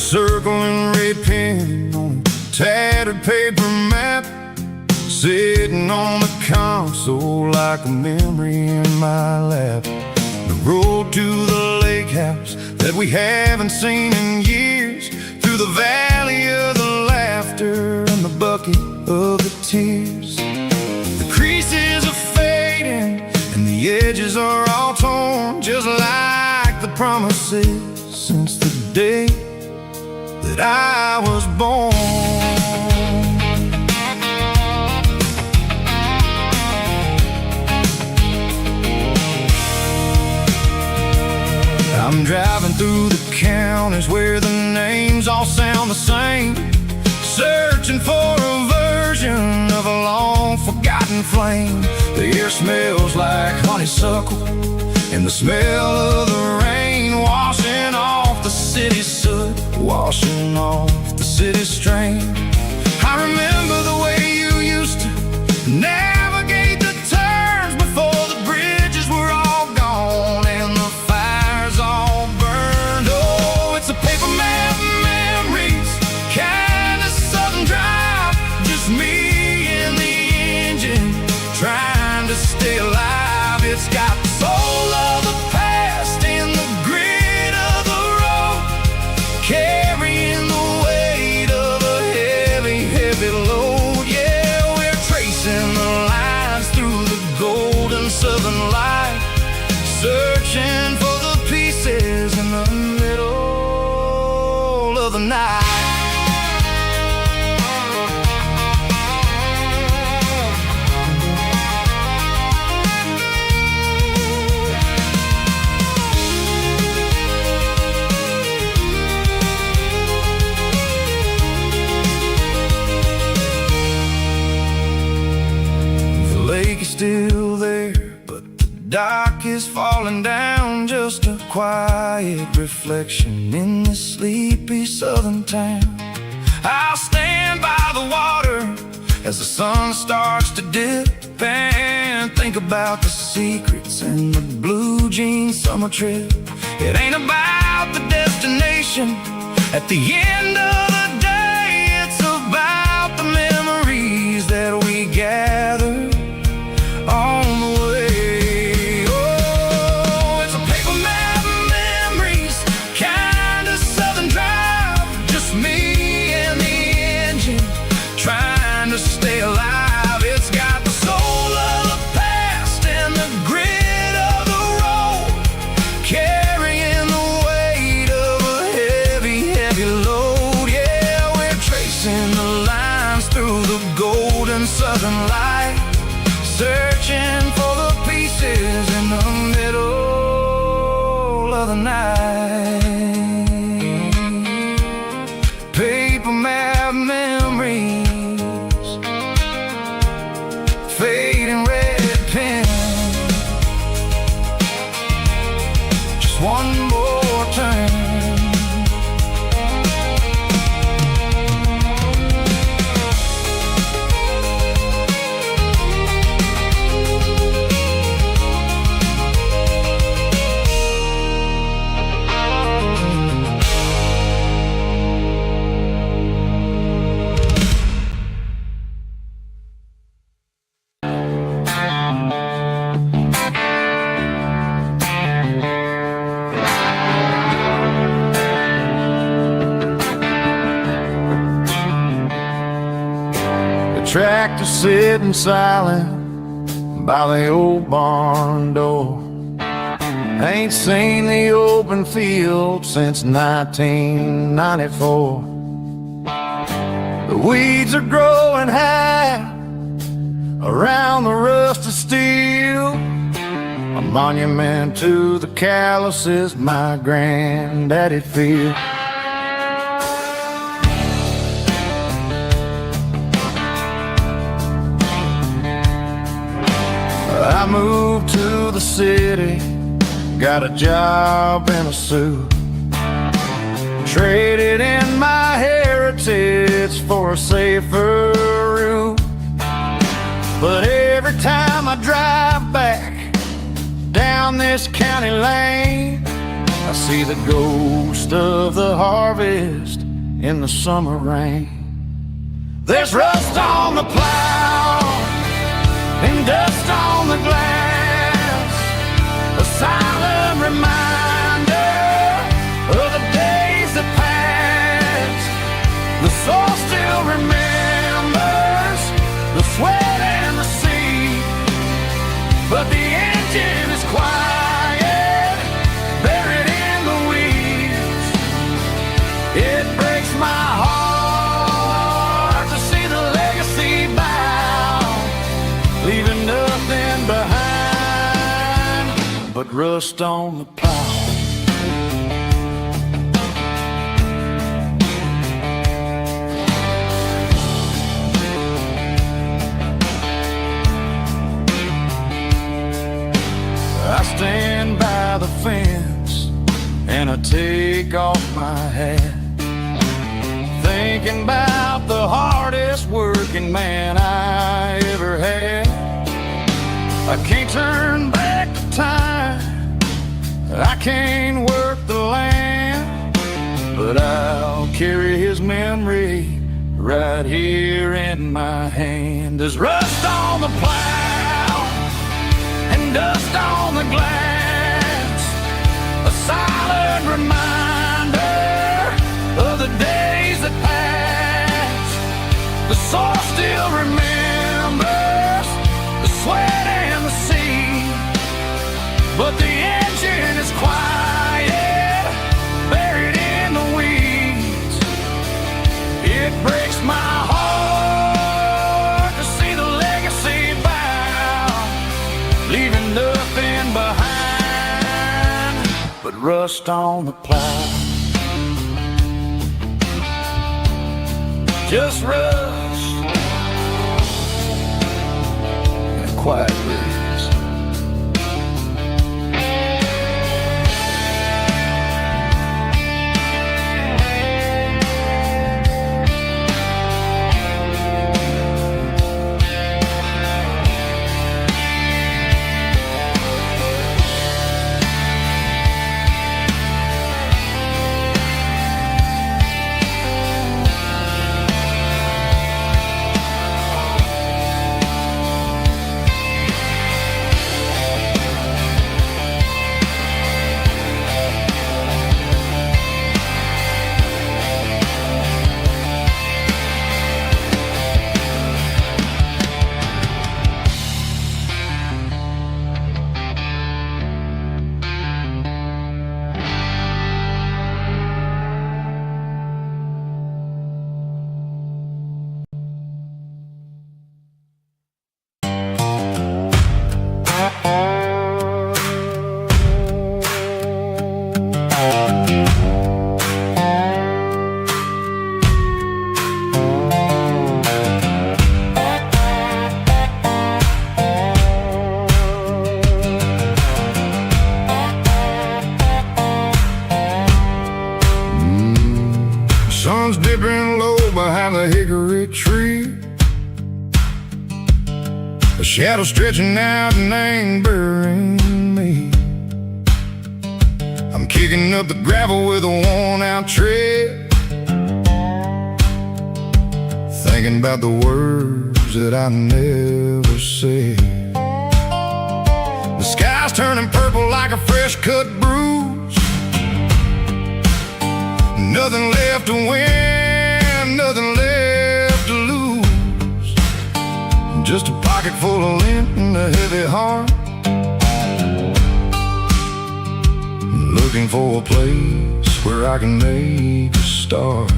circling red pen on a tattered paper map, sitting on the console like a memory in my lap. The road to the lake house that we haven't seen in years, through the valley of the laughter and the bucket of the tears. The creases are fading and the edges are all torn, just like the promises since the day that I was born. I'm driving through the counties where the names all sound the same, searching for a version of a long forgotten flame. The air smells like honeysuckle and the smell of the rain, washing off the city's soot, washing off the city's strain. I remember the way you used to navigate the turns before the bridges were all gone and the fires all burned. Oh, it's a paper map memories, kind of southern drive, just me and the engine trying to stay alive. It's got the soul of the past in the grit of the road, carrying the weight of a heavy, heavy load. Yeah, we're tracing the lines through the golden southern light, searching for the pieces in the middle of the night. The lake is still there, but the dock is falling down, just a quiet reflection in the sleepy southern town. I'll stand by the water as the sun starts to dip and think about the secrets in the blue jean summer trip. It ain't about the destination at the end of the day, it's about the memories that we gather on the way. Oh, it's a paper map memories, kind of southern drive, just me and the engine trying to stay alive. It's got the soul of the past and the grit of the road, carrying the weight of a heavy, heavy load. Yeah, we're tracing the lines through the golden southern light, searching for the pieces in the middle of the night. Paper map memories, fading red pen, just one more turn. Tractor sitting silent by the old barn door. Ain't seen the open field since 1994. The weeds are growing high around the rusted steel, a monument to the calluses my granddaddy feel. I moved to the city, got a job in a suit, traded in my heritage for a safer route. But every time I drive back down this county lane, I see the ghost of the harvest in the summer rain. There's rust on the plow and dust on the glass, a silent reminder of the days that passed. The soul still remembers the sweat and the sea, but the engine is quiet, buried in the weeds. It breaks my heart to see the legacy bow, leaving nothing behind but rust on the plow. I stand by the fence and I take off my hat, thinking about the hardest working man I ever had. I can't turn back the time, I can't work the land, but I'll carry his memory right here in my hand. There's rust on the plow and dust on the glass, a silent reminder of the days that passed. The soul still remembers the sweat and the sea, but the engine is quiet, buried in the weeds. It breaks my heart to see the legacy bow, leaving nothing behind but rust on the plow. Just rust and a quiet breeze. Sun's dipping low behind the hickory tree, a shadow stretching out and angering me. I'm kicking up the gravel with a worn-out tread, thinking about the words that I never said. The sky's turning purple like a fresh-cut bruise, nothing left to win, nothing left to lose, just a pocket full of lint and a heavy heart, looking for a place where I can make a start.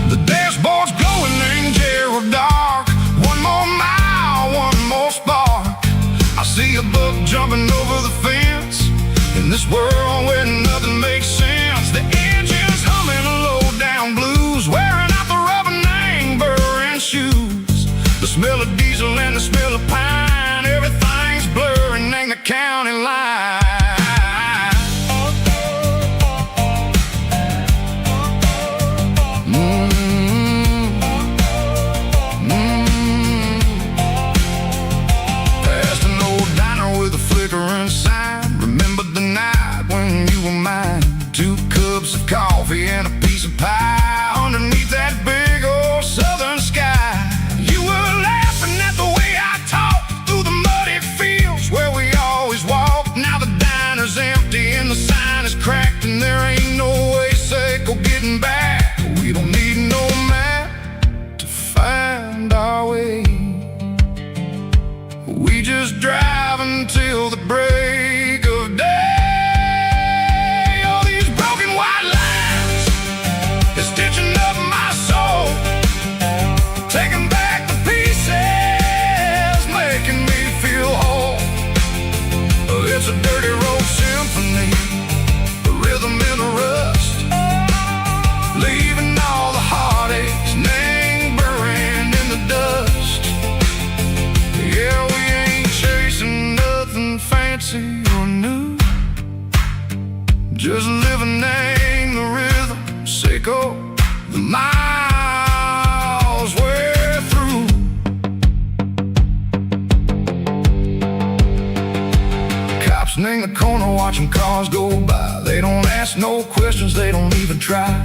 The dashboard's glowing in Gerald dark, one more mile, one more spark. I see a buck jumping over the fence, in this world where nothing makes sense. The engine's humming a low-down blues, wearing out the rubber name, burring shoes. The smell of diesel and the smell of pine, everything's blurring in the county line. Past an old diner with a flickering sign, remember the night when you were mine. just driving till the break of day. Oh, these broken white lines is stitching up my soul, taking back the pieces, making me feel whole. It's a dirty road symphony, the rhythm in the rust, leaving all the heartaches lingering in the dust. Yeah, we ain't chasing nothing fancy or new, just living in the rhythm, sicko, the miles we're through. Cops in the corner watching cars go by. They don't ask no questions, they don't even try.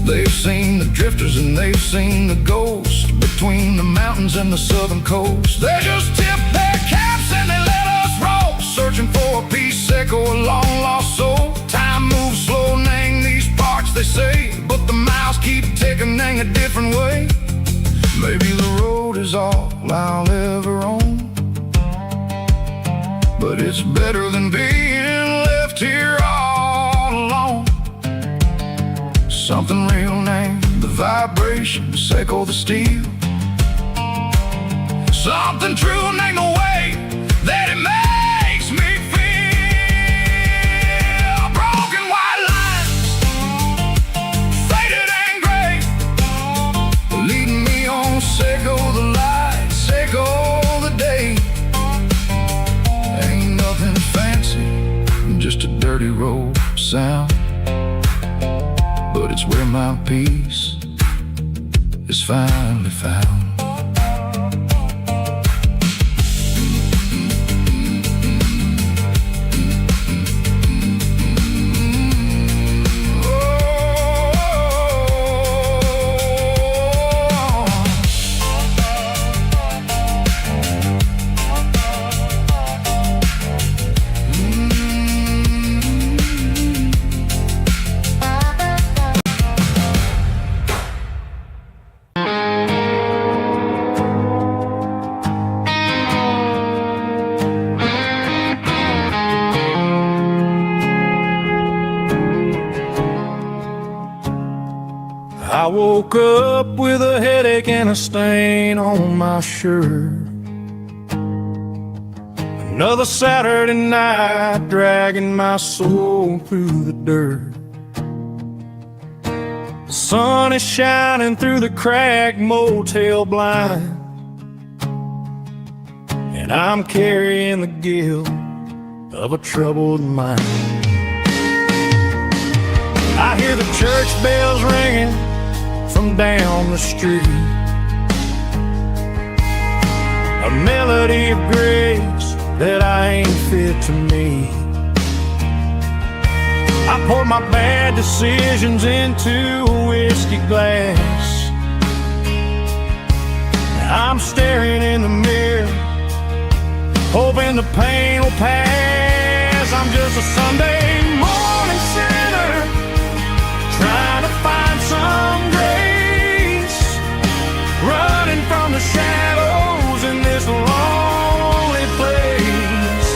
They've seen the drifters and they've seen the ghosts between the mountains and the southern coast. They just tip their caps and they let us roll, searching for a piece echo, a long lost soul. Time moves slow in these parts, they say, but the miles keep ticking a different way. Maybe the road is all I'll ever own, but it's better than being left here all alone. Something real named the vibrations echo the steel. Something true named the way that it makes me feel. Broken white lines, faded and gray, leading me on, Seiko the light, Seiko the day. Ain't nothing fancy, just a dirty road sound, but it's where my peace is finally found. I woke up with a headache and a stain on my shirt. Another Saturday night dragging my soul through the dirt. The sun is shining through the cracked motel blind, and I'm carrying the guilt of a troubled mind. I hear the church bells ringing from down the street, a melody of grace that I ain't fit to meet. I pour my bad decisions into a whiskey glass. I'm staring in the mirror, hoping the pain will pass. I'm just a Sunday morning sinner, trying to find some grace, running from the shadows in this lonely place.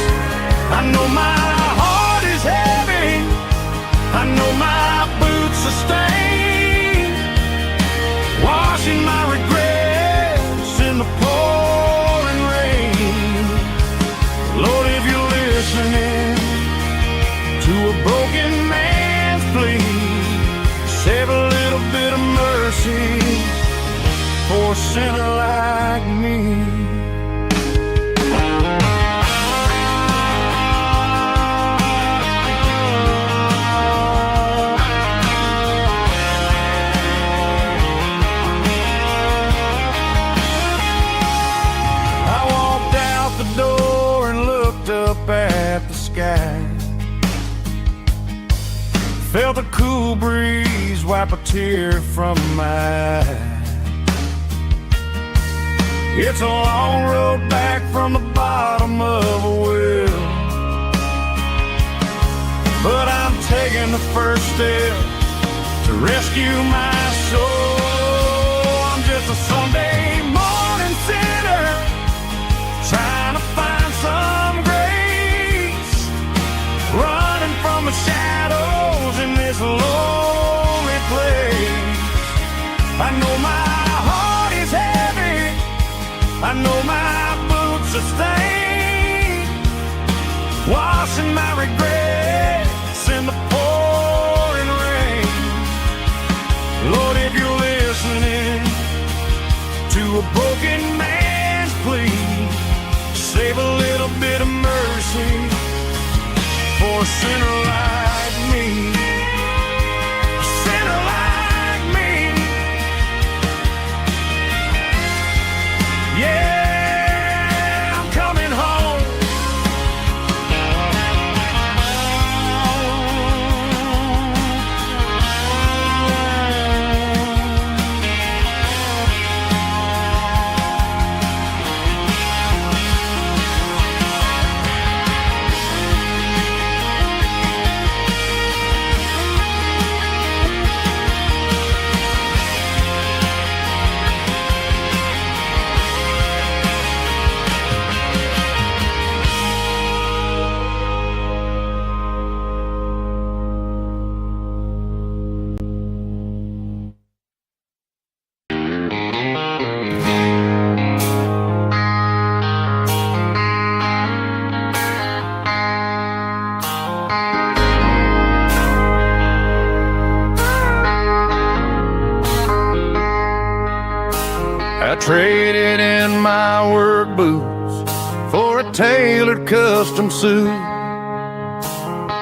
I know my heart is heavy, I know my boots are stained, washing my regrets in the pouring rain. Lord, if you're listening to a broken man's plea, save a little bit of mercy for a sinner like me. I walked out the door and looked up at the sky, felt a cool breeze wipe a tear from my eye. It's a long road back from the bottom of a well, but I'm taking the first step to rescue my soul. I'm just a Sunday morning sinner, trying to find some washing my regrets in the pouring rain. Lord, if you're listening to a broken man's plea, save a little bit of mercy for a sinner like me. A sinner like me. Yeah, I'm coming home. I traded in my work boots for a tailored custom suit.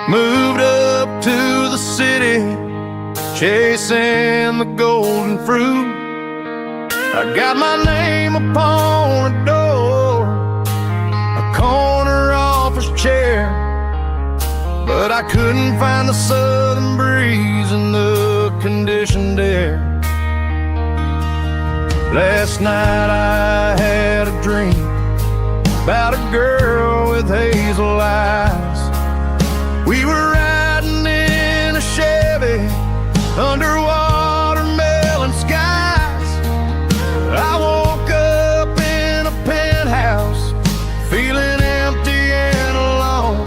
Moved up to the city, chasing the golden fruit. I got my name upon a door, a corner office chair, but I couldn't find the southern breeze in the conditioned air. Last night I had a dream about a girl with hazel eyes. We were riding in a Chevy under watermelon skies. I woke up in a penthouse feeling empty and alone.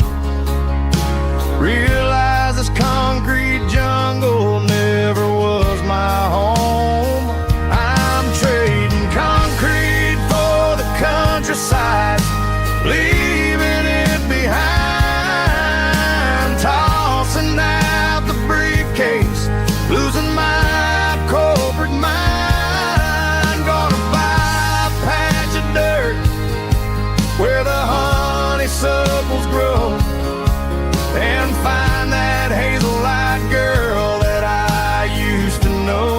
Realized this concrete jungle never was my home. Trading concrete for the countryside, leaving it behind. Tossing out the briefcase, losing my corporate mind. Gonna buy a patch of dirt where the honeysuckles grow, and find that hazel-eyed girl that I used to know.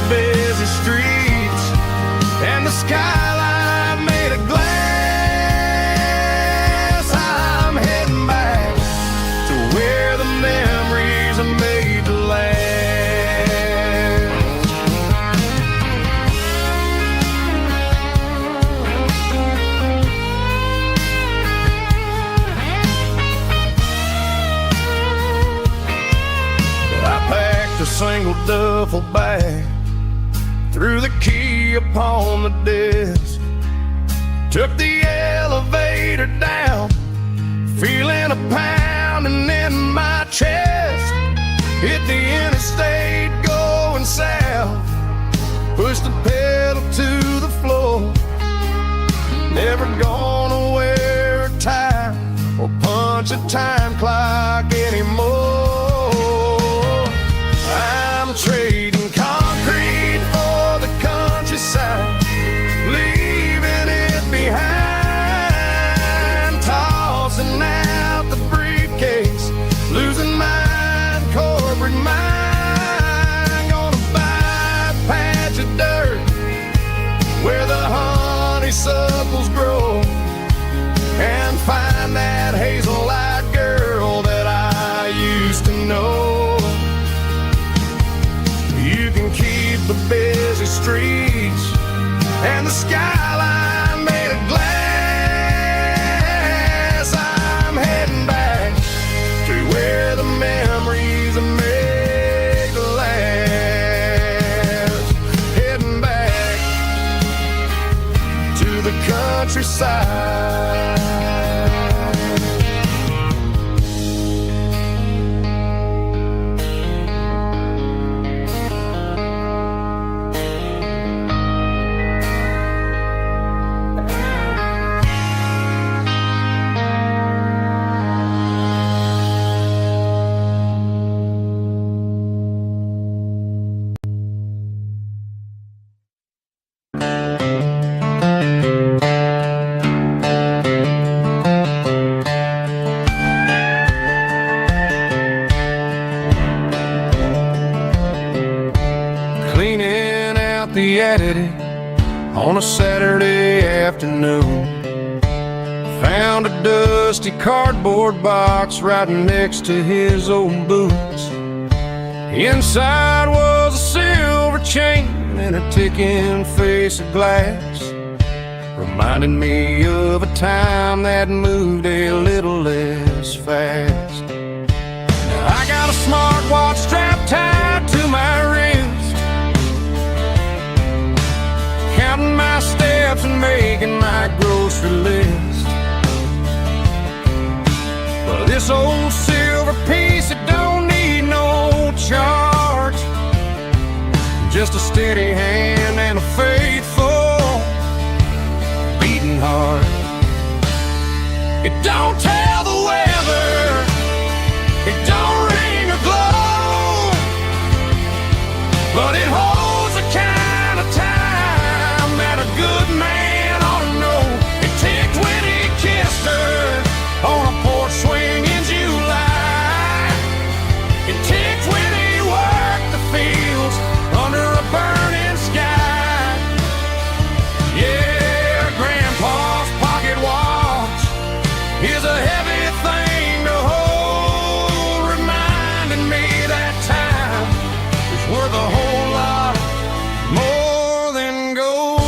Busy streets and the skyline made of glass. I'm heading back to where the memories are made to last. I packed a single duffel bag, threw the key upon the desk, took the elevator down, feeling a pounding in my chest. Hit the interstate going south, pushed the pedal to the floor. Never gonna wear a tie or punch a time clock anymore. I'm trading concrete for the countryside, leaving it behind. Tossing out the briefcase, losing my corporate mind. Gonna buy a patch of dirt where the honeysuckles grow, and find that hazel-eyed girl that I used to know. You can keep the busy streets and the skyline made of glass. I'm heading back to where the memories are made to last. Heading back to the countryside. Saturday afternoon. Found a dusty cardboard box right next to his old boots. Inside was a silver chain and a ticking face of glass, reminding me of a time that moved a little less fast. Now I got a smartwatch strapped tied to my wrist, counting my steps and making my grocery list. But this old silver piece, it don't need no charge, just a steady hand and a faithful beating heart. It don't tell the weather, it don't ring or glow, but it holds the kind of time that a good man ought to know. It ticked when he kissed her on a porch swing in July. It ticked when he worked the fields under a burning sky. Yeah, Grandpa's pocket watch is a heavy thing to hold, reminding me that time is worth a whole lot more than gold.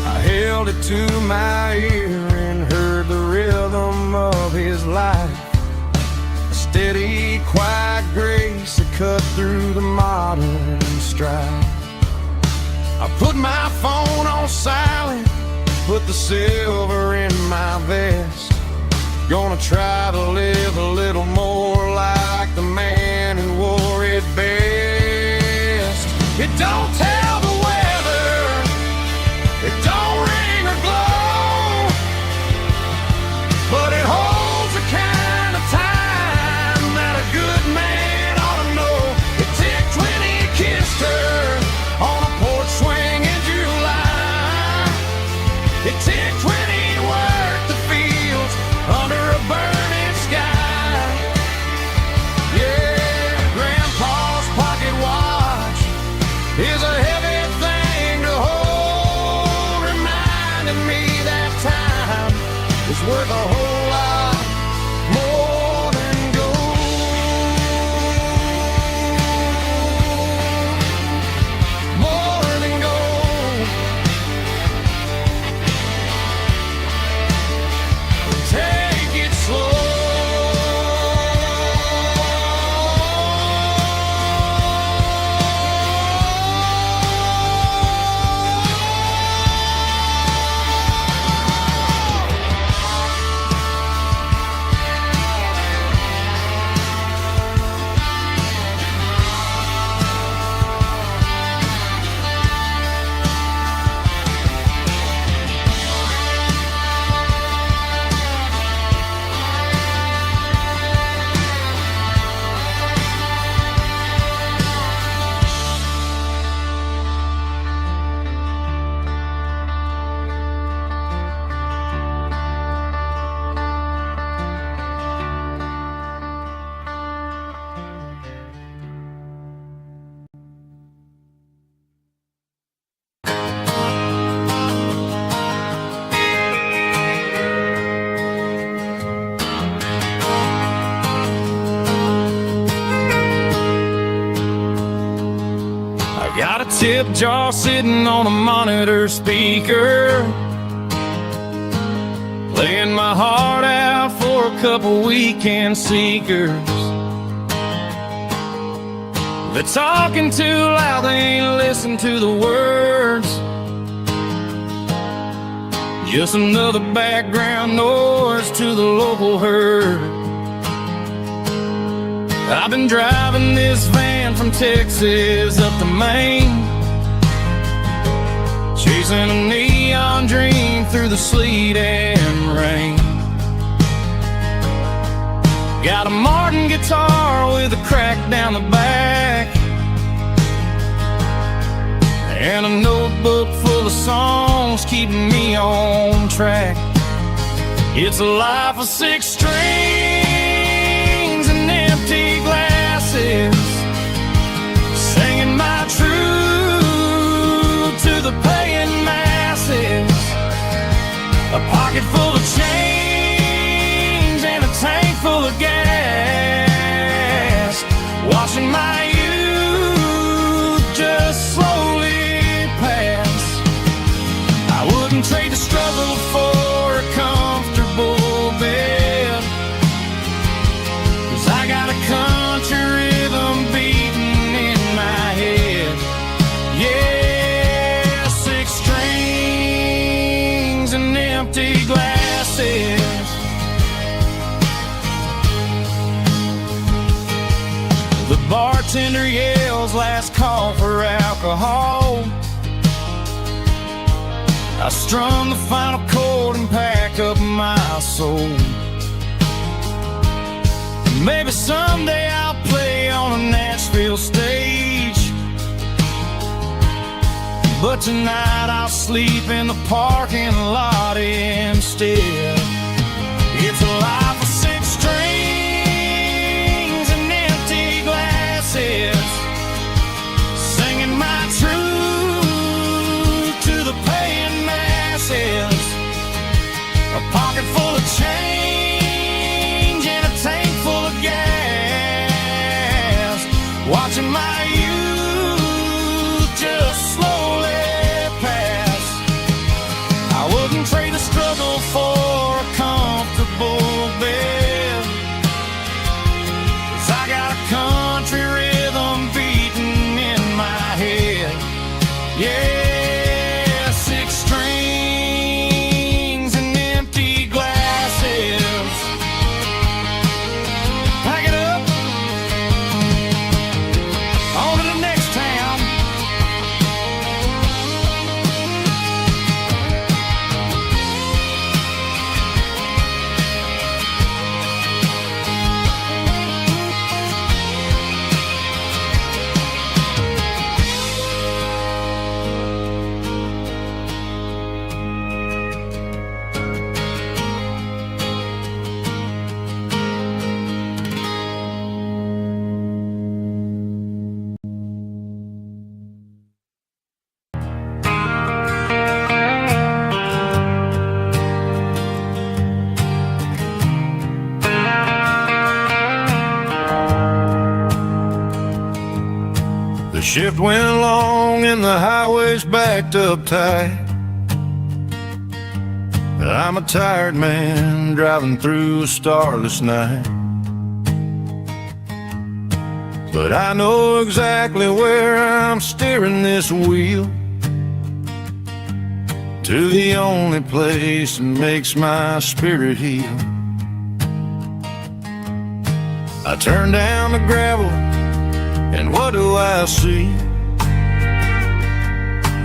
I held it to my ear and heard the rhythm of his life, a steady, quiet grace that cut through the modern strife. I put my phone on silent, put the silver in my vest. Gonna try to live a little more like the man who wore it best. It don't tell the weather, it don't ring or glow, but it holds the kind of time that a good man ought to know. It ticked when he kissed her on a porch swing in July. It ticked when he worked the fields under a burning sky. Yeah, Grandpa's pocket watch is a heavy thing to hold, reminding me that time is worth a whole lot more than gold. More than gold. Take it slow. Got a tip jar sitting on a monitor speaker, playing my heart out for a couple weekend seekers. They're talking too loud, they ain't listen to the words. Just another background noise to the local herd. I've been driving this van from Texas up to Maine, chasing a neon dream through the sleet and rain. Got a Martin guitar with a crack down the back, and a notebook full of songs keeping me on track. It's a life of 6 strings and empty glasses, bartender yells last call for alcohol. I strummed the final chord and packed up my soul. Maybe someday I'll play on a Nashville stage, but tonight I'll sleep in the parking lot instead. It's a life of 6 strings and empty glasses, singing my truth to the paying masses. A pocket full of change and a tank full of gas, watching my youth just slowly pass. I wouldn't trade the struggle for a comfortable bed, 'cause I got a country rhythm beating in my head. Yeah, 6 strings and empty glasses. Pack it up, on to the next town. The shift went long and the highway's backed up tight. I'm a tired man driving through a starless night, but I know exactly where I'm steering this wheel, to the only place that makes my spirit heal. I turn down the gravel, and what do I see?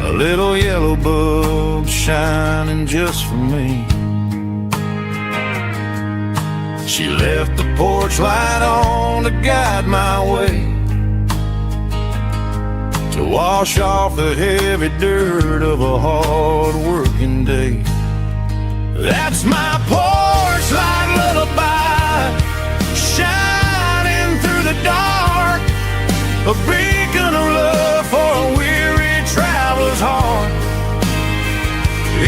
A little yellow bulb shining just for me. She left the porch light on to guide my way, to wash off the heavy dirt of a hard working day. That's my porch light lullaby, shining through the dark, a beacon of love for a weary traveler's heart.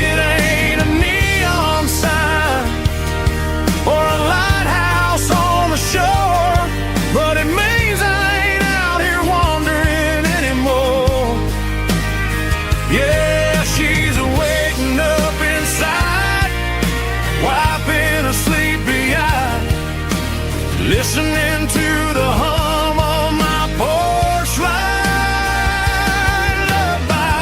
It ain't a neon sign or a lighthouse on the shore, but it means I ain't out here wandering anymore. Yeah, she's waking up inside, wiping a sleepy eye, listening to the hum of my porch light lullaby.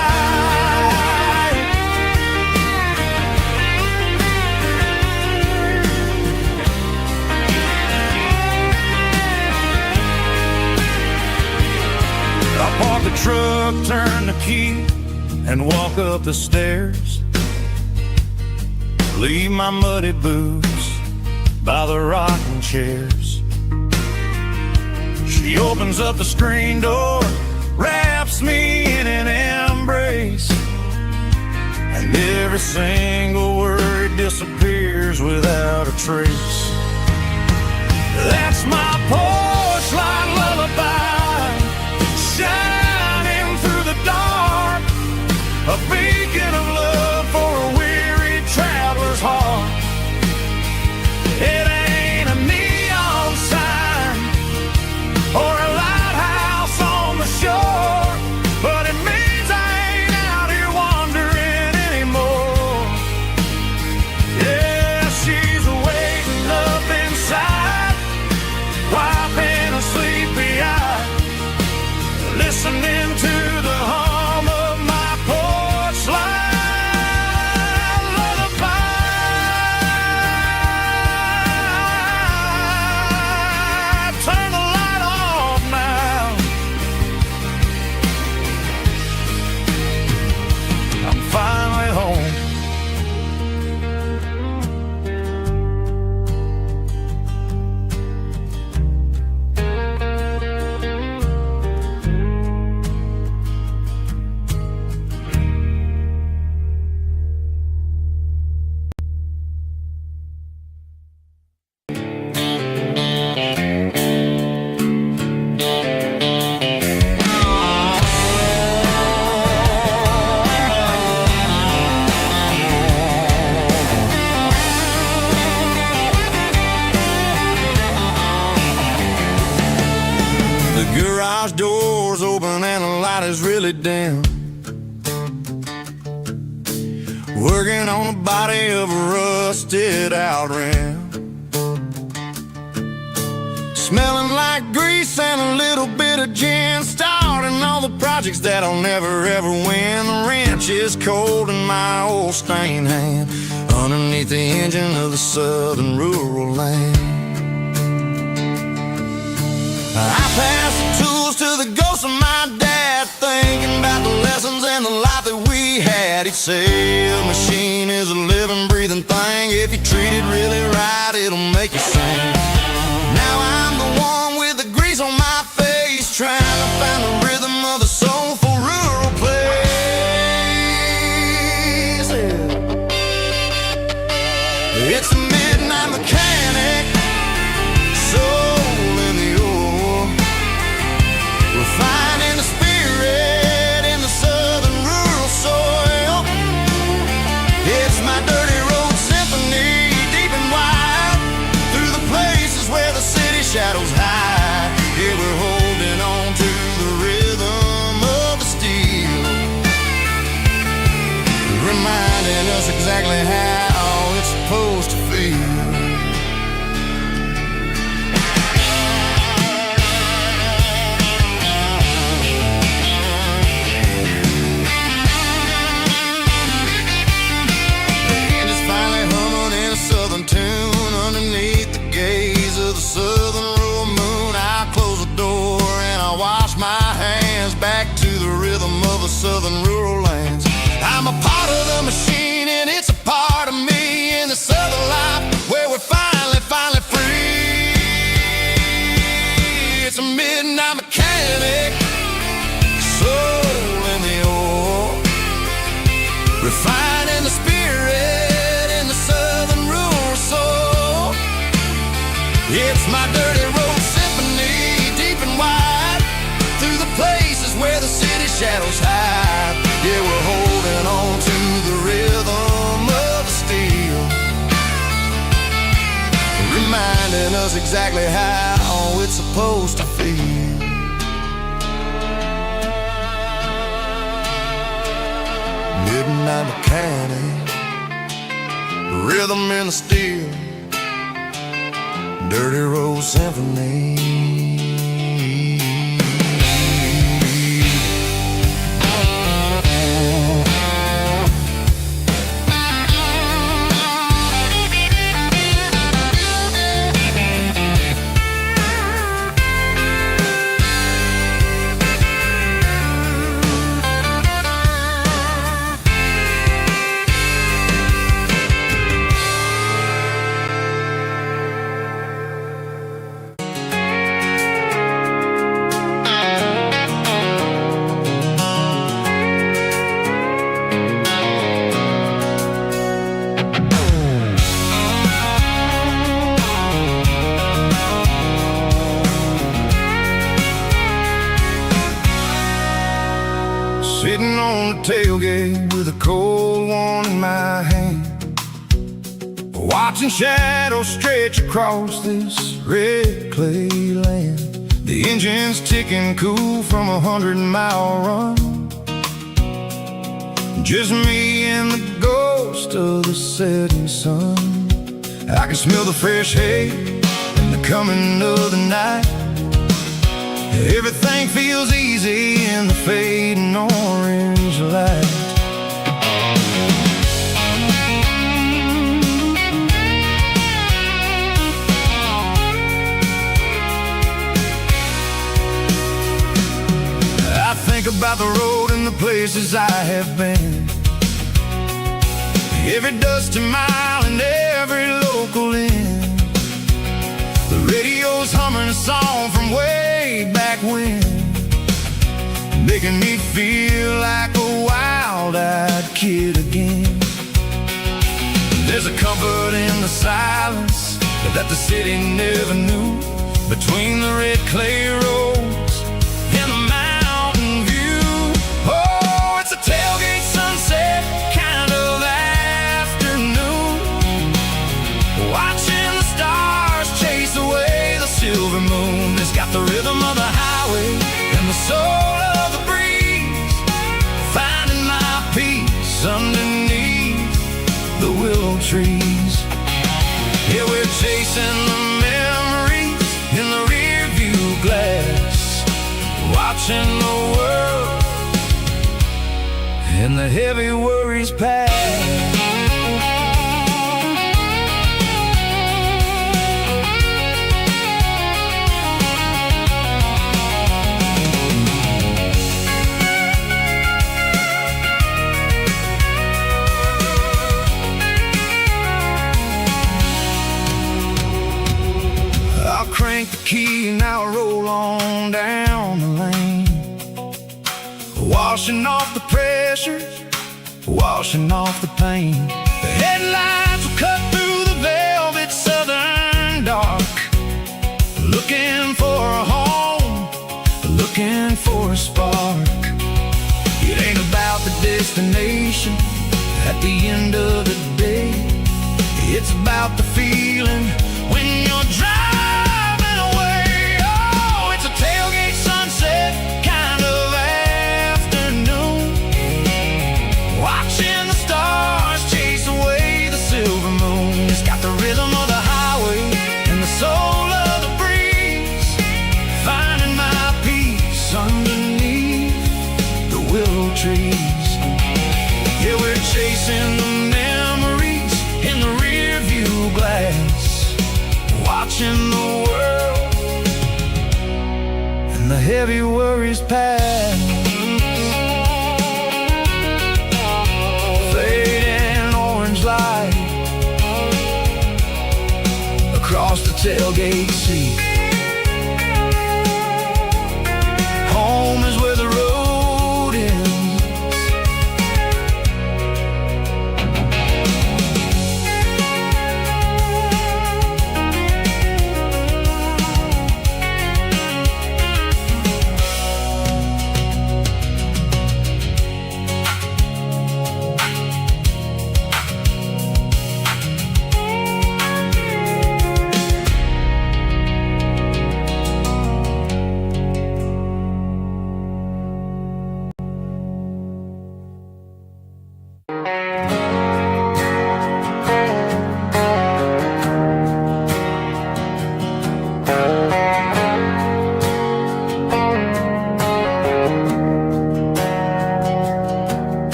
I park the truck, turn the key, and walk up the stairs. Leave my muddy boots by the rocking chairs. She opens up the screen door, wraps me in an embrace, and every single word disappears without a trace. That's my porch light lullaby, shining through the dark, a beacon of love for a weary traveler's heart. It ain't a neon sign or a lighthouse on the shore, but it means I ain't out here wandering anymore. Yeah, she's waiting up inside, wiping a sleepy eye, doors open and the light is really dim. Working on the body of a rusted out rim. Smelling like grease and a little bit of gin. Starting all the projects that I'll never ever win. The wrench is cold in my old stained hand, underneath the engine of the southern rural land. I pass the tools to the ghost of my dad, thinking about the lessons and the life that we had. He'd say a machine is a living, breathing thing. If you treat it really right, it'll make you sing. Now I'm the one with the grease on my face, trying to find the rhythm of the soulful rural place. It's a midnight mechanic, soul in the ore, refining the spirit in the southern rural soil. It's my dirty road symphony, deep and wide, through the places where the city shadows hide. Yeah, we're holding on to the rhythm of the steel, reminding us exactly how it's supposed to feel. Tune underneath the gaze of the southern rural moon. I close the door and I wash my hands, back to the rhythm of the southern rural lands. I'm a part of the machine and it's a part of me in the southern life where we're finally free. It's a midnight mechanic, soul in the ore, refining the spirit in the southern rural soul. It's my dirty road symphony, deep and wide, through the places where the city shadows hide. Yeah, we're holding on to the rhythm of the steel, reminding us exactly how it's supposed to feel. Midnight mechanic, rhythm in the steel, dirty road symphony. Sitting on the tailgate with a cold one in my hand, watching shadows stretch across this red clay land. The engine's ticking cool from 100-mile run. Just me and the ghost of the setting sun. I can smell the fresh hay and the coming of the night. Everything feels easy in the fading orange light. I think about the road and the places I have been, every dusty mile and every local inn. The radio's humming a song from way back when, making me feel like a wild-eyed kid again. There's a comfort in the silence that the city never knew, between the red clay roads and the mountain view. Oh, it's a tailgate sunset kind of afternoon, watching the stars chase away the silver moon. It's got the rhythm of the highway and the trees. Yeah, we're chasing the memories in the rearview glass, watching the world and the heavy worries pass. Crank the key and now I roll on down the lane, washing off the pressure, washing off the pain. The headlights will cut through the velvet southern dark, looking for a home, looking for a spark. It ain't about the destination at the end of the day, it's about the feeling when you're driving. Kind of afternoon, watching the stars chase away the silver moon. It's got the rhythm of the highway and the soul of the breeze, finding my peace underneath the willow trees. Yeah, we're chasing the memories in the rearview glass, watching the world the heavy worries pass. Fading orange light across the tailgate seat. Home is where the road ends.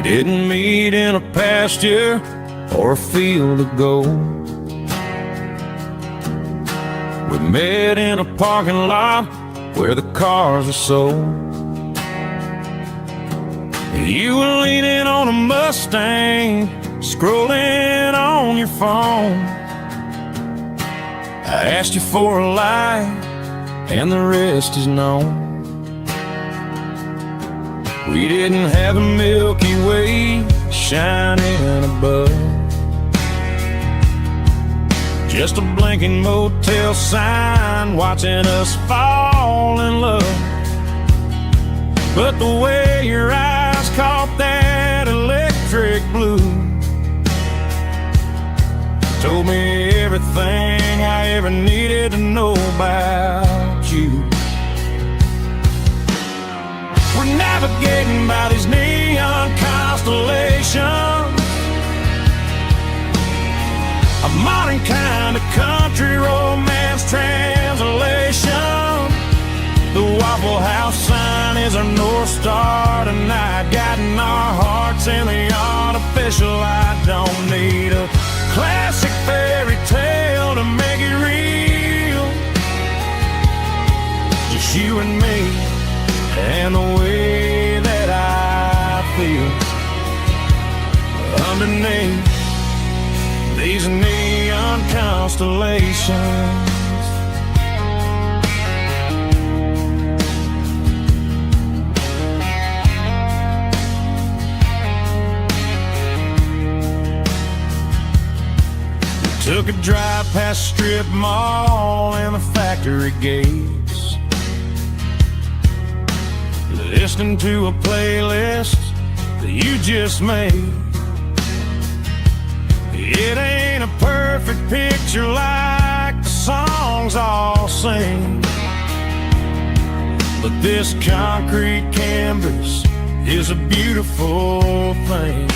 Didn't meet in a pasture or a field of gold. We met in a parking lot where the cars are sold. You were leaning on a Mustang, scrolling on your phone. I asked you for a light, and the rest is known. We didn't have a Milky Way shining above, just a blinking motel sign watching us fall in love. But the way your eyes caught that electric blue told me everything I ever needed to know about you. We're navigating by these neon constellations, a modern kind of country romance translation. The Waffle House sign is our North Star tonight, guiding our hearts in the artificial. I don't need a classic fairy tale to make it real, just you and me and the way that I feel underneath these neon constellations. We took a drive past strip mall and the factory gates, listening to a playlist that you just made. It ain't a perfect picture like the songs all sing, but this concrete canvas is a beautiful thing.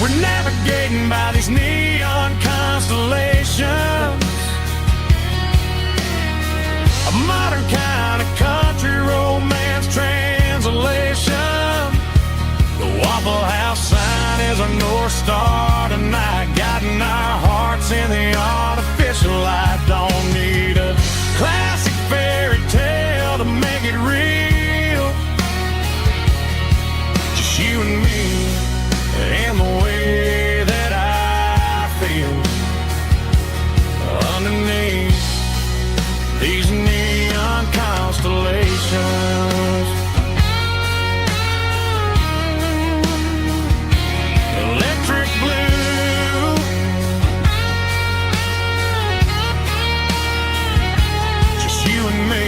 We're navigating by these neon constellations, a modern kind of country romance translation. The Waffle House sign is our North Star tonight, guiding our hearts in the artificial light. Don't need a classic fairy tale to make it real, just you and me and the way that I feel underneath these neon constellations. Electric blue, just you and me.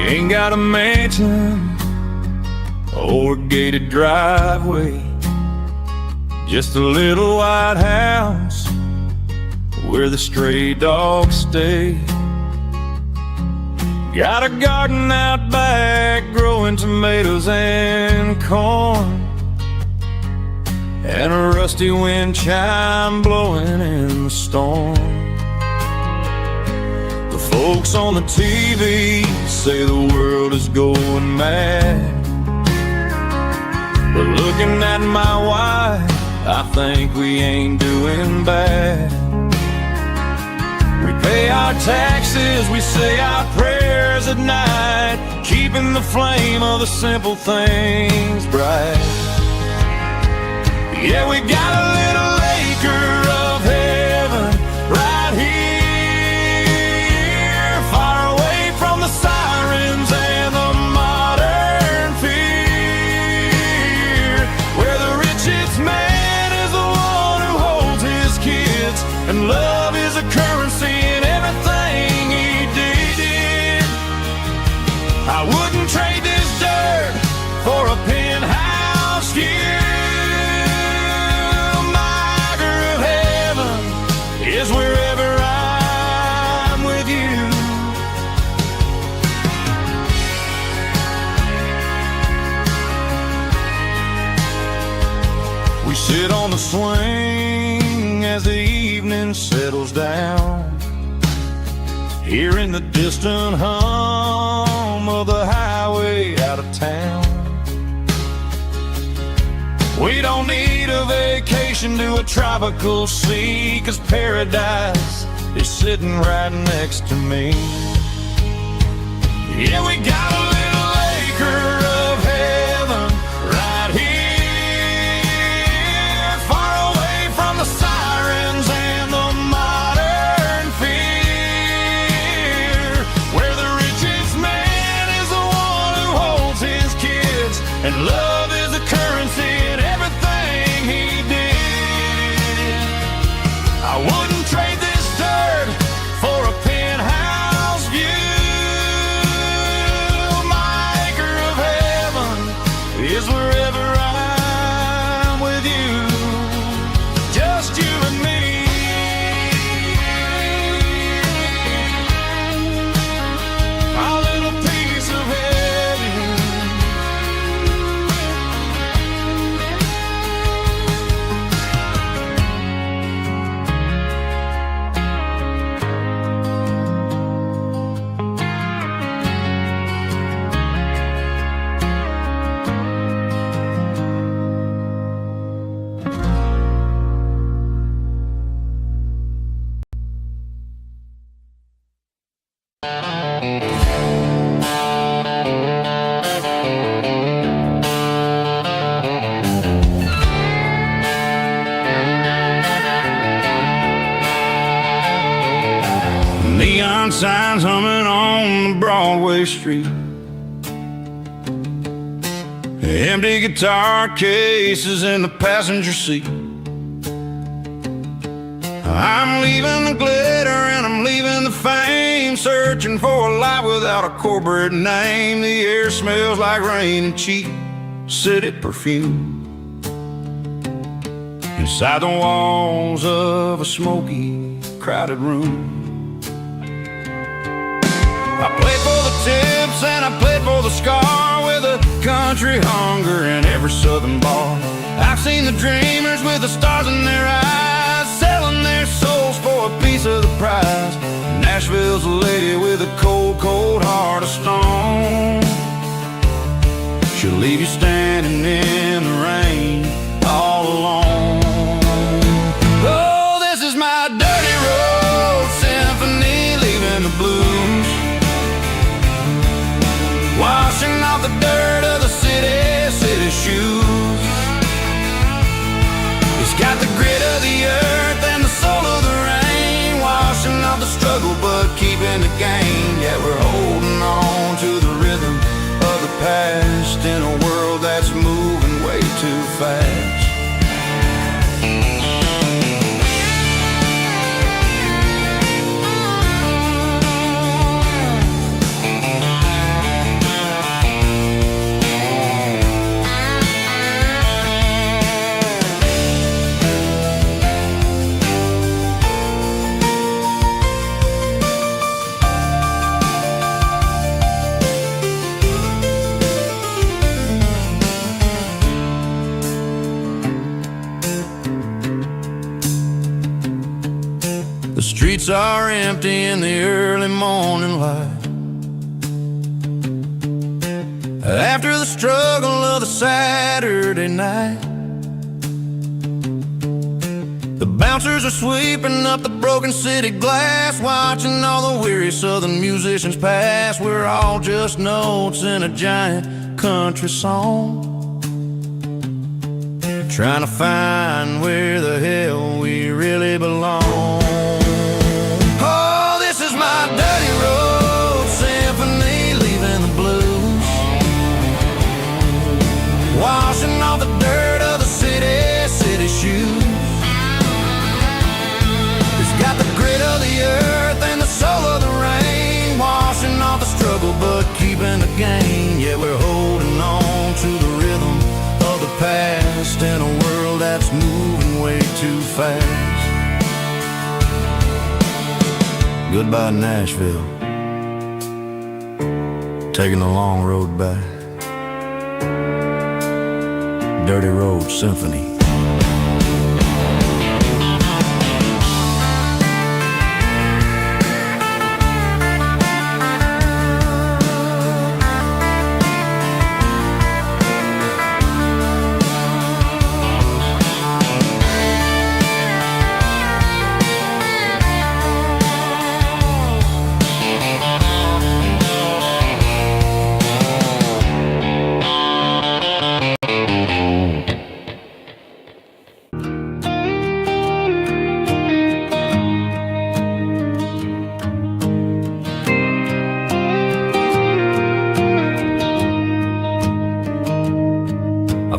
Ain't got a mansion or a gated driveway, just a little white house where the stray dogs stay. Got a garden out back growing tomatoes and corn, and a rusty wind chime blowing in the storm. The folks on the TV say the world is going mad, but looking at my wife, I think we ain't doing bad. We pay our taxes, we say our prayers at night, keeping the flame of the simple things bright. Yeah, we got a little acre of heaven right here, far away from the sirens and the modern fear, where the richest man is the one who holds his kids, and love is a currency in everything he did. I wouldn't trade this dirt for a penthouse view. Is wherever I'm with you. We sit on the swing as the evening settles down, hearing the distant hum of the highway out of town. We don't need a vacation to a tropical sea, 'cause paradise is sitting right next to me. Yeah, we got a little acre of heaven right here, far away from the sirens and the modern fear, where the richest man is the one who holds his kids, and love is a currency in everything he did. I wouldn't trade this dirt for a penthouse view. My acre of heaven is wherever I'm with you, just you and me. Our little piece of heaven. Broadway Street. Empty guitar cases in the passenger seat. I'm leaving the glitter and I'm leaving the fame, searching for a life without a corporate name. The air smells like rain and cheap city perfume. Inside the walls of a smoky, crowded room. I played for the tips and I played for the scar, with a country hunger in every southern bar. I've seen the dreamers with the stars in their eyes, selling their souls for a piece of the prize. Nashville's a lady with a cold, cold heart of stone. She'll leave you standing in the rain all alone. Oh, this is my dirty road symphony, leaving the blues, washing off the dirt of the city shoes. It's got the grit of the earth and the soul of the rain, washing off the struggle but keeping the gain. Yeah, we're holding on to the rhythm of the past in a world that's moving way too fast. The streets are empty in the early morning light, after the struggle of the Saturday night. The bouncers are sweeping up the broken city glass, watching all the weary southern musicians pass. We're all just notes in a giant country song, trying to find where the hell we really belong. My dirty road symphony, leaving the blues, washing off the dirt of the city shoes. It's got the grit of the earth and the soul of the rain, washing off the struggle but keeping the gain. Yeah, we're holding on to the rhythm of the past in a world that's moving way too fast. Goodbye, Nashville, taking the long road back. Dirty Road Symphony.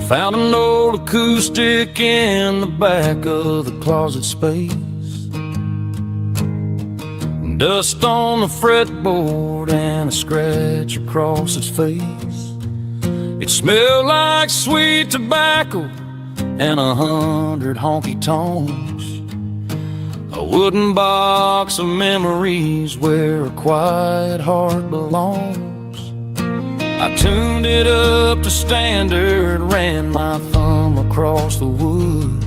Found an old acoustic in the back of the closet space, dust on the fretboard and a scratch across its face. It smelled like sweet tobacco and 100 honky tonks, a wooden box of memories where a quiet heart belongs. I tuned it up to standard, ran my thumb across the wood,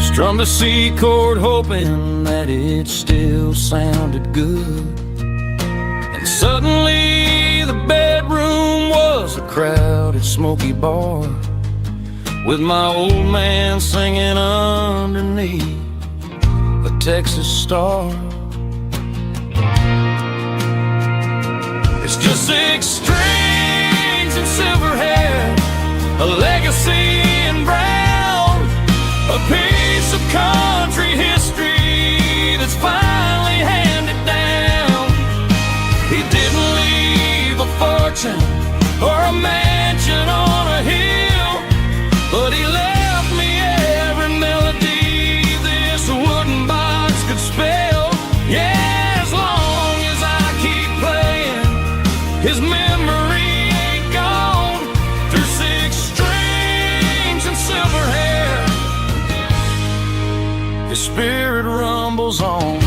strummed a C chord hoping that it still sounded good. And suddenly the bedroom was a crowded smoky bar, with my old man singing underneath the Texas star. It's just 6 strings and silver hair, a legacy in brown, a piece of country history that's finally handed down. He did fortune or a mansion on a hill, but he left me every melody this wooden box could spell. Yeah, as long as I keep playing, his memory ain't gone. Through 6 strings and silver hair, his spirit rumbles on.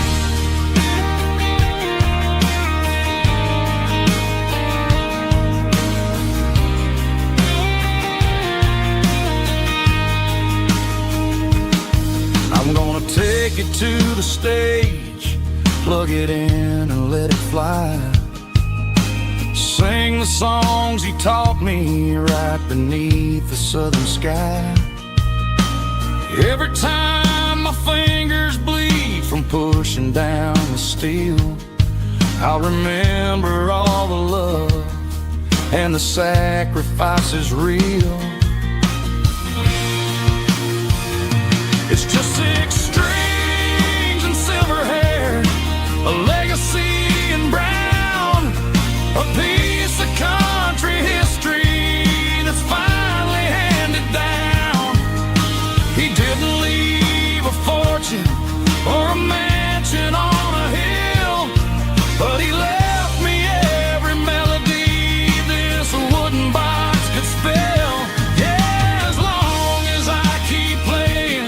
I'm gonna take it to the stage, plug it in and let it fly. Sing the songs he taught me right beneath the southern sky. Every time my fingers bleed from pushing down the steel, I'll remember all the love and the sacrifices real. It's just 6 strings and silver hair, a legacy in brown, a piece of country history that's finally handed down. He didn't leave a fortune or a mansion on a hill, but he left me every melody this wooden box could spell. Yeah, as long as I keep playing,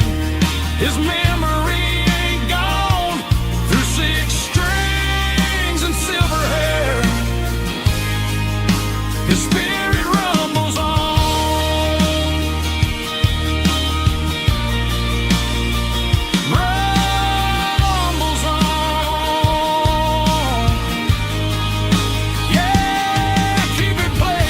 his memory ain't gone. Through 6 strings and silver hair, his spirit rumbles on. Rumbles on. Yeah, keep it playing.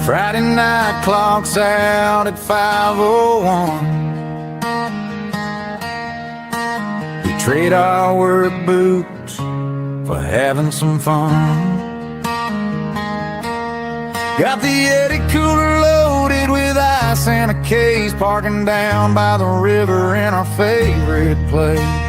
Friday night clocks out at 5:01. We trade our work boots for having some fun. Got the Yeti cooler loaded with ice and a case, parking down by the river in our favorite place.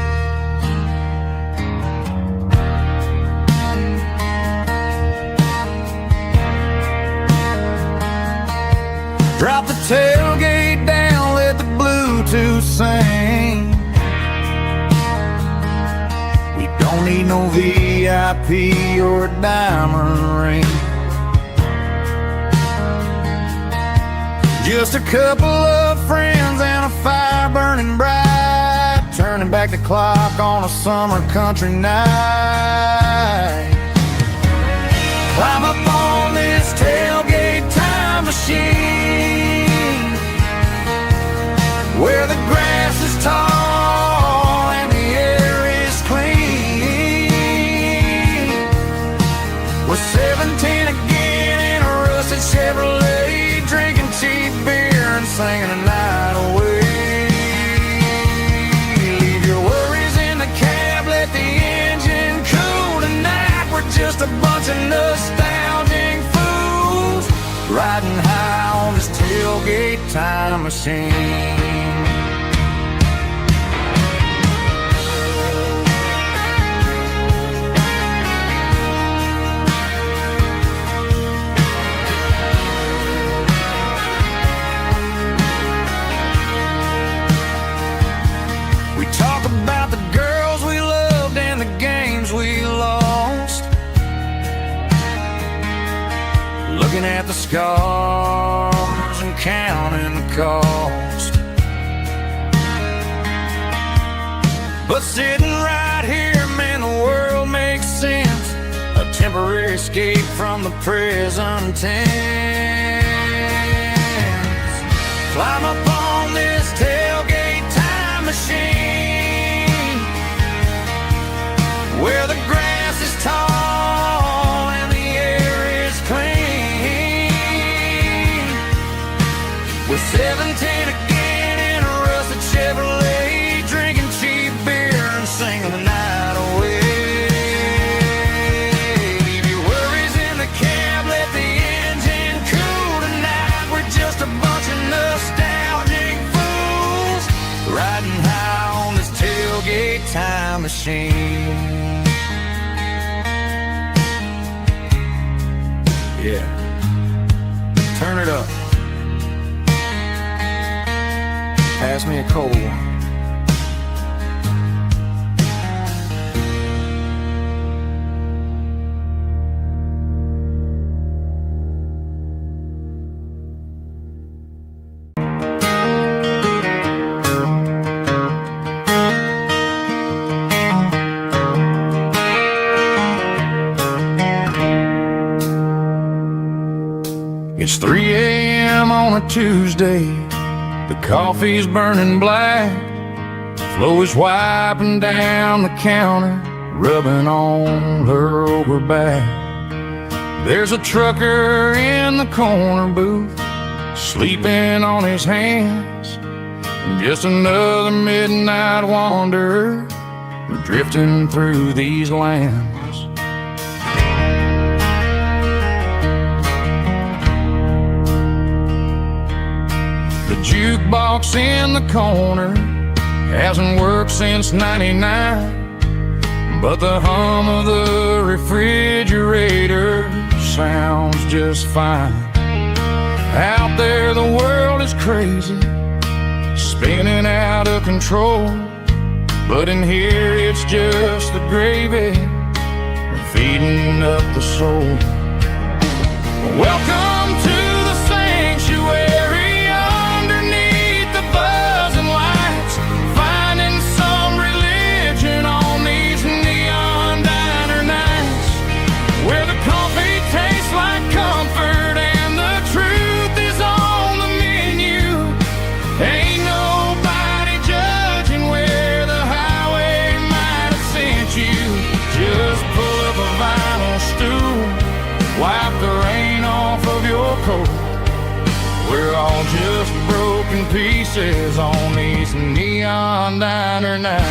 Drop the tailgate down, let the Bluetooth sing. We don't need no VIP or a diamond ring. Just a couple of friends and a fire burning bright, turning back the clock on a summer country night. Climb up on this tailgate time machine, where the grass is tall and the air is clean. We're 17 again in a rusted Chevrolet, drinking cheap beer and singing the night away. Leave your worries in the cab, let the engine cool tonight. We're just a bunch of nostalgic fools, riding high on this tailgate time machine. We talk about the girls we loved and the games we lost, looking at the scars and counting the cost. But sitting right here, man, the world makes sense. A temporary escape from the present tense. Climb up on this tailgate time machine, time machine. Yeah, turn it up. Pass me a cold one. It's 3 a.m. on a Tuesday. The coffee's burning black. Flo is wiping down the counter, rubbing on her over back. There's a trucker in the corner booth, sleeping on his hands. And just another midnight wanderer, drifting through these lands. The jukebox in the corner hasn't worked since '99, but the hum of the refrigerator sounds just fine. Out there the world is crazy, spinning out of control, but in here it's just the gravy feeding up the soul. Welcome to the sanctuary, underneath the buzzing lights, finding some religion on these neon diner nights, where the coffee tastes like comfort and the truth is on the menu. Ain't nobody judging where the highway might have sent you. Just pull up a vinyl stool, wipe the rain off of your coat. We're all just broken pieces on these neon diner nights.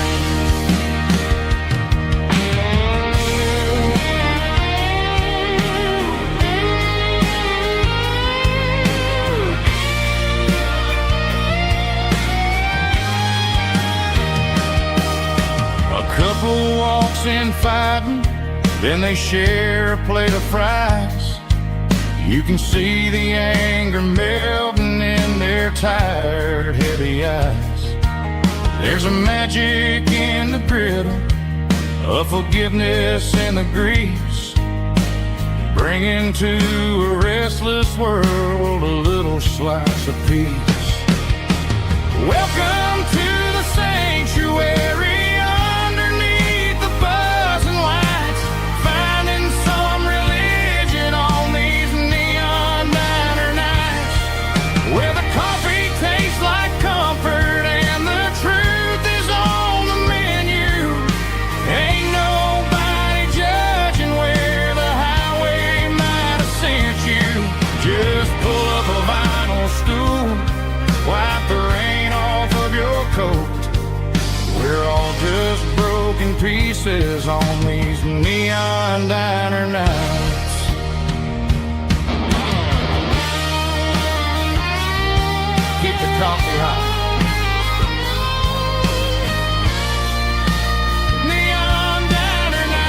A couple walks in fighting, then they share a plate of fries. You can see the anger melting in their tired, heavy eyes. There's a magic in the griddle, a forgiveness in the grease, bringing to a restless world a little slice of peace. Welcome to the sanctuary, underneath the buzzing lights, finding some religion on these neon diner nights, where the coffee tastes like comfort and the truth is on the menu. Ain't nobody judging where the highway might have sent you. Just pull up a vinyl stool, wipe the rain off of your coat. We're all just broken pieces on these neon diner nights. Keep the coffee hot. Neon diner night.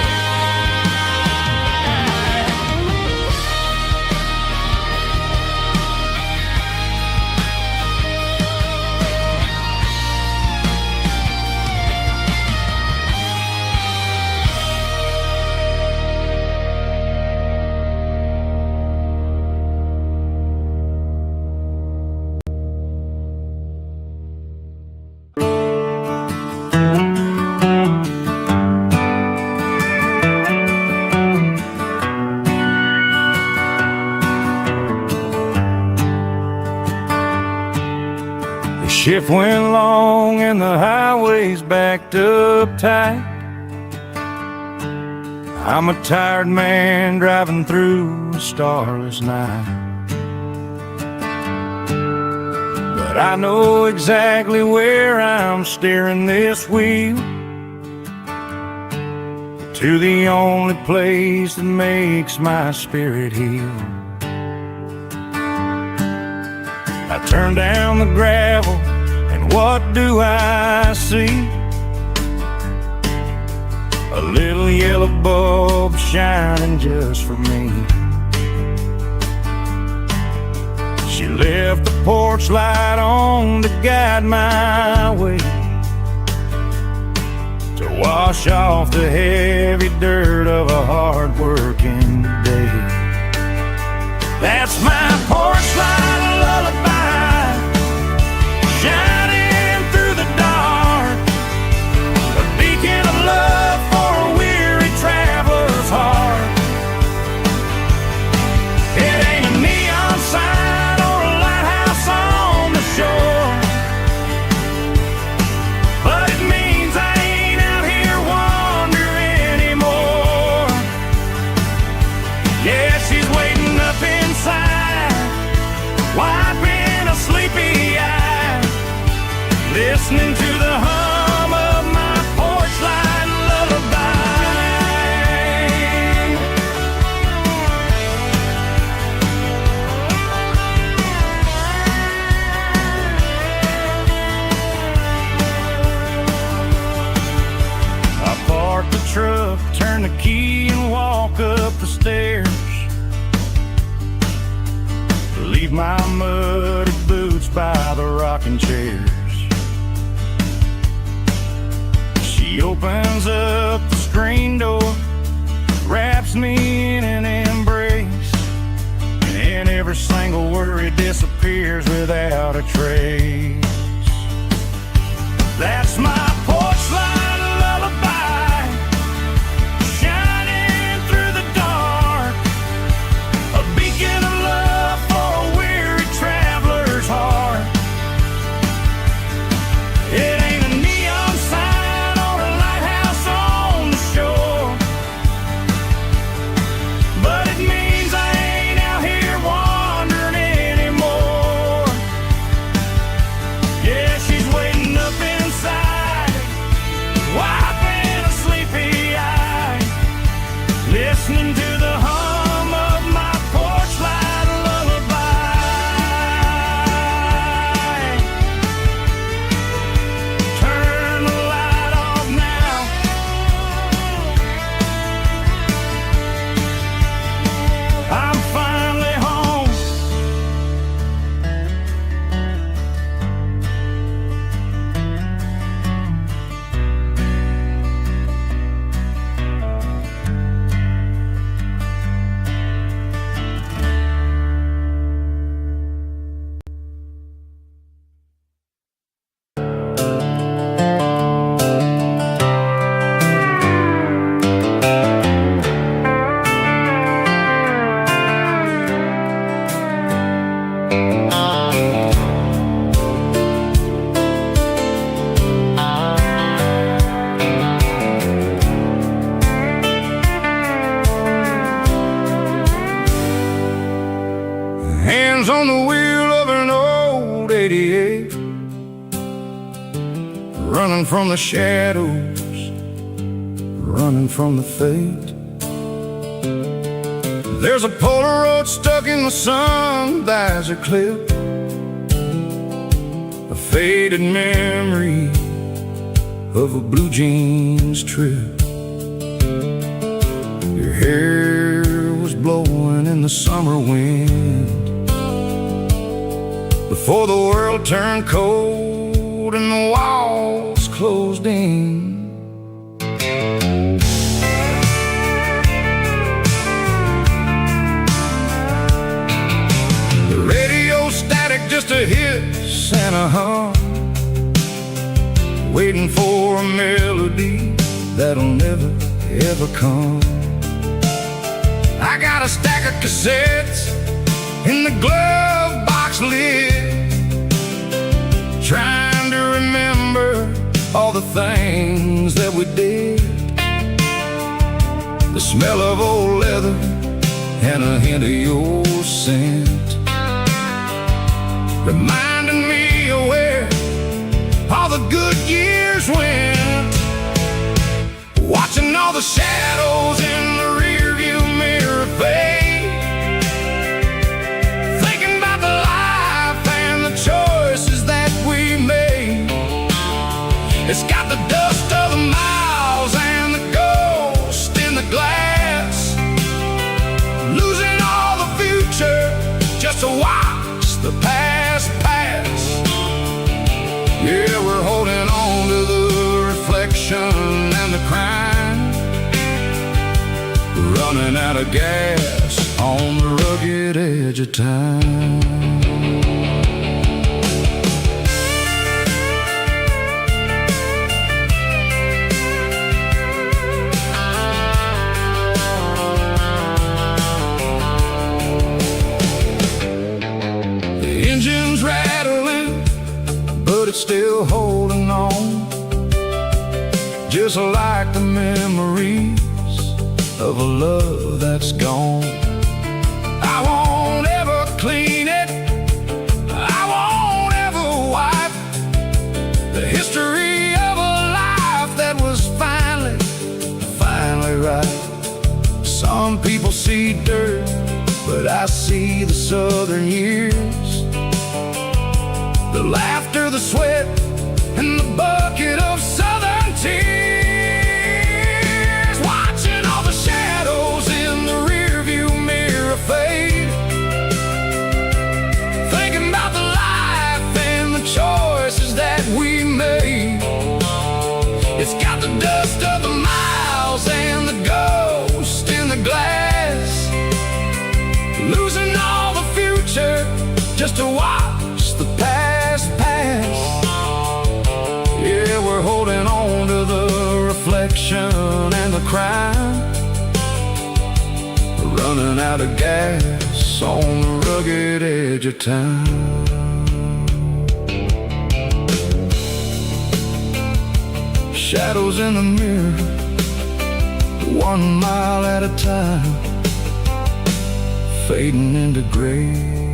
The shift went long and the highway's backed up tight. I'm a tired man driving through a starless night, but I know exactly where I'm steering this wheel, to the only place that makes my spirit heal. I turn down the gravel, and what do I see? a little yellow bulb shining just for me. She left the porch light on to guide my way, to wash off the heavy dirt of a hard-working day. That's my porch light lullaby, shining through the dark, a beacon of love for a weary traveler's heart. It ain't a neon sign or a lighthouse on the shore, but it means I ain't out here wandering anymore. Yeah, she's waiting up inside, wiping a sleepy eye, listening to the hum of my porch light lullaby. I park the truck, turn the key and walk up the stairs, leave my muddy boots by the rocking chairs. She opens up the screen door, wraps me in an embrace, and every single worry disappears without a trace. That's my porch light lullaby, shining through the dark, a beacon of love for a weary traveler's heart. It ain't a neon sign or a lighthouse on the shore, but it means I ain't out here wandering anymore. Yeah, she's waiting up inside, wiping a sleepy eye, listening to the hum of my porch light lullaby. Turn the light off now, I'm finally home. Hands on the wheel of an old 88, running from the shadows, running from the fate. There's a Polaroid stuck in the sun, there's a clip, a faded memory of a blue jeans trip. Your hair was blowing in the summer wind before the world turned cold and the walls closed in. The radio static, just a hiss and a hum, waiting for a melody that'll never ever come. I got a stack of cassettes in the glove box lid, trying to remember all the things that we did. The smell of old leather and a hint of your scent, reminding me of where all the good years went. Watching all the shadows in the rearview mirror fade, thinking about the life and the choices that we made. It's got the dust of the miles and the gold out of gas on the rugged edge of time. The engine's rattling, but it's still holding on, just like the memories of a love that's gone. I won't ever clean it, I won't ever wipe the history of a life that was finally right. Some people see dirt, but I see the southern years, the laughter, the sweat, and the bucket of southern tears. We made, it's got the dust of the miles and the ghost in the glass, losing all the future just to watch the past pass. Yeah, we're holding on to the reflection and the crime, running out of gas on the rugged edge of time. Shadows in the mirror, 1 mile at a time, fading into gray.